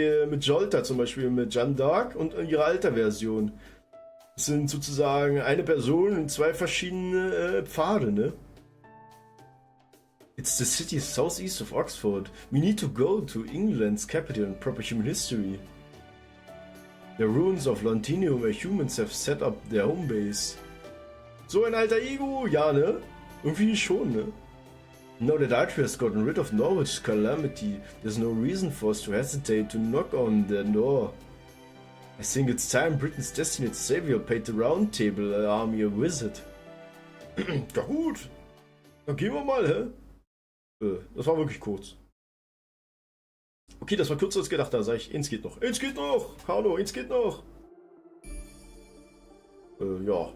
Jolta zum Beispiel, mit Jeanne d'Arc und ihrer alter Version. Es sind sozusagen eine Person in 2 verschiedene Pfade, ne? It's the city southeast of Oxford. We need to go to England's capital and proper human history. The ruins of Londinium where humans have set up their home base. So ein alter Ego, ja, ne? Irgendwie schon, ne? Now that Altria has gotten rid of Norwich's calamity, there's no reason for us to hesitate to knock on their door. I think it's time Britain's destined savior paid the Round Table Army a visit. Ja gut, dann gehen wir mal, hä? Das war wirklich kurz. Okay, das war kürzer als gedacht, da sag ich, eins geht noch. Hallo, eins geht noch. Ja.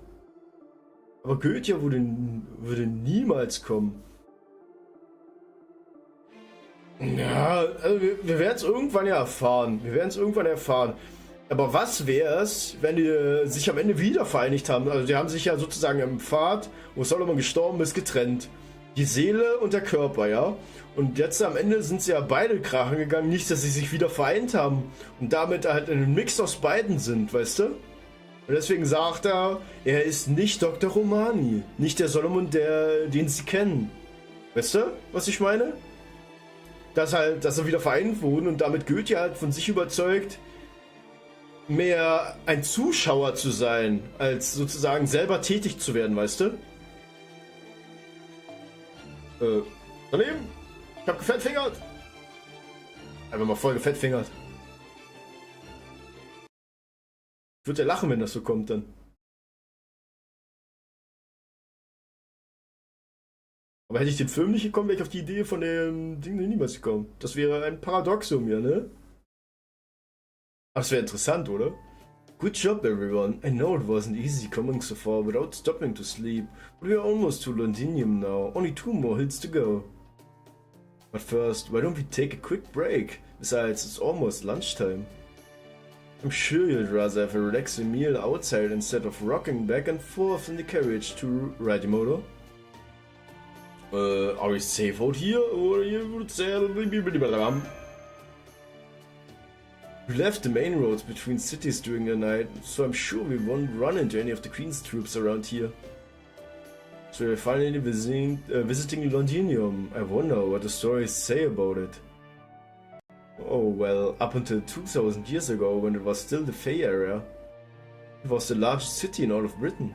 Aber Goethe würde niemals kommen. Ja, also wir werden es irgendwann ja erfahren. Aber was wär's, wenn die sich am Ende wieder vereinigt haben? Also die haben sich ja sozusagen im Pfad, wo Solomon gestorben ist, getrennt. Die Seele und der Körper, ja? Und jetzt am Ende sind sie ja beide krachen gegangen, nicht, dass sie sich wieder vereint haben. Und damit halt ein Mix aus beiden sind, weißt du? Und deswegen sagt er ist nicht Dr. Romani. Nicht der Solomon, den sie kennen. Weißt du, was ich meine? Dass er wieder vereint wurden und damit Goethe halt von sich überzeugt, mehr ein Zuschauer zu sein, als sozusagen selber tätig zu werden, weißt du? Daneben! Ich hab gefettfingert! Einfach mal voll gefettfingert. Ich würde ja lachen, wenn das so kommt dann. Aber hätte ich den Film nicht gekommen, wäre ich auf die Idee von dem Ding niemals gekommen. Das wäre ein Paradoxum, ja, ne? Ach, das wäre interessant, oder? Good job, everyone. I know it wasn't easy coming so far without stopping to sleep, but we are almost to Londinium now. Only 2 more hits to go. But first, why don't we take a quick break? Besides, it's almost lunchtime. I'm sure you'd rather have a relaxing meal outside instead of rocking back and forth in the carriage to Radimoto. Are we safe out here, or you would say... We left the main roads between cities during the night, so I'm sure we won't run into any of the Queen's troops around here. So we're finally visiting Londinium. I wonder what the stories say about it. Oh well, up until 2000 years ago, when it was still the Fey area, it was the largest city in all of Britain.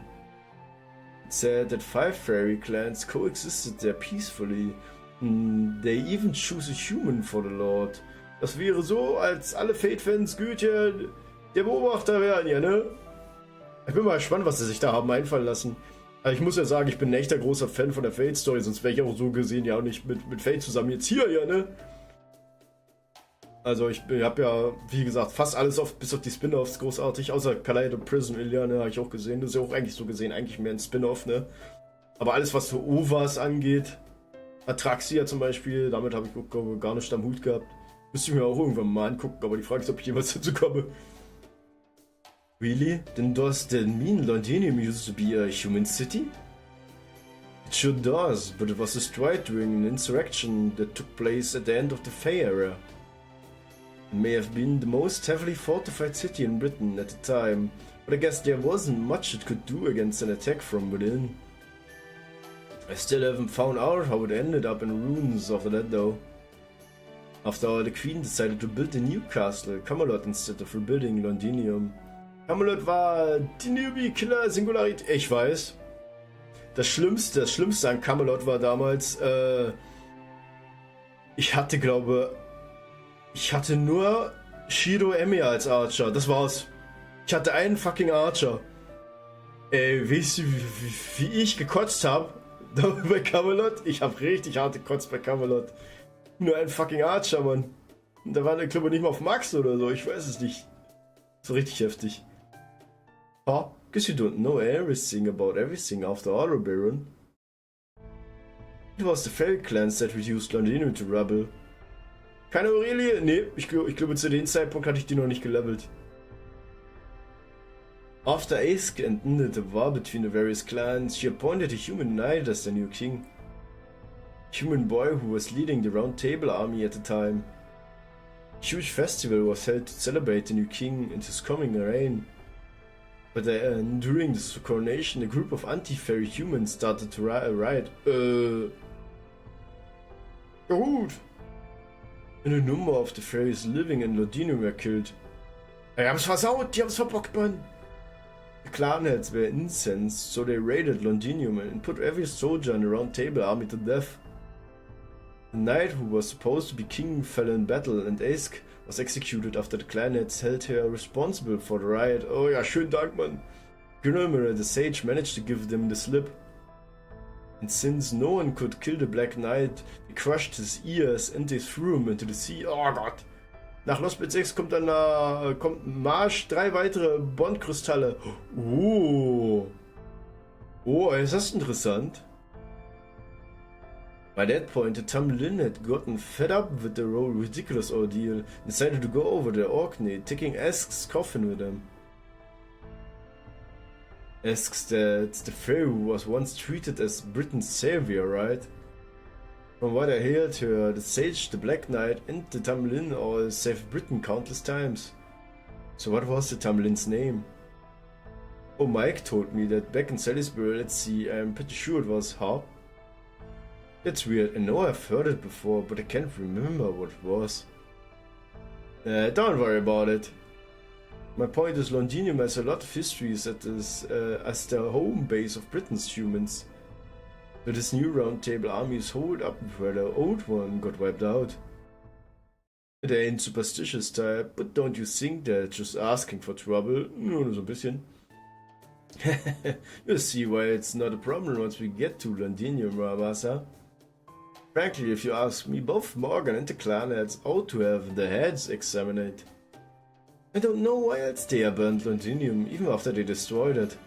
It said that 5 fairy clans coexisted there peacefully. They even choose a human for the Lord. Das wäre so, als alle Fate-Fans Goethe der Beobachter wären, ja, ne? Ich bin mal gespannt, was sie sich da haben einfallen lassen. Aber ich muss ja sagen, ich bin ein echter großer Fan von der Fate-Story, sonst wäre ich auch so gesehen ja auch nicht mit Fate zusammen jetzt hier, ja, ne? Also ich habe ja, wie gesagt, fast alles bis auf die Spin-Offs großartig, außer Kaleido Prison Iliane habe ich auch gesehen. Das ist ja auch eigentlich so gesehen, eigentlich mehr ein Spin-Off, ne? Aber alles, was so OVAs angeht, Atraxia zum Beispiel, damit habe ich auch gar nicht am Hut gehabt. Müsste ich mir auch irgendwann mal angucken, aber die Frage ist, ob ich jemals dazu komme. Really? Then does that mean Londinium used to be a human city? It sure does, but it was destroyed during an insurrection that took place at the end of the Fey era. It may have been the most heavily fortified city in Britain at the time, but I guess there wasn't much it could do against an attack from within. I still haven't found out how it ended up in ruins after that though. After all, the Queen decided to build a new castle, Camelot, instead of rebuilding Londinium. Camelot war die Newbie-Killer Singularität. Ich weiß. Das Schlimmste an Camelot war damals, ich hatte nur Shido Emi als Archer. Das war's. Ich hatte einen fucking Archer. Ey, weißt du, wie ich gekotzt habe bei Camelot? Ich habe richtig hart gekotzt bei Camelot. Nur ein fucking Archer, Mann. Und da war der Club nicht mal auf Max oder so, ich weiß es nicht. So richtig heftig. Oh, guess you don't know everything about everything after all, Baron. It was the Fairy Clans that reduced Londinium to rubble. Keine Aurelie? Nee, ich glaube zu dem Zeitpunkt hatte ich die noch nicht gelevelt. After Ace ended the war between the various clans, she appointed a human knight as the new king. Human boy who was leading the Round Table army at the time. A huge festival was held to celebrate the new king and his coming reign. But during this coronation, a group of anti-fairy humans started to riot. Gut. And a number of the fairies living in Londinium were killed. Die haben's versaut, die haben's verbockt, Mann. The clanheads were incensed, so they raided Londinium and put every soldier in the Round Table army to death. The knight who was supposed to be king fell in battle and Ask was executed after the clanheads held her responsible for the riot. Oh ja, schönen Dank, Mann. Grimmer the sage managed to give them the slip. And since no one could kill the Black Knight, they crushed his ears and they threw him into the sea. Oh Gott. Nach Lost Bit 6 kommt dann kommt Marsch 3 weitere Bondkristalle. Oh, ist das interessant? By that point, the Tamlin had gotten fed up with the whole ridiculous ordeal and decided to go over to Orkney, taking Esk's coffin with him. Esk's that the pharaoh was once treated as Britain's savior, right? From what I heard, the Sage, the Black Knight, and the Tamlin all saved Britain countless times. So what was the Tamlin's name? Oh, Mike told me that back in Salisbury at sea, I'm pretty sure it was, huh? That's weird, I know I've heard it before, but I can't remember what it was. Don't worry about it. My point is Londinium has a lot of histories as the home base of Britain's humans. But this new round table army is holed up where the old one got wiped out. They ain't superstitious type, but don't you think they're just asking for trouble? Nur so ein bisschen. You'll see why it's not a problem once we get to Londinium, Rabasa. Frankly, if you ask me, both Morgan and the clan heads ought to have their heads examined. I don't know why else they abandoned Londinium, even after they destroyed it.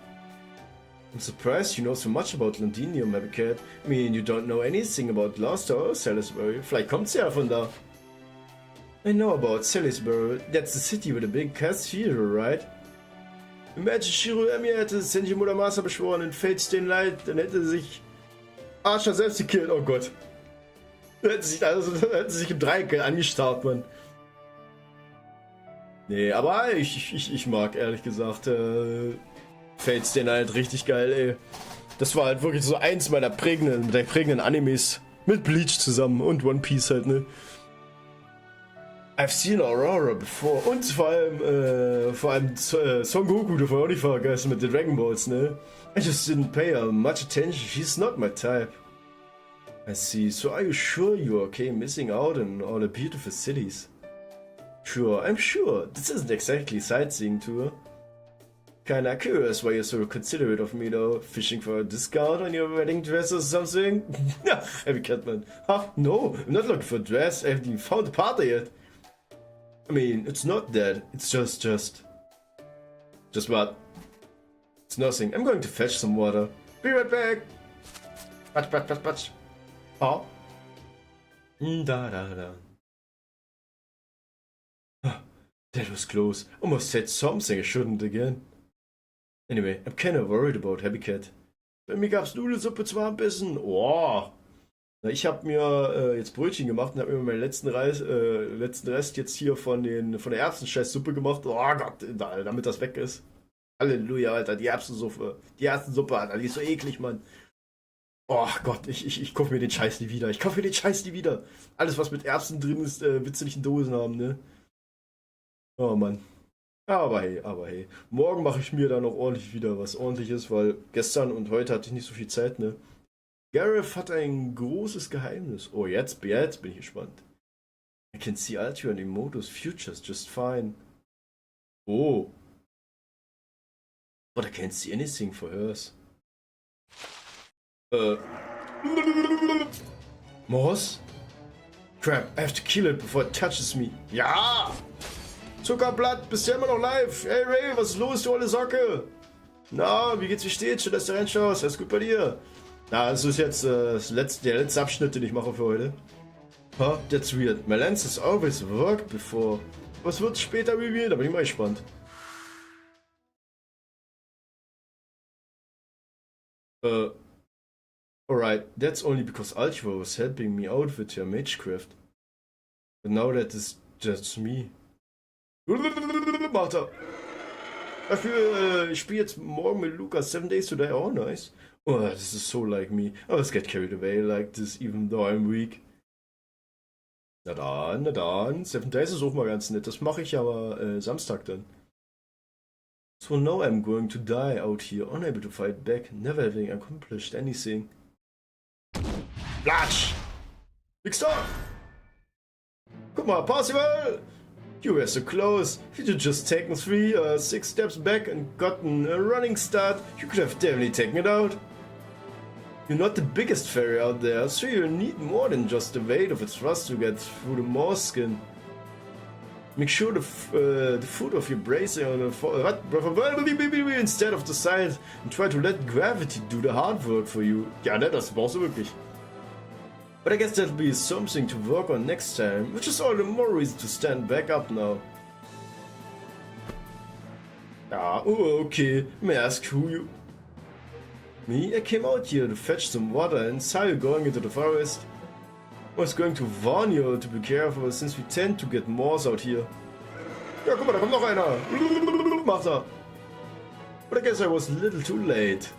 I'm surprised you know so much about Londinium, Happy Cat. I mean, you don't know anything about Gloucester or Salisbury. Vielleicht kommt's ja von da. I know about Salisbury. That's the city with a big cathedral, right? Imagine Shiro Emir hätte Senji Muramasa beschworen in Fates den Leid, dann hätte sich Archer selbst gekillt. Oh Gott. Hätte sich im Dreieck angestarrt, Mann. Nee, aber ich mag ehrlich gesagt Fates den halt richtig geil, ey. Das war halt wirklich so eins meiner prägenden Animes. Mit Bleach zusammen und One Piece halt, ne. I've seen Aurora before. Und vor allem Son Goku, du auch nicht vergessen mit den Dragon Balls, ne. I just didn't pay her much attention. She's not my type. I see. So are you sure you're okay missing out on all the beautiful cities? Sure, I'm sure. This isn't exactly a sightseeing tour. Kinda curious why you're so considerate of me though. Fishing for a discount on your wedding dress or something? Happy Catman. Huh? No, I'm not looking for a dress. I haven't even found a partner yet. I mean, it's not that. It's just what? It's nothing. I'm going to fetch some water. Be right back. Patch. Oh. Da. That was close. Almost said something I shouldn't again. Anyway, I'm kinda worried about Happy Cat. Bei mir gab's Nudelsuppe zwar ein bisschen. Oh. Na, ich habe mir jetzt Brötchen gemacht und habe mir meinen letzten Rest jetzt hier von der Erbsenscheißsuppe gemacht. Oh Gott, damit das weg ist. Halleluja, Alter, die Erbsensuppe. Alter, die ist so eklig, Mann. Oh Gott, ich kaufe mir den Scheiß nie wieder. Alles, was mit Erbsen drin ist, willst du nicht in Dosen haben, ne? Oh Mann. Aber hey. Morgen mache ich mir da noch ordentlich wieder was Ordentliches, weil gestern und heute hatte ich nicht so viel Zeit, ne? Gareth hat ein großes Geheimnis. Oh, jetzt bin ich gespannt. I can see Altia in Emoto's futures just fine. Oh. But I can't see anything for hers. Moss? Crap, I have to kill it before it touches me. Ja! Zuckerblatt, bist du immer noch live? Hey Ray, was ist los, du olle Socke? Na, wie steht's? Schön, dass du reinschaust. Alles gut bei dir? Na, das ist jetzt der letzte Abschnitt, den ich mache für heute. Huh? That's weird. My lens has always worked before. Was wird später revealed? Da bin ich mal gespannt. Alright, that's only because Altiva was helping me out with your magecraft. But now that is just me. Martha. Dafür, ich spiele jetzt morgen mit Lucas 7 Days to Die. Oh, nice. Oh, this is so like me. I always get carried away like this, even though I'm weak. Na dann. 7 Days ist auch mal ganz nett. Das mache ich aber Samstag dann. So now I'm going to die out here, unable to fight back, never having accomplished anything. Platsch! Big Star! Guck mal, Parzival! You were so close. If you'd just taken 3 or 6 steps back and gotten a running start, you could have definitely taken it out. You're not the biggest fairy out there, so you'll need more than just the weight of its thrust to get through the Morse skin. Make sure the foot of your bracing on the instead of the side and try to let gravity do the hard work for you. Ja, ne, das brauchst du wirklich. But I guess that'll be something to work on next time, which is all the more reason to stand back up now. Ah, oh, okay. May I ask who you... Me? I came out here to fetch some water and saw you going into the forest. I was going to warn you to be careful, since we tend to get Moors out here. Ja, guck mal, da kommt noch einer. Macht er. But I guess I was a little too late.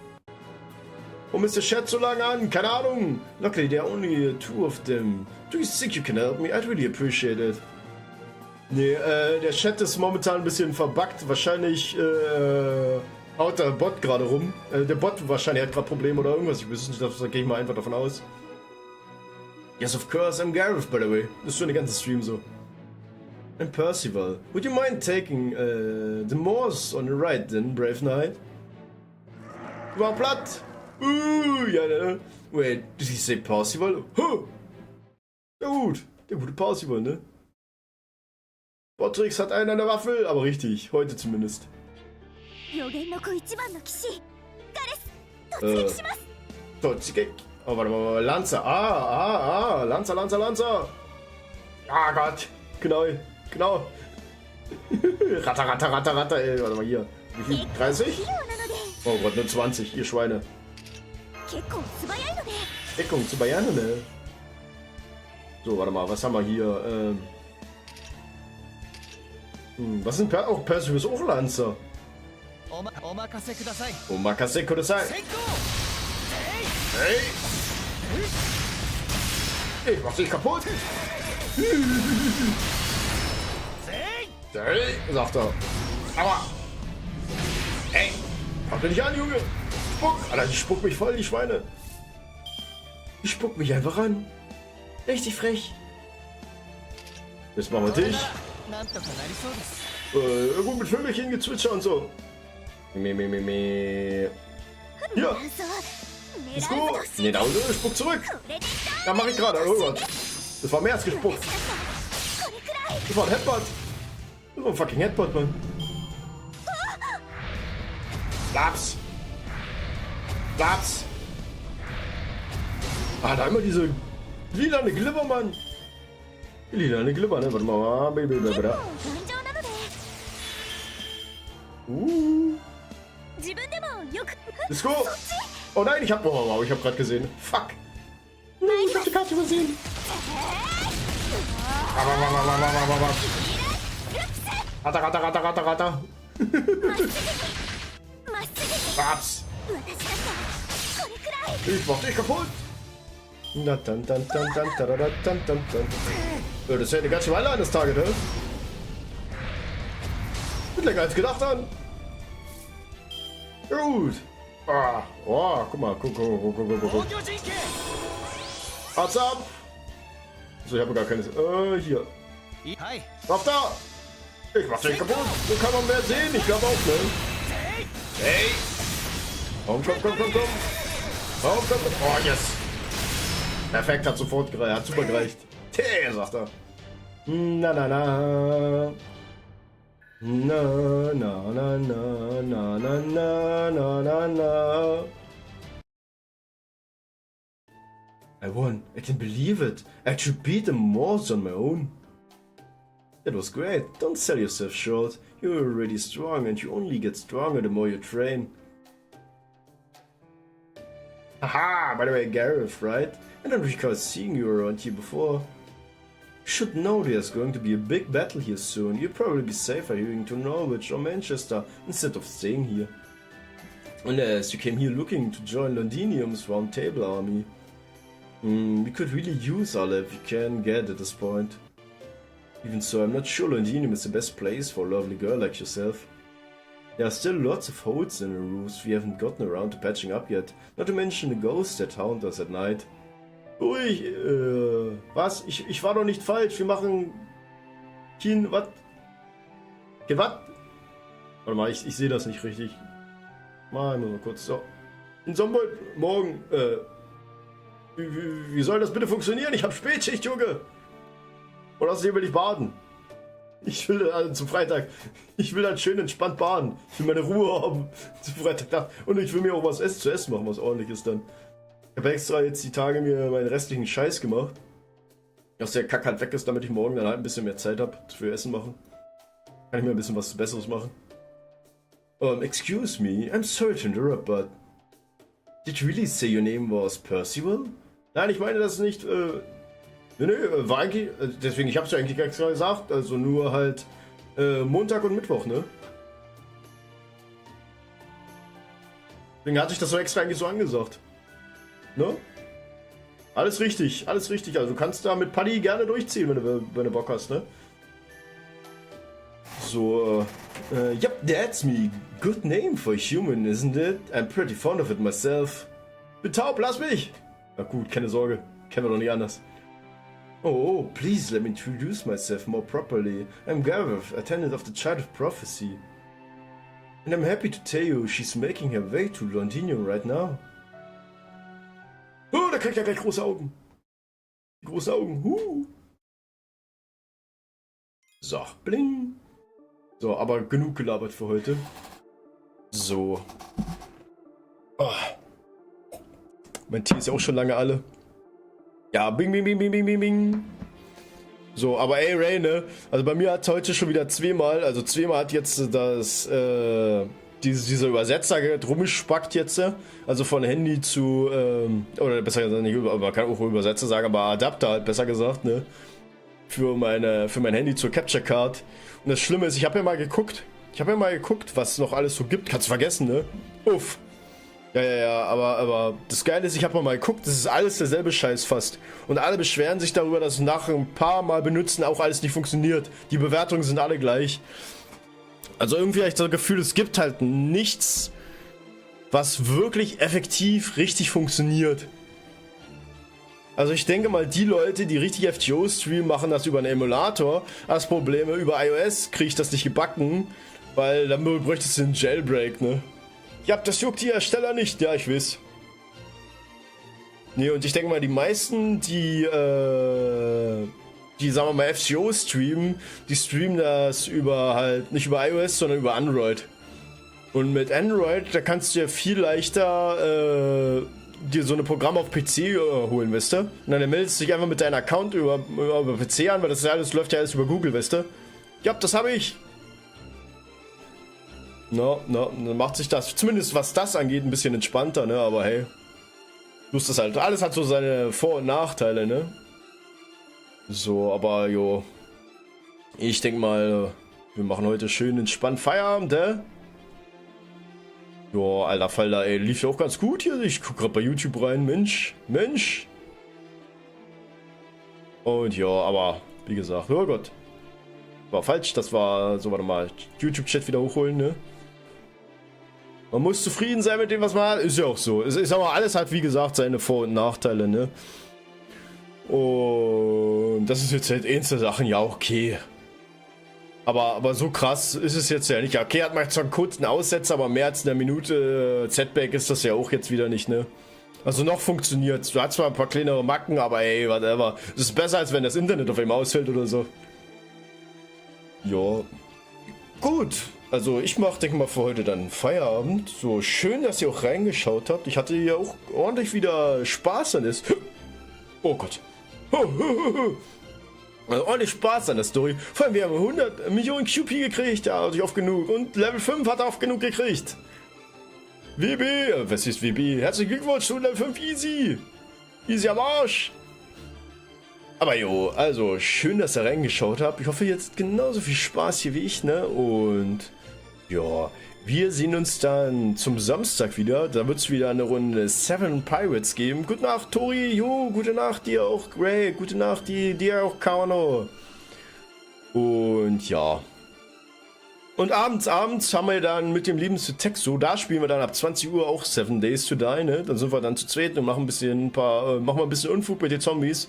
Warum ist der Chat so lang an? Keine Ahnung. Luckily, there are only 2 of them. Do you think you can help me? I'd really appreciate it. Nee, der Chat ist momentan ein bisschen verbuggt. Wahrscheinlich haut der Bot gerade rum. Der Bot wahrscheinlich hat gerade Probleme oder irgendwas. Ich weiß nicht, da gehe ich mal einfach davon aus. Yes, of course, I'm Gareth, by the way. Das ist schon der ganze Stream so. And Percival. Would you mind taking the Moors on the right then, Brave Knight? Du war platt. Ja, ne? Wait, did he say Percival? Huh. Ja gut, der gute Percival, ne? Botrix hat einen an der Waffel, aber richtig, heute zumindest. Totzigek. Oh, warte mal, Lanza. Lanza. Ah Gott, genau. Ratter, ey, warte mal hier. Wie viel? 30? Oh Gott, nur 20, ihr Schweine. Deckung zu Bayern, ne? So, warte mal, was haben wir hier? Was sind Percival ist auch Lancer? Omakase kudasai. Hey! Ich mach dich kaputt! Hey, sagt er. Aua! Ey! Pack mich nicht an, Junge! Spuck! Alter, die spuckt mich voll, die Schweine! Die spuckt mich einfach an! Richtig frech! Jetzt machen wir dich! Irgendwo mit Vögelchen gezwitscher und so! Ja! Let's go! Ne, da unten, spuck zurück! Ja, mach ich gerade, oh Gott! Das war mehr als gespuckt! Das war ein Headbutt! Das war ein fucking Headbutt, Mann! Laps! Ah, da immer diese lilane Glibber, Mann! Die lilane Glibber, ne? Warte mal, Baby. Let's go! Oh nein, ich hab gerade gesehen. Fuck! Nein, ich hab die Karte übersehen! Ratter! Raps! Ich mach dich kaputt! Das hält eine ganz schön Weile an das Target, ne? Wird länger als gedacht an! Gut! Oh, guck mal, guck. Arzt ab! So, ich habe gar keine... hier. Auf da! Ich mach dich kaputt! So kann man mehr sehen, ich glaube auch, ne? Hey! Komm! Oh, yes! Perfekt, hat sofort gereicht, hat super gereicht. Tee, sagt er. Na. I won. I can't believe it. I should beat the Moors on my own. That was great. Don't sell yourself short. You're already strong and you only get stronger the more you train. Haha, by the way, Gareth, right? I don't recall seeing you around here before. You should know there's going to be a big battle here soon. You'll probably be safer heading to Norwich or Manchester instead of staying here. Unless you came here looking to join Londinium's round table army. We could really use all that we can get at this point. Even so, I'm not sure Londinium is the best place for a lovely girl like yourself. There are still lots of holes in the roofs we haven't gotten around to patching up yet, not to mention the ghosts that haunt us at night. Ruhig, was? Ich war doch nicht falsch, wir machen... was? Okay, was? Warte mal, ich sehe das nicht richtig. Mal kurz, so. In Sommer, morgen, wie soll das bitte funktionieren? Ich hab Spätschicht, Junge! Oder außerdem will ich baden. Ich will zum Freitag. Ich will dann schön entspannt baden. Ich will meine Ruhe haben zum Freitag. Und ich will mir auch was zu essen machen, was ordentliches dann. Ich habe extra jetzt die Tage mir meinen restlichen Scheiß gemacht. Dass der Kack halt weg ist, damit ich morgen dann halt ein bisschen mehr Zeit habe für Essen machen. Kann ich mir ein bisschen was Besseres machen. Excuse me, I'm sorry to interrupt, but did you really say your name was Percival? Nein, ich meine das nicht, nee, war eigentlich, deswegen, ich hab's ja eigentlich extra gesagt, also nur halt, Montag und Mittwoch, ne? Deswegen hatte ich das so extra eigentlich so angesagt. Ne? Alles richtig, also du kannst da mit Paddy gerne durchziehen, wenn du Bock hast, ne? So, yep, that's me. Good name for a human, isn't it? I'm pretty fond of it myself. Bin taub, lass mich! Na gut, keine Sorge, kennen wir doch nicht anders. Oh, please let me introduce myself more properly. I'm Gareth, attendant of the Child of Prophecy. And I'm happy to tell you she's making her way to Londinium right now. Oh, da kriegt er gleich große Augen. Große Augen, So, bling. So, aber genug gelabert für heute. So. Oh. Mein Tee ist ja auch schon lange alle. Ja, bing, bing, bing, bing, bing, bing, bing. So, aber ey, Ray, ne? Also bei mir hat heute schon wieder zweimal hat jetzt das, dieser Übersetzer rumgespackt jetzt. Also von Handy zu, oder besser gesagt nicht, man kann auch Übersetzer sagen, aber Adapter halt besser gesagt, ne? Für mein Handy zur Capture Card. Und das Schlimme ist, ich habe ja mal geguckt, was es noch alles so gibt. Kannst du vergessen, ne? Uff. Ja, aber das Geile ist, ich habe mal geguckt, das ist alles derselbe Scheiß fast. Und alle beschweren sich darüber, dass nach ein paar Mal benutzen auch alles nicht funktioniert. Die Bewertungen sind alle gleich. Also irgendwie habe ich das Gefühl, es gibt halt nichts, was wirklich effektiv richtig funktioniert. Also ich denke mal, die Leute, die richtig FTO streamen, machen das über einen Emulator. Das Problem, über iOS kriege ich das nicht gebacken, weil dann bräuchtest du einen Jailbreak, ne? Ja, das juckt die Ersteller nicht. Ja, ich weiß. Nee, und ich denke mal, die meisten, die sagen wir mal, FTO streamen, die streamen das über halt, nicht über iOS, sondern über Android. Und mit Android, da kannst du ja viel leichter dir so eine Programm auf PC holen, weißt du? Und dann meldest du dich einfach mit deinem Account über PC an, weil das läuft ja alles über Google, weißt du? Ja, das habe ich. Dann macht sich das, zumindest was das angeht, ein bisschen entspannter, ne? Aber hey, du hast das halt, alles hat so seine Vor- und Nachteile, ne? So, aber jo, ich denke mal, wir machen heute schön entspannt Feierabend, ne? Jo, alter Falter, ey, lief ja auch ganz gut hier. Ich guck gerade bei YouTube rein, Mensch. Und ja, aber wie gesagt, oh Gott, war falsch, das war, so warte mal, YouTube-Chat wieder hochholen, ne? Man muss zufrieden sein mit dem, was man hat. Ist ja auch so. Ich sag mal, alles hat, wie gesagt, seine Vor- und Nachteile, ne? Und das ist jetzt halt einzelne Sachen, ja, okay. Aber so krass ist es jetzt ja nicht. Ja, okay, hat man zwar einen kurzen Aussetzer, aber mehr als eine Minute Setback ist das ja auch jetzt wieder nicht, ne? Also noch funktioniert. Du hast zwar ein paar kleinere Macken, aber ey, whatever. Das ist besser, als wenn das Internet auf einmal ausfällt oder so. Ja. Gut. Also ich denke mal für heute dann Feierabend. So schön, dass ihr auch reingeschaut habt. Ich hatte ja auch ordentlich wieder Spaß an das. Oh Gott. Also ordentlich Spaß an der Story. Vor allem, wir haben 100 Millionen QP gekriegt. Ja, also oft genug. Und Level 5 hat er oft genug gekriegt. WB. Was ist WB? Herzlichen Glückwunsch zu Level 5. Easy. Easy am Arsch. Aber jo, also schön, dass ihr reingeschaut habt. Ich hoffe, ihr habt genauso viel Spaß hier wie ich, ne? Und ja, wir sehen uns dann zum Samstag wieder. Da wird es wieder eine Runde 7 Pirates geben. Gute Nacht, Tori. Jo, gute Nacht dir auch, Gray. Gute Nacht dir auch, Kano. Und ja. Und abends haben wir dann mit dem lieben Texo, da spielen wir dann ab 20 Uhr auch 7 Days to Die, ne? Dann sind wir dann zu zweit und machen ein bisschen Unfug mit den Zombies.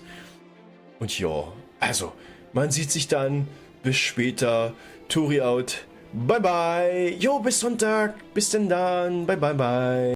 Und ja, also, man sieht sich dann. Bis später. Tori out. Bye bye. Jo, bis Sonntag. Bis denn dann. Bye bye bye.